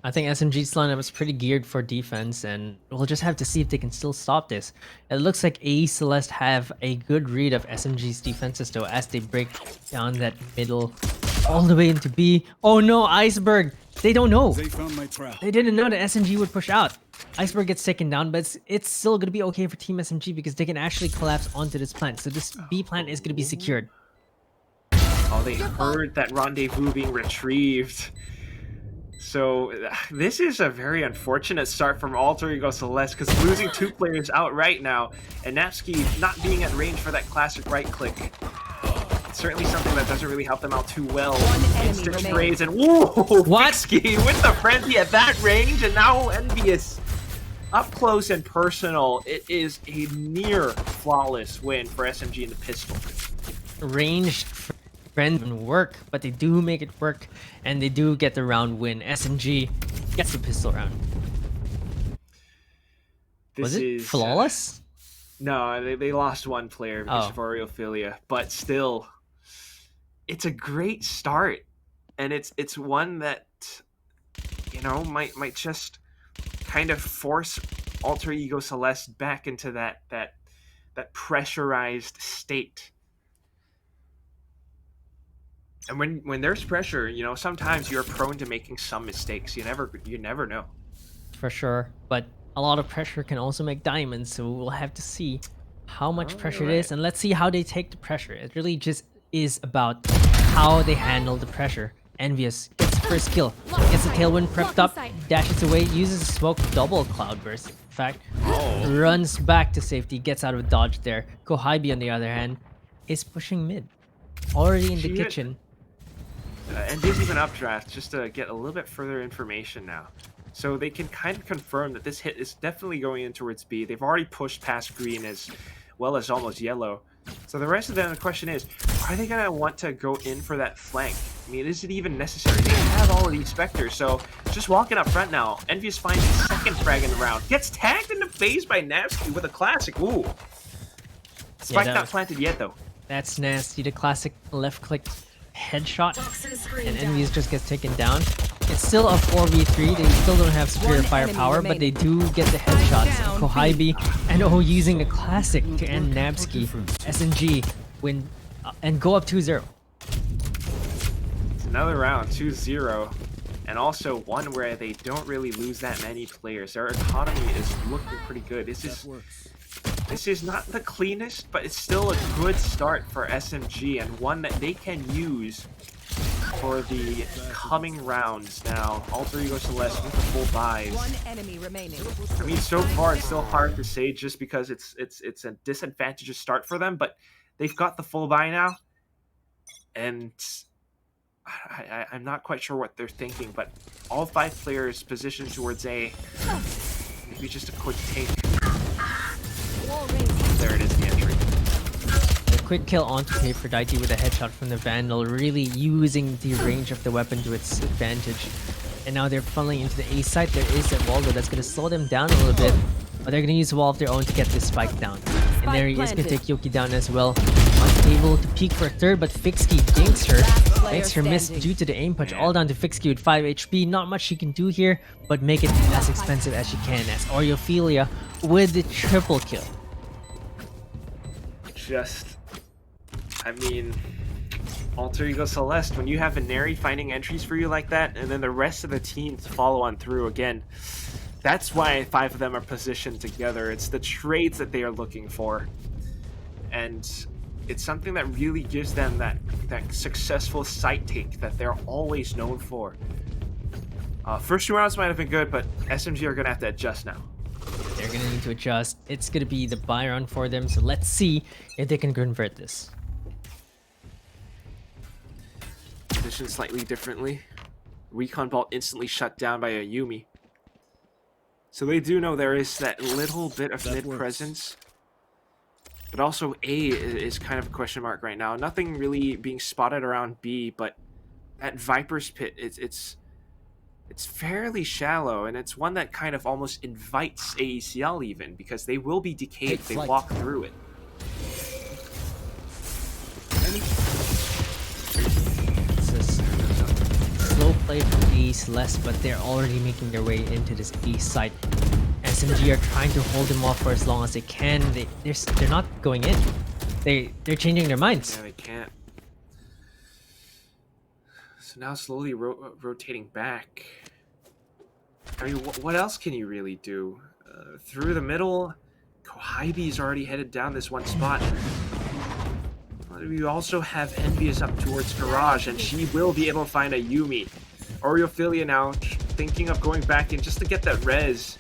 I think SMG's lineup is pretty geared for defense, and we'll just have to see if they can still stop this. It looks like A Celeste have a good read of SMG's defenses though, as they break down that middle all the way into B. Oh no, Iceberg! They don't know. They found my trap. They didn't know that SMG would push out. Iceberg gets taken down, but it's still going to be okay for Team SMG because they can actually collapse onto this plant. So this B plant is going to be secured. Oh, they heard that rendezvous being retrieved. So this is a very unfortunate start from Alter Ego Celeste, because losing 2 players outright now, and Napsky not being at range for that classic right click. It's certainly something that doesn't really help them out too well. Instant trades and whoa, What? Fixky with the frenzy at that range, and now Envious up close and personal. It is a near flawless win for SMG in the pistol. Ranged friend wouldn't work, but they do make it work, and they do get the round win. SMG gets the pistol round. Was it flawless? No, they lost 1 player because of Oh. Aureophilia, but still, it's a great start, and it's one that, you know, might just kind of force Alter Ego Celeste back into that pressurized state. And when there's pressure, you know, sometimes you're prone to making some mistakes. You never know. For sure, but a lot of pressure can also make diamonds, so we'll have to see how much pressure it is, and let's see how they take the pressure. It really just is about how they handle the pressure. Envious gets the first kill, gets the tailwind prepped up, dashes away, uses a smoke double cloudburst. In fact, runs back to safety, gets out of a dodge there. Kohibi, on the other hand, is pushing mid, already in the Shit. kitchen. And there's even updraft just to get a little bit further information now. So they can kind of confirm that this hit is definitely going in towards B. They've already pushed past green as well as almost yellow. So the rest of them, the question is, are they going to want to go in for that flank? I mean, is it even necessary? They have all of these Spectres, so just walking up front now. Envious finds his 2nd frag in the round. Gets tagged in the face by Napsky with a classic. Ooh. Spike that not was- planted yet, though. That's nasty. The classic left click headshot, and Envious just gets taken down. It's still a 4v3. They still don't have superior One enemy firepower, but they remaining. do get the headshots. Down, Kohibi and using a classic to end Nabsky. SMG win and go up 2-0. It's another round, 2-0. And also one where they don't really lose that many players. Their economy is looking pretty good. This is not the cleanest, but it's still a good start for SMG and one that they can use for the coming rounds now. Alter Ego Celeste with the full buys. One enemy remaining. I mean, so far it's still hard to say just because it's a disadvantageous start for them, but they've got the full buy now, and I'm not quite sure what they're thinking, but all 5 players positioned towards A. Maybe just a quick take. There it is, the entry. A quick kill onto Aphrodite with a headshot from the Vandal, really using the range of the weapon to its advantage. And now they're funneling into the A site. There is a wall though that's going to slow them down a little bit, but they're going to use a wall of their own to get this spike down. And there he is going to take Yoki down as well. Unable to peek for a third, but Fixky dinks her. Makes her miss due to the aim punch, all down to Fixky with 5 HP. Not much she can do here, but make it as expensive as she can, as Oreophilia with the triple kill. I mean, Alter Ego Celeste, when you have Veneri finding entries for you like that, and then the rest of the team to follow on through again, that's why 5 of them are positioned together. It's the trades that they are looking for. And it's something that really gives them that successful site take that they're always known for. First 2 rounds might have been good, but SMG are going to have to adjust now. They're going to need to adjust. It's going to be the buy run for them, so let's see if they can convert this. Positioned slightly differently. Recon Vault instantly shut down by a Yumi. So they do know there is that little bit of mid presence. But also A is kind of a question mark right now. Nothing really being spotted around B, but that Viper's Pit, it's fairly shallow, and it's one that kind of almost invites AECL even, because they will be decayed if they walk through it. It's a slow play from A Celeste, but they're already making their way into this B site. SMG are trying to hold them off for as long as they can. They're not going in. They're changing their minds. Yeah, they can't. So now slowly rotating back. I mean, what else can you really do? Through the middle, Kohibi's already headed down this one spot. You also have Envious up towards Garage, and she will be able to find a Yumi. Oreophilia now thinking of going back in just to get that res.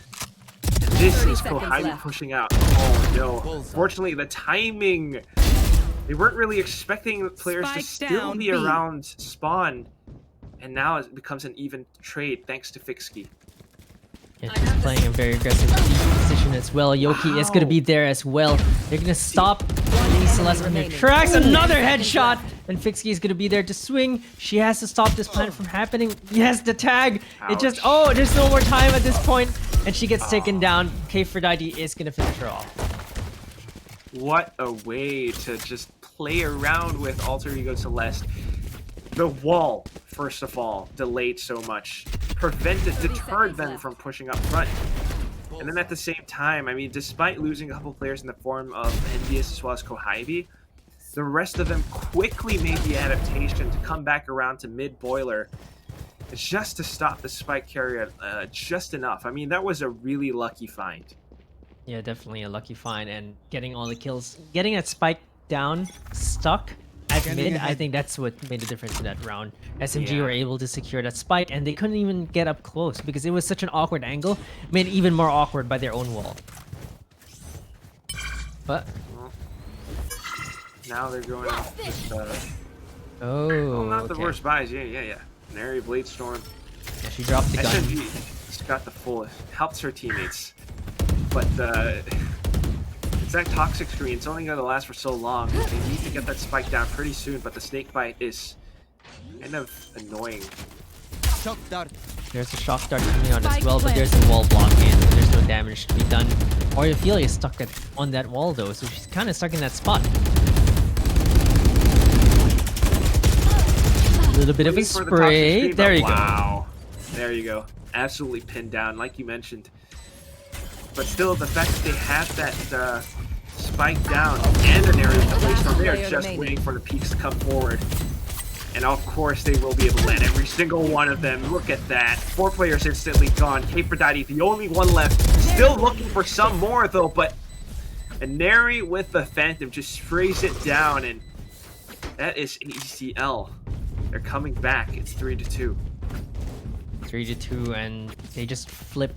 And this is Kohibi pushing out. Oh no. Fortunately, the timing. They weren't really expecting players to still be around spawn. And now it becomes an even trade thanks to Fixky. Yeah, he's playing a very aggressive position as well. Yoki is going to be there as well. They're going to stop Celeste on their tracks. Another headshot! And Fixky is going to be there to swing. She has to stop this plan from happening. Yes, the tag! It just... Oh, there's no more time at this point. And she gets taken down. Aphrodite is going to finish her off. What a way to just play around with Alter Ego Celeste. The wall, first of all, delayed so much. Deterred them from pushing up front. And then at the same time, I mean, despite losing a couple players in the form of Envious as well as Kohibi, the rest of them quickly made the adaptation to come back around to mid-boiler just to stop the spike carrier just enough. I mean, that was a really lucky find. Yeah, definitely a lucky find, and getting all the kills. Getting that spike down, stuck at mid, I think that's what made the difference in that round. SMG were able to secure that spike, and they couldn't even get up close because it was such an awkward angle, made even more awkward by their own wall. But well, now they're going off with not the worst buys. Yeah. Nary Blade Storm. Yeah, she dropped the gun. SMG just got the full, helps her teammates, but it's that toxic screen. It's only going to last for so long. They need to get that spike down pretty soon, but the snake bite is kind of annoying. There's a shock dart coming out as well, but there's a wall blocking and there's no damage to be done. Oreophilia is stuck on that wall though, so she's kind of stuck in that spot. A little bit of a Waiting for the toxic spray. stream, There but you go. wow. There you go. Absolutely pinned down, like you mentioned. But still, the fact that they have that spike down and an area to place from there, just waiting for the peaks to come forward. And of course, they will be able to land every single one of them. Look at that. 4 players instantly gone. Kfredadi, the only one left. Still looking for some more, though, but Neri with the Phantom just sprays it down, and that is ACL. They're coming back. It's 3-2. 3-2, and they just flip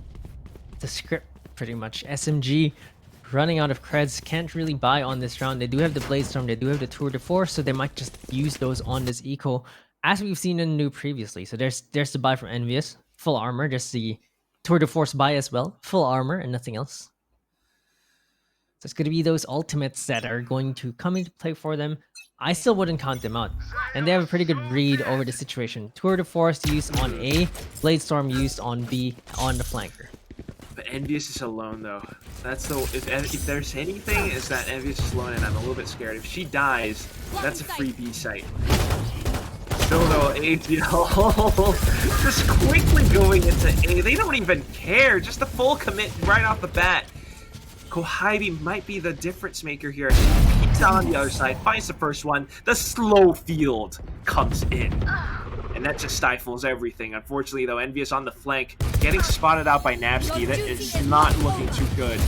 the script pretty much. SMG running out of creds, can't really buy on this round. They do have the Bladestorm, they do have the Tour de Force, so they might just use those on this eco, as we've seen in new previously. So there's the buy from Envious, full armor, just the Tour de Force buy as well, full armor and nothing else. So it's going to be those ultimates that are going to come into play for them. I still wouldn't count them out. And they have a pretty good read over the situation. Tour de Force used on A, Bladestorm used on B, on the flanker. But Envious is alone, though. That's the if there's anything, is that Envious is alone, and I'm a little bit scared. If she dies, that's a free B site. Still, though, APL just quickly going into A. They don't even care. Just a full commit right off the bat. Kohibi might be the difference maker here. He's on the other side, finds the first one. The slow field comes in. And that just stifles everything. Unfortunately, though, Envious on the flank, getting spotted out by Navsky. That is not looking too good.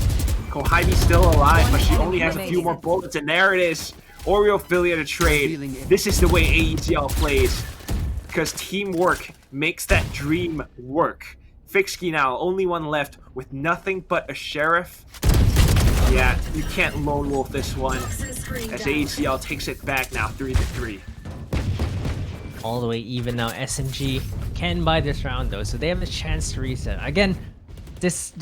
Kohibi's still alive, but she only has a few more bullets, and there it is. Oreo-Philia to trade. This is the way AECL plays, because teamwork makes that dream work. Fixkey now, only one left with nothing but a sheriff. Yeah, you can't lone wolf this one, as AECL takes it back now, 3-3. All the way even now. SMG can buy this round though, so they have a chance to reset. Again, this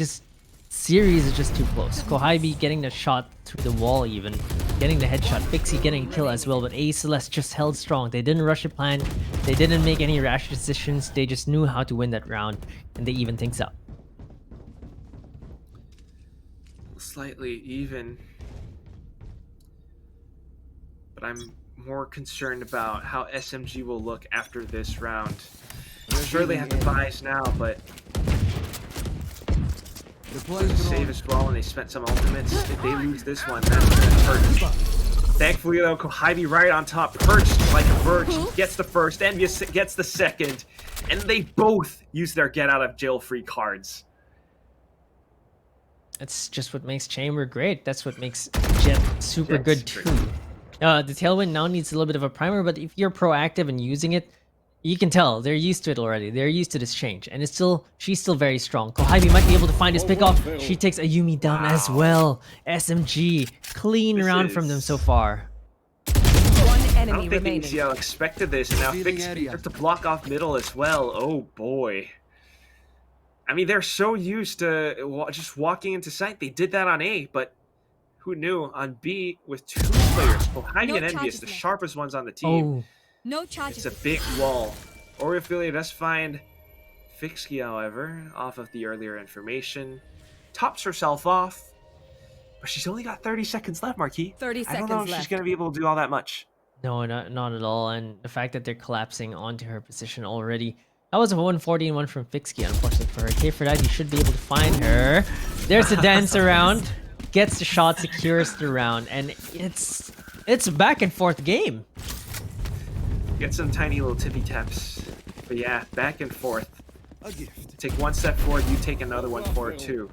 series is just too close. Kohibi getting the shot through the wall, even getting the headshot. Fixie getting a kill as well, but Celeste just held strong. They didn't rush a plan. They didn't make any rash decisions. They just knew how to win that round, and they even things up. Slightly even, but I'm more concerned about how SMG will look after this round. I'm sure they have the buys now, but save as well, and they spent some ultimates. If they lose this one, that's gonna hurt. Thankfully, though, Kohibi right on top, perched like a bird, gets the first, Envious gets the second, and they both use their get out of jail free cards. That's just what makes Chamber great. That's what makes Jet super good too. The Tailwind now needs a little bit of a primer, but if you're proactive in using it, you can tell they're used to it already. They're used to this change, and she's still very strong. Kohibi might be able to find his pick off. She takes Ayumi down as well. SMG clean round from them so far. One I enemy don't think remaining. ACL expected this, and now Fix starts to block off middle as well. Oh boy. I mean, they're so used to just walking into sight. They did that on A, but who knew on B with 2 players, Kohibi and Envious, the sharpest ones on the team. Oh, No charges. It's a big wall. Oreo-Philia does find Fixkey, however, off of the earlier information. Tops herself off, but she's only got 30 seconds left, Marquis. 30 I don't know seconds if she's left. going to be able to do all that much. no, not at all. And the fact that they're collapsing onto her position already. That was a 140 and one from Fixkey, unfortunately for her. Okay, for that, you should be able to find her. There's the dance around. Gets the shot, secures the round, and it's a back and forth game. Get some tiny little tippy taps. But yeah, back and forth. A gift. Take one step forward, you take another one forward too.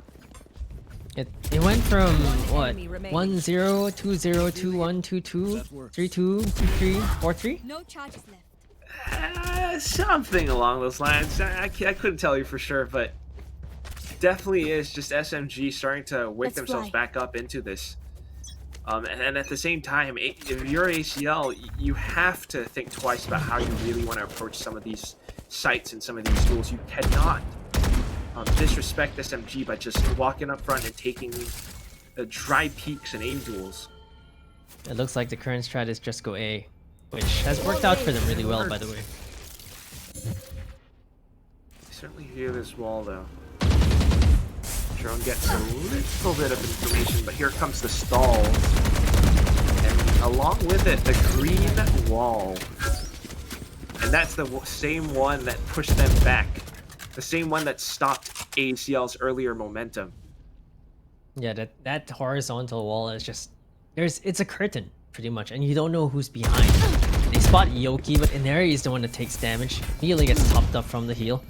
It went from what? enemy remaining. 1-0, 2-0, 2-1, 2-2, 3-2, 2-3, 4-3. No charges left. Something along those lines. I couldn't tell you for sure, but definitely is just SMG starting to wake Let's themselves fly. back up into this. And at the same time, if you're ACL, you have to think twice about how you really want to approach some of these sites and some of these duels. You cannot disrespect SMG by just walking up front and taking the dry peaks and aim duels. It looks like the current strat is just go A, which has worked out for them really well, by the way. Certainly hear this wall though. Drone gets a little bit of information, but here comes the stalls. And along with it, the green wall. And that's the same one that pushed them back. The same one that stopped ACL's earlier momentum. Yeah, that horizontal wall is just it's a curtain pretty much, and you don't know who's behind. They spot Yoki, but Inari is the one that takes damage. Immediately gets topped up from the heal.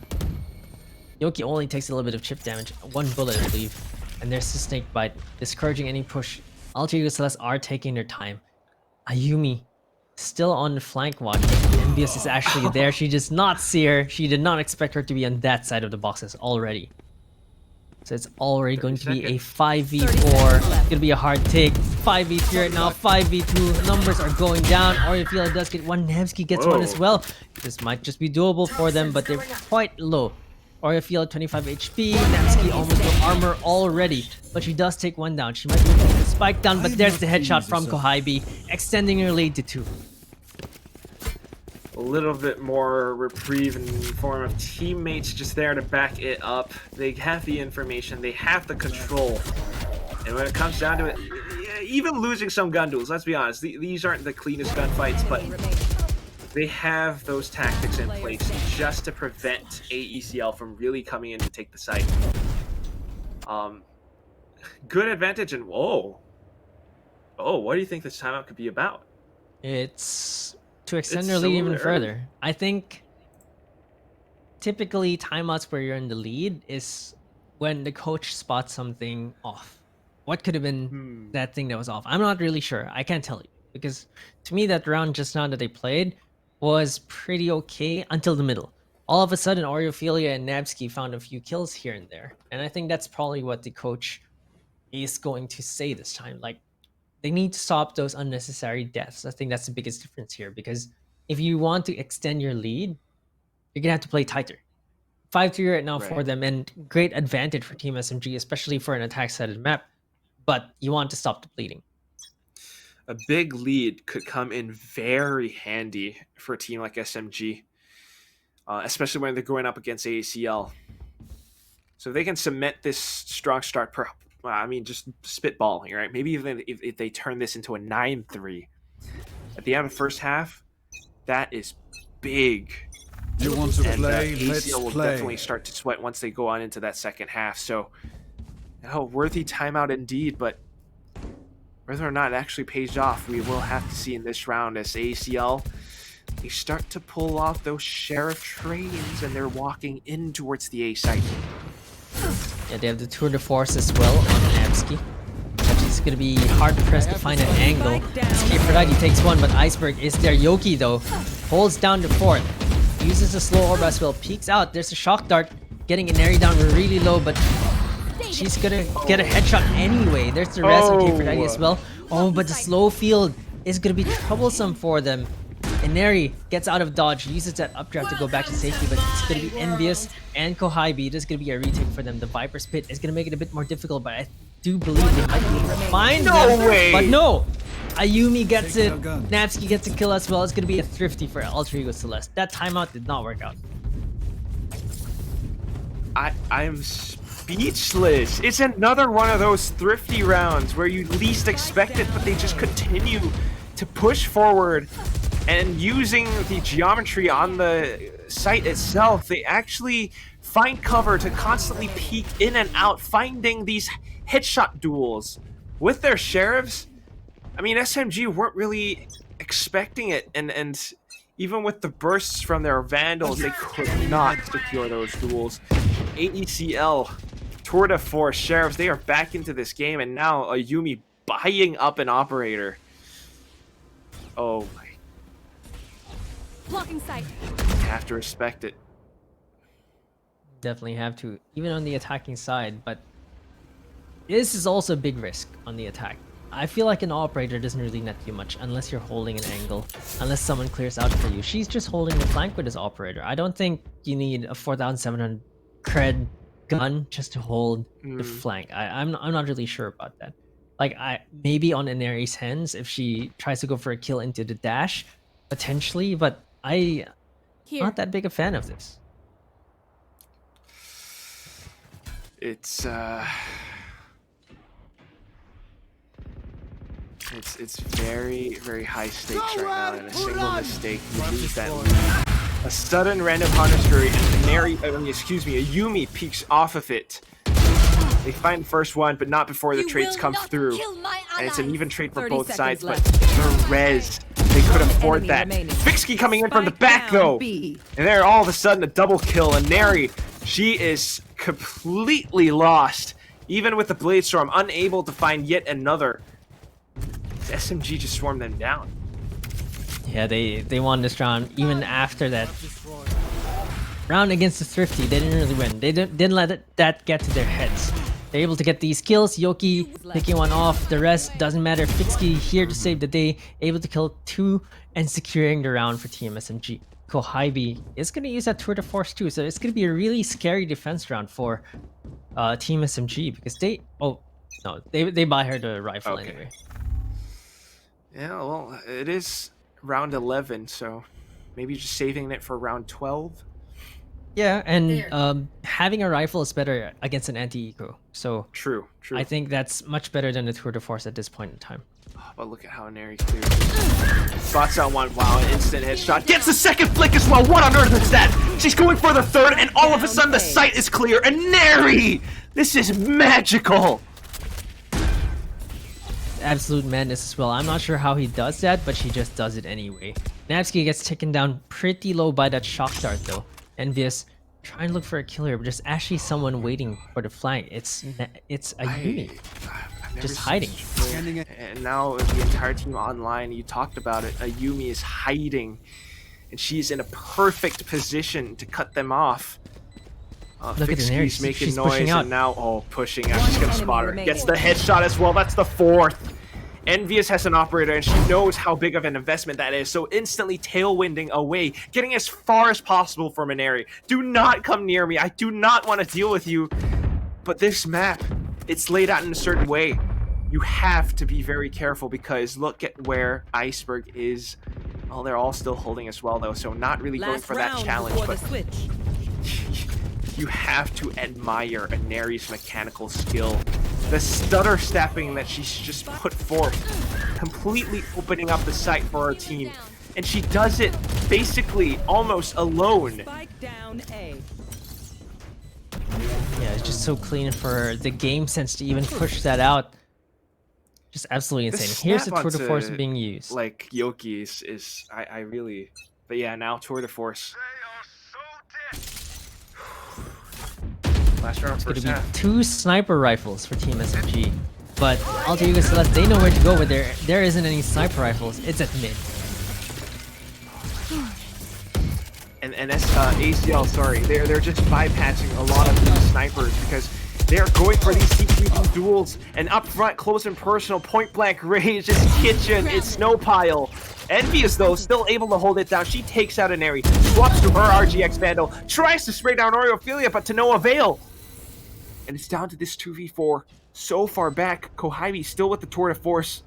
Yoki only takes a little bit of chip damage, 1 bullet I believe. And there's the snake bite, discouraging any push. Alter Ego Celeste are taking their time. Ayumi still on the flank watch, but Envious is actually there. She does not see her. She did not expect her to be on that side of the boxes already. So it's already going to be a 5v4. It's gonna be a hard take. 5v3 right now, 5v2. Numbers are going down. Orifila does get one. Nevsky gets one as well. This might just be doable for them, but they're quite low. Orifila 25 HP. Nevsky almost no armor already, but she does take one down. She might be able to spike down, but there's the headshot from Kohaibi, extending her lead to 2. A little bit more reprieve in the form of teammates just there to back it up. They have the information, they have the control. And when it comes down to it, even losing some gun duels, let's be honest, these aren't the cleanest gunfights, but they have those tactics in place just to prevent AECL from really coming in to take the site. Good advantage, and whoa. Oh, what do you think this timeout could be about? It's to extend their lead even further. I think typically timeouts where you're in the lead is when the coach spots something off. What could have been that thing that was off? I'm not really sure. I can't tell you, because to me that round just now that they played was pretty okay until the middle. All of a sudden, Oreophilia and Nabsky found a few kills here and there, and I think that's probably what the coach is going to say this time. Like, they need to stop those unnecessary deaths. I think that's the biggest difference here, because if you want to extend your lead, you're gonna have to play tighter. 5-3 right now for them, and great advantage for Team SMG, especially for an attack-sided map. But you want to stop the bleeding. A big lead could come in very handy for a team like SMG, especially when they're going up against AACL. So if they can cement this strong start, just spitballing, right? Maybe even if they turn this into a 9-3 at the end of the first half, that is big. You want to play? Let's ACL will play. definitely start to sweat once they go on into that second half. So, worthy timeout indeed, but whether or not it actually pays off, we will have to see in this round as ACL, they start to pull off those sheriff trains and they're walking in towards the A site. Yeah, they have the tour de force as well on Nabsky. It's gonna be hard pressed to find an angle. Aphrodite takes one, but Iceberg is there. Yoki though holds down the fort, uses a slow orb as well, peeks out. There's a shock dart, getting Inari down really low, but she's gonna get a headshot anyway. There's the rest of Aphrodite as well. Oh, but the slow field is gonna be troublesome for them. Inari gets out of dodge, uses that updraft to go back to safety, but it's gonna be Envious and Kohaibi. This is gonna be a retake for them. The Viper's Pit is gonna make it a bit more difficult, but I do believe they might be able to find them. way! But no! Ayumi gets it, Navsky gets a kill as well. It's gonna be a thrifty for Alter Ego Celeste. That timeout did not work out. I'm speechless. It's another one of those thrifty rounds where you least expect it, but they just continue to push forward. And using the geometry on the site itself, they actually find cover to constantly peek in and out, finding these headshot duels with their sheriffs. I mean, SMG weren't really expecting it, and even with the bursts from their vandals, they could not secure those duels. AECL, tour de force, sheriffs, they are back into this game, and now Ayumi buying up an operator. Oh my. Blocking sight. Have to respect it. Definitely have to, even on the attacking side, but this is also a big risk on the attack. I feel like an operator doesn't really net you much unless you're holding an angle, unless someone clears out for you. She's just holding the flank with this operator. I don't think you need a 4,700 cred gun just to hold the flank. I'm not really sure about that. Like, maybe on Inari's hands if she tries to go for a kill into the dash, potentially, but I'm not that big a fan of this. It's very, very high stakes right now, and a single mistake, you lose that lead. A sudden random counter scurry, and a Yumi peeks off of it. They find the first one, but not before the You trades will come not through. kill my And it's an allies. even trade for 30 both sides, seconds but left. the res, they could afford enemy that. remaining. Fixky coming in from the Spike back, down though. B. And there, all of a sudden, a double kill. And Neri, she is completely lost. Even with the Blade Storm, unable to find yet another. SMG just swarmed them down. Yeah, they won this round even after that round against the Thrifty. They didn't really win. They didn't let that get to their heads. They're able to get these kills. Yoki picking one off. The rest doesn't matter. Fixky here to save the day. Able to kill 2 and securing the round for Team SMG. Kohibi is going to use that tour de force too, so it's going to be a really scary defense round for Team SMG because they buy her the rifle Okay. anyway. Yeah, well, it is round 11, so maybe just saving it for round 12. Yeah, and having a rifle is better against an anti-eco. So True. I think that's much better than the tour de force at this point in time. Oh, but look at how Neri clears. Spots out one. Wow, an instant headshot. Gets the second flick as well. What on earth is that? She's going for the third, and all of a sudden the sight is clear. And Neri! This is magical! Absolute madness as well. I'm not sure how he does that, but he just does it anyway. Navsky gets taken down pretty low by that shock dart though. Envious trying to look for a killer, but there's actually someone waiting for the flank. It's a Yumi. I've never Just seen hiding. such a play. And now the entire team online, you talked about it, a Yumi is hiding. And she's in a perfect position to cut them off. Look at the Neri. Fixky's making She's pushing noise out. and now, pushing out. She's One gonna spot her. enemy Gets the headshot as well. That's the fourth. Envious has an operator and she knows how big of an investment that is, so instantly tailwinding away, getting as far as possible from an area. Do not come near me. I do not want to deal with you. But this map, it's laid out in a certain way. You have to be very careful because look at where Iceberg is. Oh, they're all still holding as well though, so not really going Last for that round challenge. before But the switch. you have to admire Neri's mechanical skill. The stutter stepping that she's just put forth, completely opening up the sight for her team. And she does it basically almost alone. Spike down A. Yeah, it's just so clean for the game sense to even push that out. Just absolutely The insane. Here's the snap tour de force onto, being used. Like Yoki is I really, but yeah, now tour de force. Last round, It's going to first be half. 2 sniper rifles for Team SMG. But Alter Ego Celeste, they know where to go, but there isn't any sniper rifles. It's at mid. And ACL, sorry, they're just bypassing a lot of these snipers because they're going for these CQ duels and up front, close and personal, point blank range. It's Kitchen, it's Snowpile. Envious though, still able to hold it down. She takes out an Neri, swaps to her RGX Vandal, tries to spray down Oreophilia, but to no avail. And it's down to this 2v4. So far back, Kohibi still with the tour de force,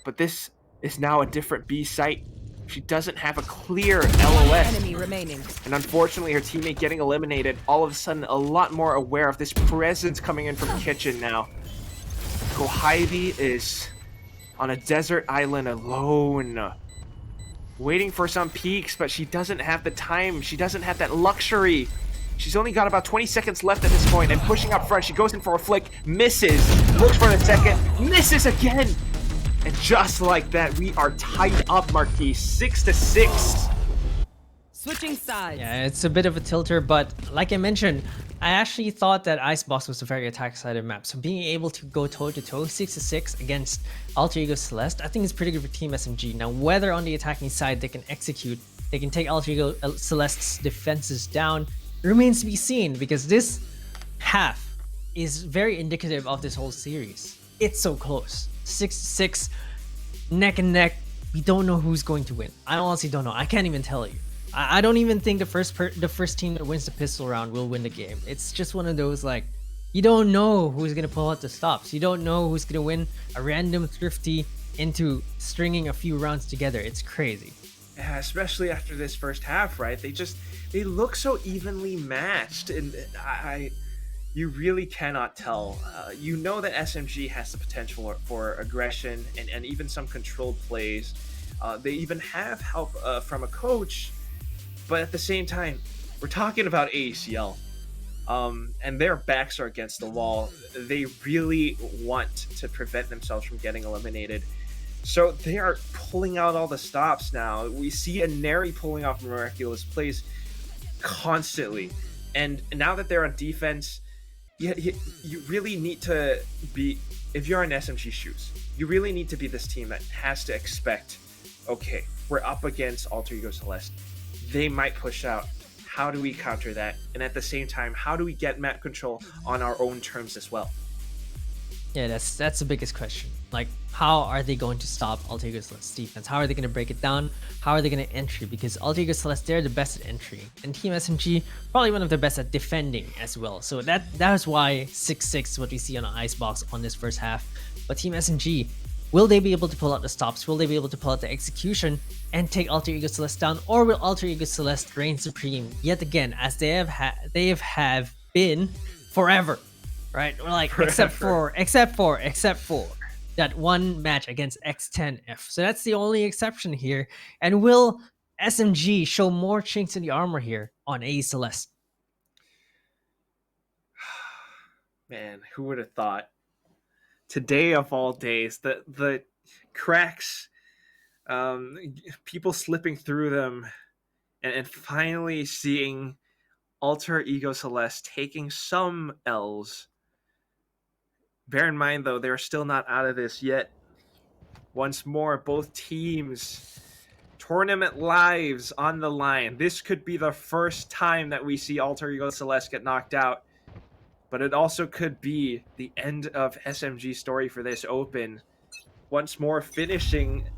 but this is now a different B site. She doesn't have a clear LOS. Enemy remaining. And unfortunately, her teammate getting eliminated, all of a sudden a lot more aware of this presence coming in from Kitchen now. Kohibi is on a desert island alone, waiting for some peaks, but she doesn't have the time. She doesn't have that luxury. She's only got about 20 seconds left at this point, and pushing up front, she goes in for a flick, misses, looks for the second, misses again. And just like that, we are tied up, Marquis, 6-6. Switching sides. Yeah, it's a bit of a tilter, but like I mentioned, I actually thought that Icebox was a very attack-sided map. So being able to go toe-to-toe, 6-6 against Alter Ego Celeste, I think is pretty good for Team SMG. Now, whether on the attacking side they can execute, they can take Alter Ego Celeste's defenses down, remains to be seen, because this half is very indicative of this whole series. It's so close. 6-6, neck and neck. We don't know who's going to win. I honestly don't know. I can't even tell you. I don't even think the first team that wins the pistol round will win the game. It's just one of those, like, you don't know who's gonna pull out the stops. You don't know who's gonna win a random thrifty into stringing a few rounds together. It's crazy. Yeah, especially after this first half, right? They look so evenly matched, and you really cannot tell. You know that SMG has the potential for aggression and even some controlled plays. They even have help from a coach, But at the same time, we're talking about ACL. And their backs are against the wall. They really want to prevent themselves from getting eliminated. So they are pulling out all the stops now. We see a Neri pulling off miraculous plays constantly. And now that they're on defense, you really need to be, if you're in SMG shoes, you really need to be this team that has to expect, okay, we're up against Alter Ego Celeste. They might push out. How do we counter that? And at the same time, how do we get map control on our own terms as well? Yeah, that's the biggest question. Like, how are they going to stop Alter Ego Celeste's defense? How are they going to break it down? How are they going to entry? Because Alter Ego Celeste, they're the best at entry, and Team SMG probably one of the best at defending as well. So that is why 6-6 is what we see on an Icebox on this first half. But Team SMG, will they be able to pull out the stops? Will they be able to pull out the execution and take Alter Ego Celeste down, or will Alter Ego Celeste reign supreme yet again, as they have been forever? Right? Or like except for that one match against X10F. So that's the only exception here. And will SMG show more chinks in the armor here on A Celeste? Man, who would have thought? Today of all days, the cracks, people slipping through them, and finally seeing Alter Ego Celeste taking some L's. Bear in mind, though, they're still not out of this yet. Once more, both teams, tournament lives on the line. This could be the first time that we see Alter Ego Celeste get knocked out. But it also could be the end of SMG's story for this Open. Once more finishing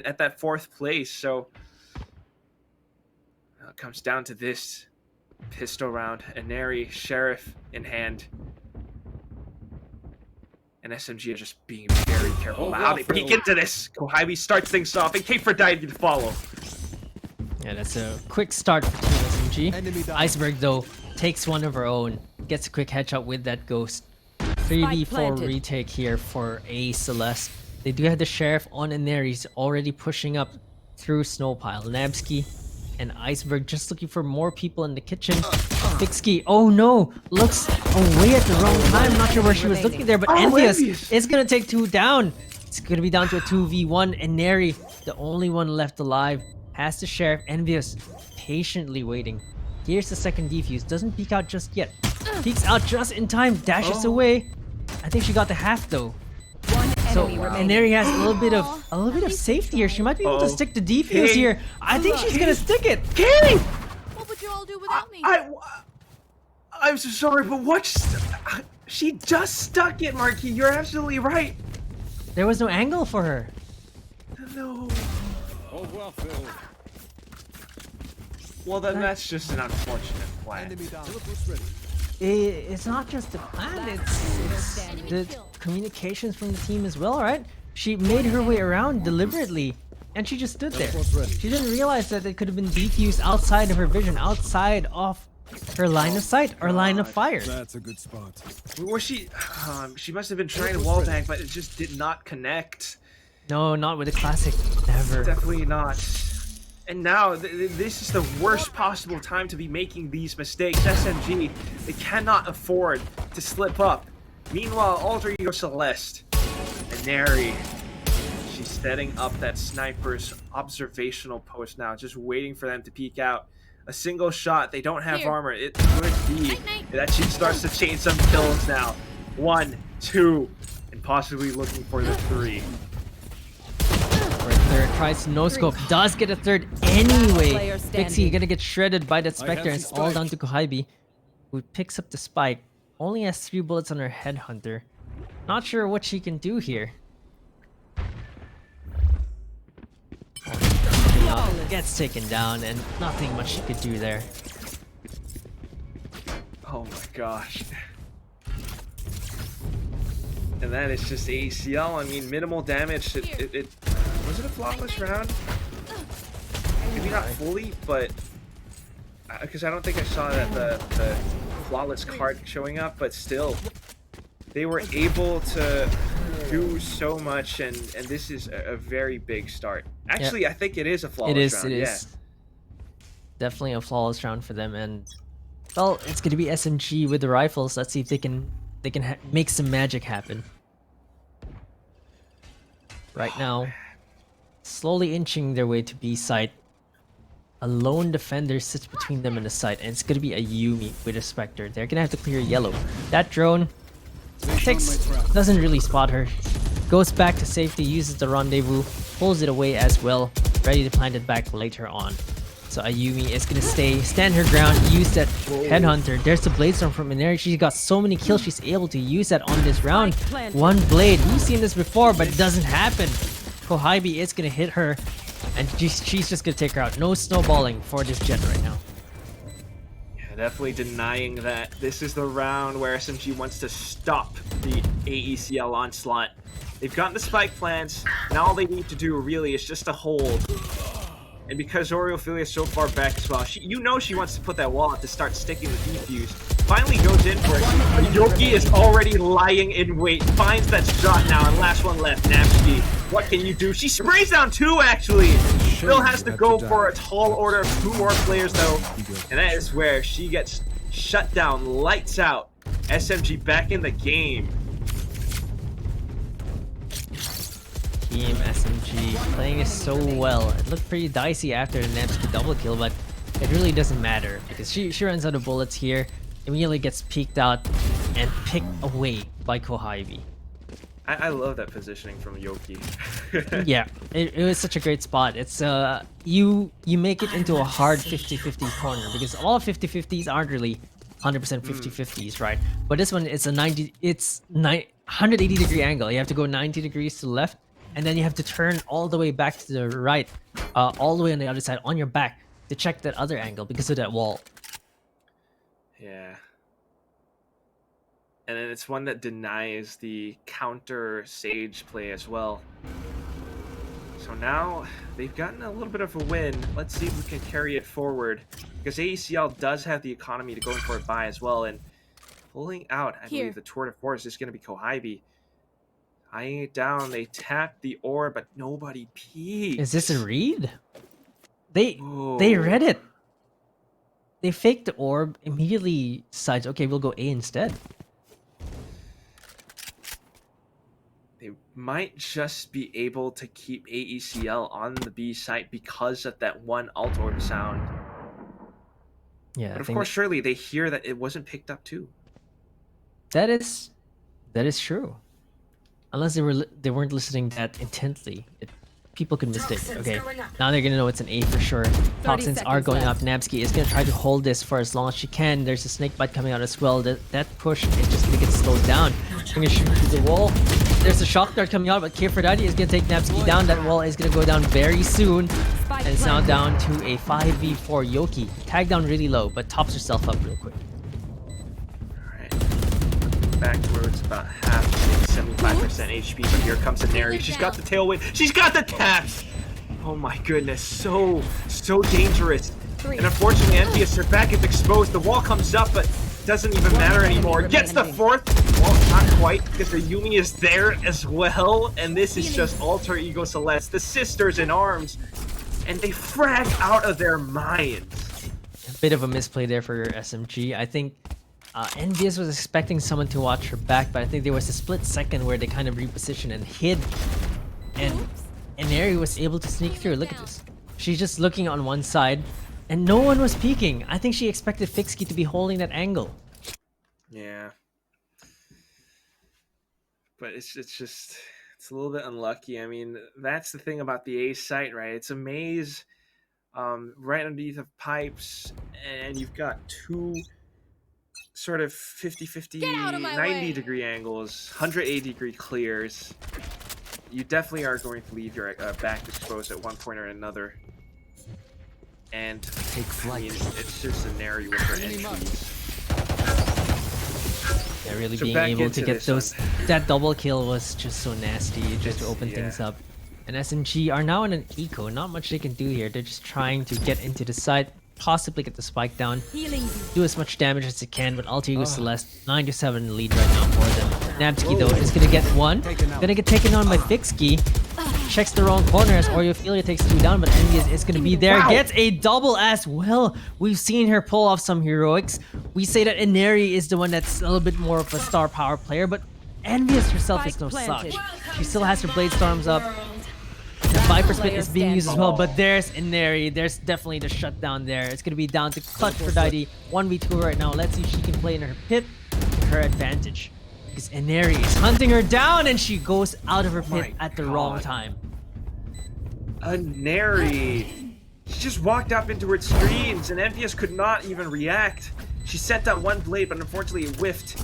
at that 4th place. So it comes down to this pistol round. Aneri, Sheriff in hand. And SMG are just being very careful about how they peek into this. Kohibi starts things off, and K4Dive to follow. Yeah, that's a quick start for Team SMG. Iceberg, though, takes one of her own. Gets a quick headshot with that Ghost. 3v4 retake here for A Celeste. They do have the Sheriff on in there. He's already pushing up through Snowpile. Nabsky and Iceberg just looking for more people in the kitchen. Bixky, oh no, looks away at the wrong time. Not sure where she was looking there, but Envious is gonna take 2 down. It's gonna be down to a 2v1, and Neri, the only one left alive, has the Sheriff. Envious patiently waiting. Here's the second defuse. Doesn't peek out just yet. Peeks out just in time. Dashes away. I think she got the half though. So and Neri has a little bit of safety here. She might be able to stick the defuse here. I think she's gonna stick it. Carry! What would you all do without me? I'm so sorry, but she just stuck it, Marquis. You're absolutely right. There was no angle for her. No. Well, then that's just an unfortunate plan. It's not just the plan, it's the communications from the team as well, right? She made her way around deliberately, and she just stood there. She didn't realize that it could have been defused outside of her vision, outside of her line of sight or line of fire. That's a good spot. Or she must have been trying to wallbang, but it just did not connect. No, not with the classic. Never. Definitely not. And now, this is the worst possible time to be making these mistakes. SMG, they cannot afford to slip up. Meanwhile, Alter Ego Celeste and Neri, she's setting up that sniper's observational post now, just waiting for them to peek out. A single shot, they don't have armor. It could be that she starts to chain some kills now. 1, 2, and possibly looking for the 3. Third tries to no scope, does get a third anyway. Pixie gonna get shredded by that Spectre, and it's all down to Kohibi, who picks up the spike. Only has 3 bullets on her headhunter. Not sure what she can do here. Gets taken down, and nothing much she could do there. Oh my gosh. And that is just ACL. I mean, minimal damage. It was it a flawless round? Maybe not fully, but because I don't think I saw that the flawless card showing up, but still, they were able to do so much, and this is a very big start. Actually, I think it is a flawless round. It is. Definitely a flawless round for them, and well, it's gonna be SMG with the rifles. Let's see if they can make some magic happen. Right now, slowly inching their way to B site. A lone defender sits between them and the site, and it's gonna be a Yumi with a Spectre. They're gonna have to clear yellow. That drone doesn't really spot her. Goes back to safety, uses the rendezvous, pulls it away as well, ready to plant it back later on. So Ayumi is gonna stand her ground, use that headhunter. There's the blade storm from Inari. She's got so many kills, she's able to use that on this round. One blade. We've seen this before, but it doesn't happen. Kohibi is gonna hit her, and she's just gonna take her out. No snowballing for this Jet right now. Yeah, definitely denying that this is the round where SMG wants to stop the AECL onslaught. They've gotten the spike plants. Now all they need to do really is just to hold. And because Oreophilia is so far back as well, she wants to put that wall up to start sticking the defuse. Finally goes in for it. But Yoki is already lying in wait. Finds that shot now, and last one left. Napski, what can you do? She sprays down 2 actually. Still has to go for a tall order of 2 more players though. And that is where she gets shut down. Lights out. SMG back in the game. Team SMG playing it so well. It looked pretty dicey after the Napski double kill, but it really doesn't matter because she runs out of bullets here, immediately gets peeked out and picked away by Kohibi. I love that positioning from Yoki. Yeah, it was such a great spot. It's you make it into a hard 50-50 corner because all 50-50s aren't really 100% 50-50s, right? But this one it's a 180 degree angle. You have to go 90 degrees to the left, and then you have to turn all the way back to the right, all the way on the other side on your back to check that other angle because of that wall. Yeah. And then it's one that denies the counter Sage play as well. So now they've gotten a little bit of a win. Let's see if we can carry it forward. Because AECL does have the economy to go in for a buy as well. And pulling out, I believe the tour de force is going to be Kohibi. Eyeing it down, they tap the orb, but nobody peeks. Is this a read? They read it. They faked the orb, immediately decides, okay, we'll go A instead. They might just be able to keep AECL on the B site because of that one alt orb sound. Yeah, but of course, surely they hear that it wasn't picked up too. That is true. Unless they weren't listening that intently. People could mistake. Okay, now they're gonna know it's an A for sure. Toxins are going up. Napski is gonna try to hold this for as long as she can. There's a snake bite coming out as well. That push is just gonna get slowed down. Gonna shoot through the wall. There's a shock dart coming out, but Kefradadi is gonna take Napski down. That wall is gonna go down very soon. And it's now down to a 5v4 Yoki. Tagged down really low, but tops herself up real quick. Back to where it's about half, 75% HP, but here comes Inari. She's got the tailwind. She's got the taps! Oh my goodness, so dangerous. And unfortunately, Envious, her back is exposed. The wall comes up, but doesn't even matter anymore. Gets the 4th. Well, not quite, because the Yumi is there as well. And this is just Alter Ego Celeste, the sisters in arms. And they frag out of their minds. A bit of a misplay there for SMG. I think Envious was expecting someone to watch her back, but I think there was a split second where they kind of repositioned and hid. And Inari was able to sneak through. Look at this. She's just looking on one side, and no one was peeking. I think she expected Fixky to be holding that angle. Yeah. But it's a little bit unlucky. I mean, that's the thing about the A site, right? It's a maze right underneath of pipes, and you've got 2 sort of 50-50, 90 degree angles, 180 degree clears. You definitely are going to leave your back exposed at one point or another. And Take flight. I mean, it's just a Nary with her entries. Yeah, really So being back able to into get this those, one. that double kill was just so nasty, just to open things up. And SMG are now in an eco, not much they can do here. They're just trying to get into the site, possibly get the spike down, do as much damage as they can, but Alter Ego Celeste, 9-7 lead right now for them. Napski though is gonna get one, gonna get taken on by Fixky. checks the wrong corner as Oreophilia takes 2 down, but Envious is going to be there. Wow. Gets a double as well. We've seen her pull off some heroics. We say that Ineri is the one that's a little bit more of a star power player, but Envious herself is no Spike planted. such. She still has her Blade Storms up. The Viper Spit is being used as well, but there's Ineri. There's definitely the shutdown there. It's going to be down to Clutch for Didi. 1v2 right now. Let's see if she can play in her pit to her advantage. Because Ineri is hunting her down and she goes out of her pit at the wrong time. Neri. She just walked up into her screens and Envious could not even react. She sent out one blade, but unfortunately it whiffed.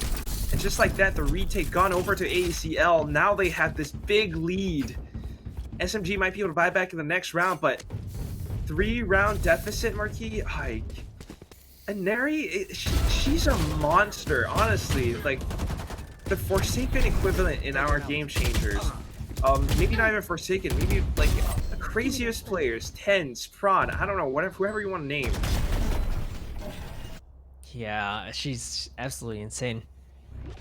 And just like that, the retake gone over to AECL. Now they have this big lead. SMG might be able to buy back in the next round, but 3-round deficit, Marquis. And Neri, she's a monster, honestly. Like, the Forsaken equivalent in our game changers. Maybe not even Forsaken, maybe like the craziest players, Tens, Prawn, I don't know, whatever, whoever you want to name. Yeah, she's absolutely insane.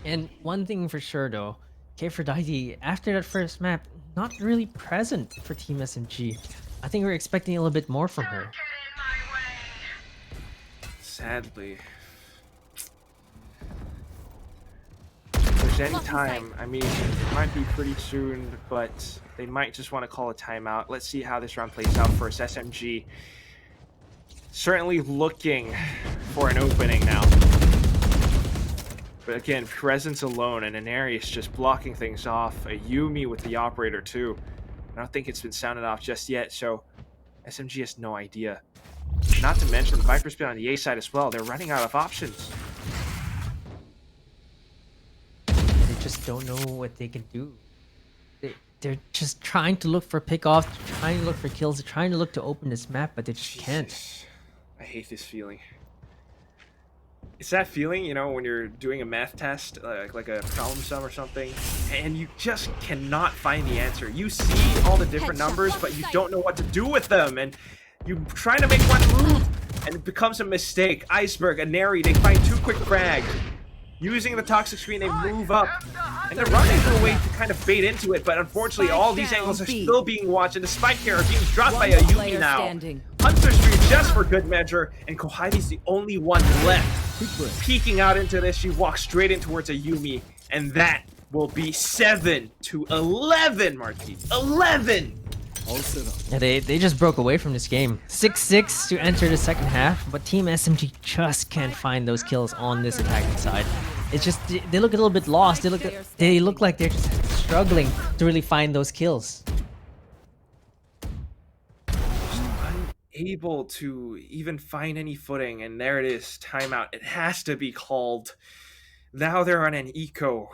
And one thing for sure though, K4Didi, after that first map, not really present for Team SMG. I think we're expecting a little bit more from her. Sadly. If there's any time, I mean, it might be pretty soon, but they might just want to call a timeout. Let's see how this round plays out first. SMG certainly looking for an opening now. But again, presence alone, and Ineri is just blocking things off. A Yumi with the operator too. I don't think it's been sounded off just yet, so SMG has no idea. Not to mention the Viper's been on the A side as well. They're running out of options. They just don't know what they can do. They're just trying to look for pickoffs, trying to look for kills, they're trying to look to open this map, but they just can't. I hate this feeling. It's that feeling, you know, when you're doing a math test, like a problem sum or something, and you just cannot find the answer. You see all the different numbers, but you don't know what to do with them, and you try to make one move, and it becomes a mistake. Iceberg, Ineri, they find 2 quick frags. Using the toxic screen, they move up, and they're running for a way to kind of bait into it, but unfortunately, all these angles are still being watched, and the spike carrier being dropped by a Yumi now. Hunter Street just for good measure, and Kohaidi's the only one left. Peeking out into this, she walks straight in towards a Yumi, and that will be 7-11, Marquis. 11! Yeah, they just broke away from this game. 6-6 to enter the second half, but Team SMG just can't find those kills on this attacking side. It's just, they look a little bit lost. They look like they're just struggling to really find those kills. Unable to even find any footing, and there it is, timeout. It has to be called. Now they're on an eco.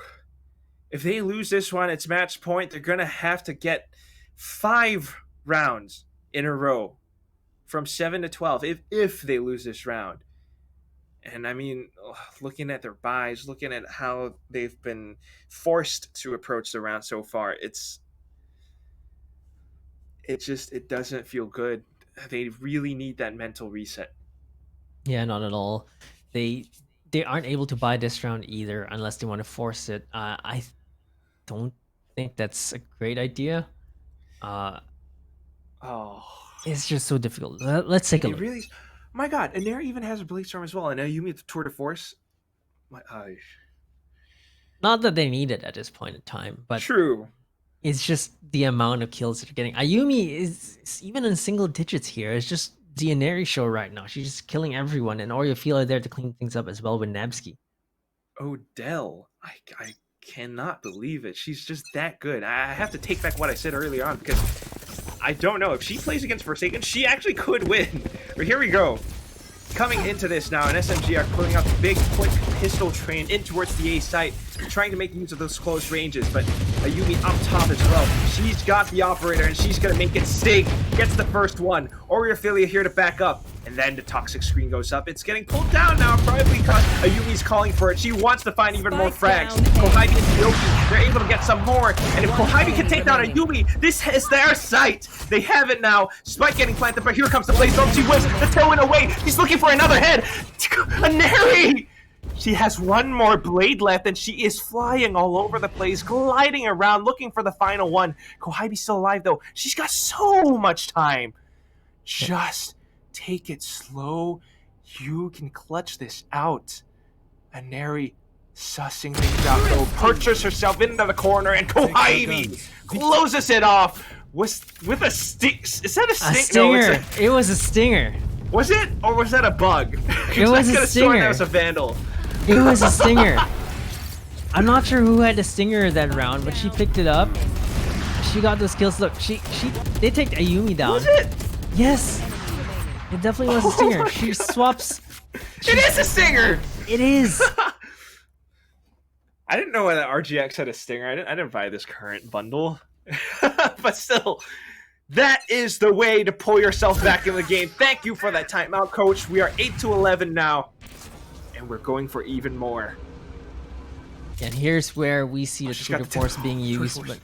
If they lose this one, it's match point. They're gonna have to get 5 rounds in a row from 7 to 12 if they lose this round. And I mean, looking at their buys, looking at how they've been forced to approach the round so far, it doesn't feel good. They really need that mental reset. Yeah, not at all. They aren't able to buy this round either unless they want to force it. I don't think that's a great idea. It's just so difficult. Let's take a look. Really, my God, and there even has a Blade Storm as well. And now you mean the Tour de Force? Not that they need it at this point in time, but True. it's just the amount of kills that you're getting. Ayumi is even in single digits here. It's just the Ineri show right now. She's just killing everyone, and Oreophilia there to clean things up as well with Nabsky. Odell, I cannot believe it. She's just that good. I have to take back what I said earlier on because I don't know if she plays against Forsaken, she actually could win. But here we go. Coming into this now, and SMG are pulling out the big, quick pistol train in towards the A site, trying to make use of those close ranges, but Ayumi up top as well. She's got the operator, and she's going to make it sting. Gets the first one. Oreophilia here to back up, and then the toxic screen goes up. It's getting pulled down now, probably because Ayumi's calling for it. She wants to find even more frags. Kohabi and Yoki, they're able to get some more, and if Kohabi can take down Ayumi, this is their sight. They have it now. Spike getting planted, but here comes the Blaze Storm. She whips the tailwind away. He's looking for another head. Ineri! She has one more blade left, and she is flying all over the place, gliding around, looking for the final one. Kohibi's still alive, though. She's got so much time. Just take it slow. You can clutch this out. Aneri sussing things out, though. Perches herself into the corner, and Kohibi closes it off with a stick. Is that a A stinger? stinger. No, It was a stinger. was it? Or was that a bug? It was a That stinger. was a vandal. It was a stinger. I'm not sure who had the stinger that round, but she picked it up. She got those kills. Look, they take Ayumi down. Was it? Yes. It definitely was a stinger. She swaps. It is a stinger! It is. I didn't know that RGX had a stinger. I didn't buy this current bundle. But still, that is the way to pull yourself back in the game. Thank you for that timeout, coach. We are 8-11 now, and we're going for even more. And here's where we see the she's got Twitter the Force being Twitter used, Force. but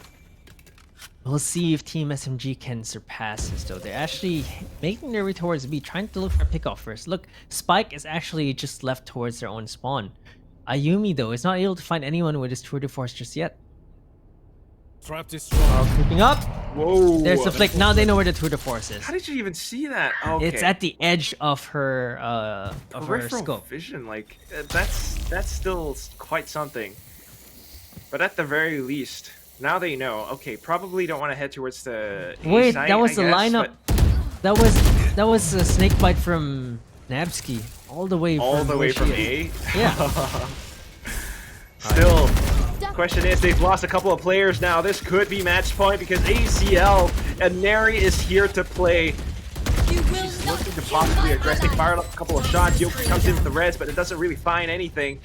we'll see if Team SMG can surpass this, though. They're actually making their way towards B, trying to look for a pickoff first. Look, Spike is actually just left towards their own spawn. Ayumi, though, is not able to find anyone with his Twitter Force just yet. Trap destroyed. Creeping up. Whoa. There's the flick. Now they know where the Twitter Force is. How did you even see that? Okay. It's at the edge of her Peripheral scope. vision, like that's still quite something. But at the very least, now they know. Okay, probably don't want to head towards the A Wait, site, that was I the guess, lineup. but That was a snake bite from Nabsky, all the way all from the way where from she is. A. Yeah. Still, question is, they've lost a couple of players now. This could be match point because ACL and Neri is here to play. You will She's not looking to kill possibly my aggress. They ally. fired up a couple of shots. Yoki comes in with the res, but it doesn't really find anything.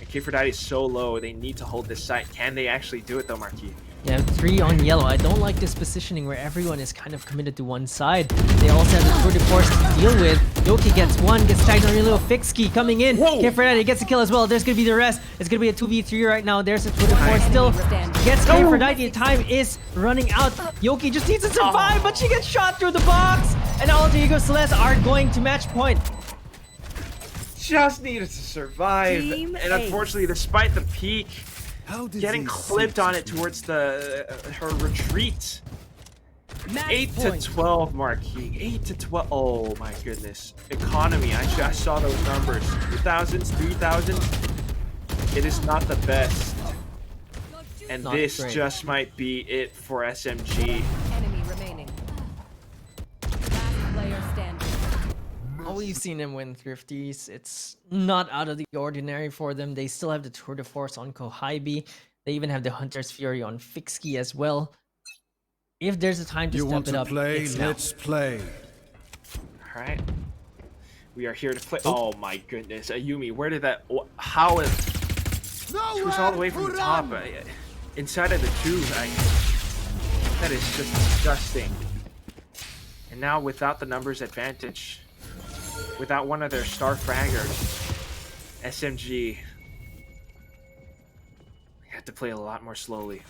And Kfredite is so low. They need to hold this site. Can they actually do it though, Marquis? Yeah, 3 on yellow. I don't like this positioning where everyone is kind of committed to one side. They also have the Tour de Force to deal with. Yoki gets one, gets tagged on a little Fixkey coming in. Whoa. Kfredite gets a kill as well. There's gonna be the rest. It's gonna be a 2v3 right now. There's a Tour de Force still. Gets Kfredite. Time is running out. Yoki just needs to survive, but she gets shot through the box. And Alter Ego Celeste are going to match point. Just needed to survive. Team And Ace. unfortunately, despite the peak, How did getting they clipped see on it towards the her retreat. Match 8 to point. 12, Marquis. 8 to 12. Oh my goodness. Economy. I saw those numbers. 2,000s, 3,000. It is not the best. And Not this great. just might be it for SMG. Enemy remaining. Last player standing. Oh, we've seen them win Thrifties. It's not out of the ordinary for them. They still have the Tour de Force on Kohibi. They even have the Hunter's Fury on Fixkey as well. If there's a time to You step want it to up, play? it's now. Let's play. Alright. We are here to play. Oh my goodness. Ayumi, where did that. How is. She was all the way from the top. Inside of the tube. That is just disgusting. And now without the numbers advantage, without one of their star fraggers, SMG have to play a lot more slowly.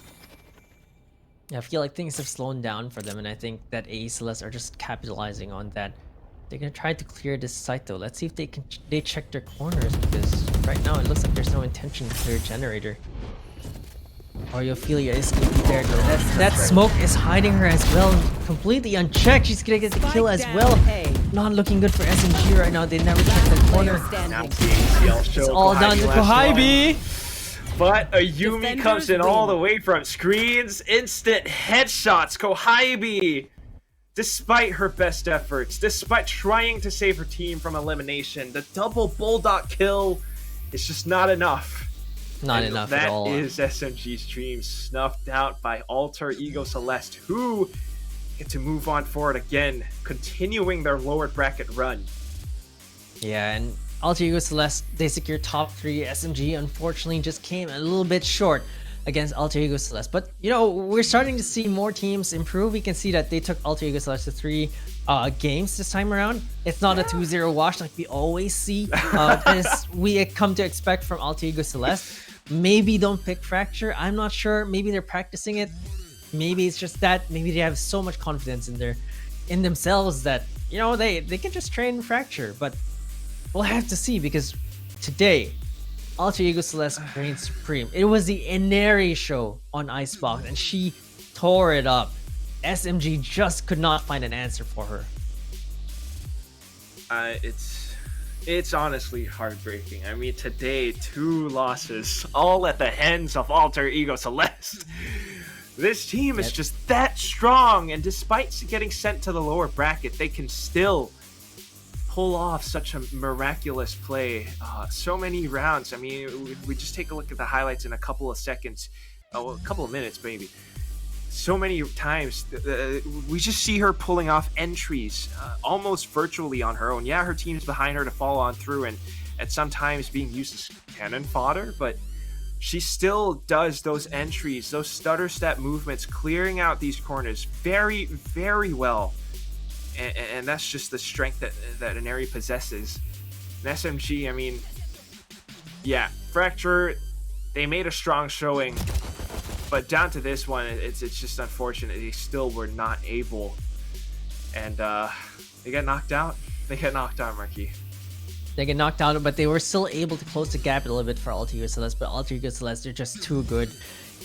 Yeah, I feel like things have slowed down for them, and I think that A Celeste are just capitalizing on that. They're gonna try to clear this site though. Let's see if they check their corners, because right now it looks like there's no intention to clear generator. Ophelia is gonna be there though. That smoke is hiding her as well, completely unchecked. She's gonna get the kill as well. Not looking good for SMG right now. They never checked the corner. Now the ACL show. It's all down to Kohibi. But Ayumi Defenders comes in all win. the way from screens. Instant headshots. Kohibi, despite her best efforts, despite trying to save her team from elimination, the double bulldog kill is just not enough. Not And enough at all. That is SMG's dream snuffed out by Alter Ego Celeste, who get to move on forward again, continuing their lower bracket run. Yeah, and Alter Ego Celeste, they secure top 3. SMG unfortunately just came a little bit short against Alter Ego Celeste. But, you know, we're starting to see more teams improve. We can see that they took Alter Ego Celeste to 3 games this time around. It's not a 2-0 wash like we always see, as we come to expect from Alter Ego Celeste. Maybe don't pick Fracture. I'm not sure. Maybe they're practicing it. Maybe it's just that. Maybe they have so much confidence in themselves that, you know, they can just train Fracture. But we'll have to see, because today, Alter Ego Celeste reigned supreme. It was the Inari show on Icebox, and she tore it up. SMG just could not find an answer for her. It's honestly heartbreaking. I mean, today, 2 losses, all at the hands of Alter Ego Celeste. This team is just that strong, and despite getting sent to the lower bracket, they can still pull off such a miraculous play. So many rounds. I mean, we just take a look at the highlights in a couple of seconds, a couple of minutes maybe. So many times we just see her pulling off entries almost virtually on her own. Yeah, her team's behind her to follow on through, and at sometimes being used as cannon fodder, but she still does those entries, those stutter step movements, clearing out these corners very, very well. And that's just the strength that Inari possesses. And SMG, I mean, yeah, Fracture, they made a strong showing, but down to this one, it's just unfortunate they still were not able. And they get knocked out. They get knocked out, Marquis. They get knocked out, but they were still able to close the gap a little bit for Alter Ego Celeste, but Alter Ego Celeste, they're just too good.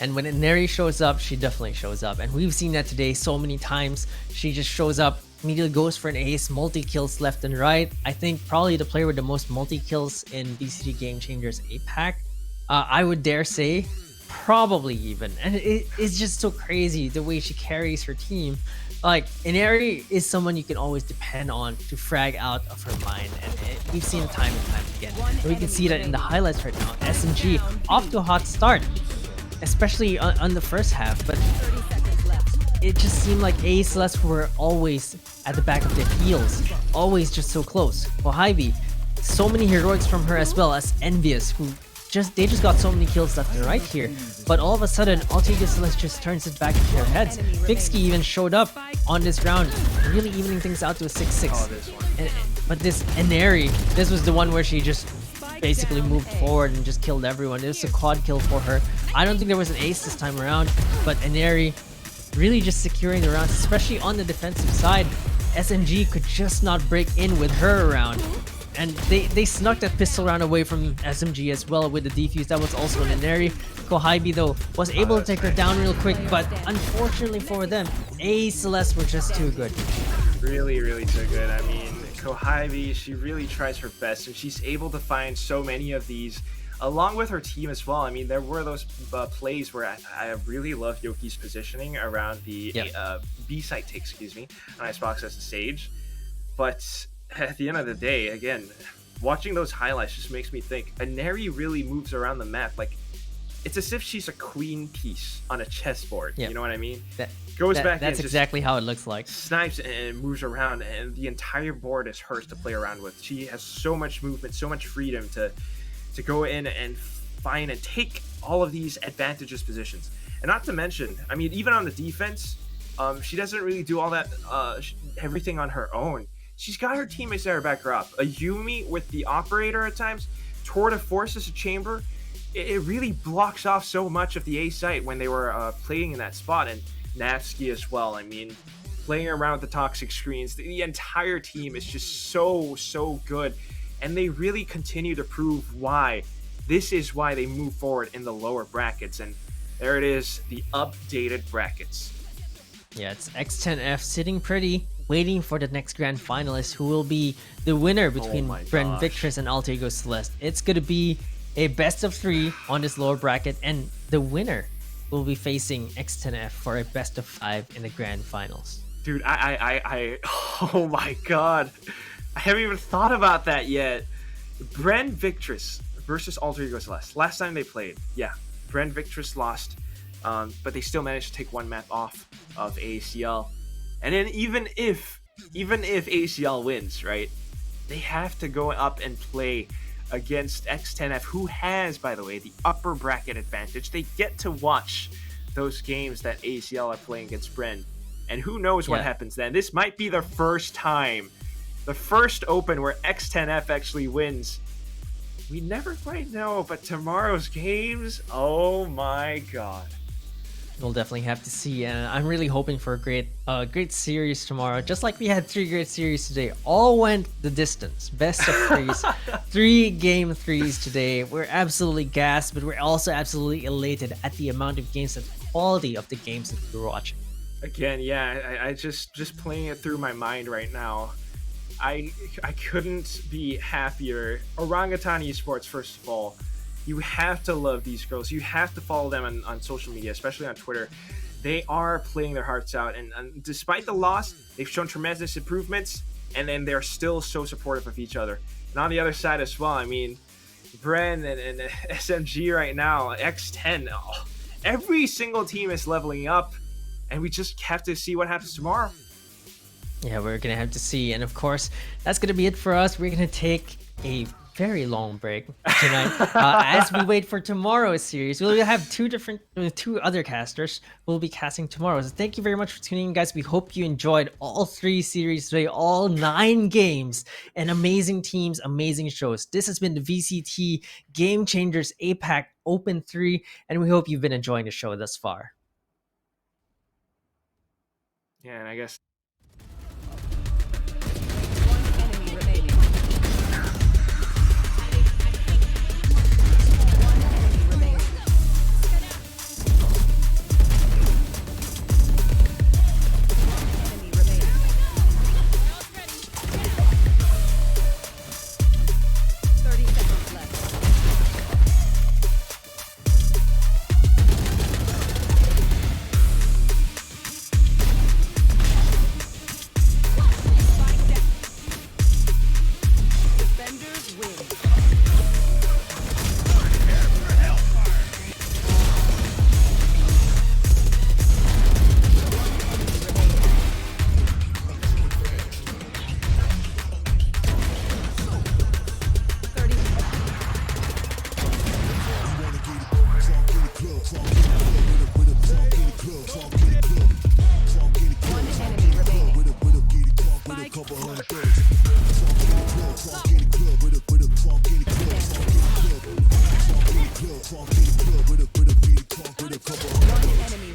And when Inari shows up, she definitely shows up. And we've seen that today so many times. She just shows up, immediately goes for an ace, multi-kills left and right. I think probably the player with the most multi-kills in VCT Game Changers APAC. I would dare say, probably even. And it's just so crazy the way she carries her team. Like, Inari is someone you can always depend on to frag out of her mind, and we've seen it time and time again. And we can see that in the highlights right now. SMG off to a hot start, especially on the first half, but 30 seconds left. it just seemed like Celeste were always at the back of their heels, always just so close. Well, Hybe, so many heroics from her as well as Envious, who they just got so many kills left and right here, but all of a sudden Alter Ego Celeste just turns it back into their heads. Vixky even showed up on this round, really evening things out to a 6-6. This one. But this Inari, this was the one where she just basically moved forward and just killed everyone. It was a quad kill for her. I don't think there was an ace this time around, but Inari really just securing the rounds, especially on the defensive side. SMG could just not break in with her around. And they snuck that pistol round away from SMG as well with the defuse. That was also an Inari. Kohybe though was able to take her down real quick, but unfortunately for them, Celeste were just too good. Really, really too good. I mean, Kohybe, she really tries her best, and she's able to find so many of these, along with her team as well. I mean, there were those plays where I really love Yoki's positioning around the B site take, on Icebox as a Sage. But at the end of the day, again, watching those highlights just makes me think Inari really moves around the map. Like, it's as if she's a queen piece on a chessboard. You know what I mean? That's exactly how it looks like. Snipes and moves around, and the entire board is hers to play around with. She has so much movement, so much freedom to go in and find and take all of these advantageous positions. And not to mention, I mean, even on the defense, she doesn't really do all that everything on her own. She's got her teammates there to back her up. A Yumi with the operator at times, Tour de Force as a chamber. It really blocks off so much of the A site when they were playing in that spot. And Navsky as well. I mean, playing around with the toxic screens. The entire team is just so good. And they really continue to prove why. This is why they move forward in the lower brackets. And there it is, the updated brackets. Yeah, it's X10F sitting pretty, waiting for the next grand finalist, who will be the winner between Brent Victress and Alter Ego Celeste. It's going to be a best of 3 on this lower bracket, and the winner will be facing X10F for a best of 5 in the grand finals. Dude, I oh my god. I haven't even thought about that yet. Brent Victress versus Alter Ego Celeste. Last time they played, yeah, Brent Victress lost, but they still managed to take one map off of ACL. And then even if ACL wins, right, they have to go up and play against X10F, who has, by the way, the upper bracket advantage. They get to watch those games that ACL are playing against Bren. And who knows what happens then. This might be the first time, the first open where X10F actually wins. We never quite know, but tomorrow's games, oh my god. We'll definitely have to see, and I'm really hoping for a great series tomorrow. Just like we had 3 great series today, all went the distance. Best of threes, 3 game threes today. We're absolutely gassed, but we're also absolutely elated at the amount of games and quality of the games that we're watching. Again, yeah, I just playing it through my mind right now. I couldn't be happier. Orangutan Esports, first of all, you have to love these girls. You have to follow them on social media, especially on Twitter. They are playing their hearts out, and despite the loss, they've shown tremendous improvements, and then they're still so supportive of each other. And on the other side as well, I mean, Bren and SMG right now, X10, every single team is leveling up, and we just have to see what happens tomorrow. Yeah, we're gonna have to see, and of course, that's gonna be it for us. We're gonna take a very long break tonight as we wait for tomorrow's series. We'll have two other casters who will be casting tomorrow. So thank you very much for tuning in, guys. We hope you enjoyed all 3 series today, all 9 games, and amazing teams, amazing shows. This has been the VCT Game Changers APAC Open 3, and we hope you've been enjoying the show thus far. Yeah, and I guess Enemy remaining. Enemy remaining. Enemy remaining. 30 seconds left. Defenders win. One enemy remaining. Spike one enemy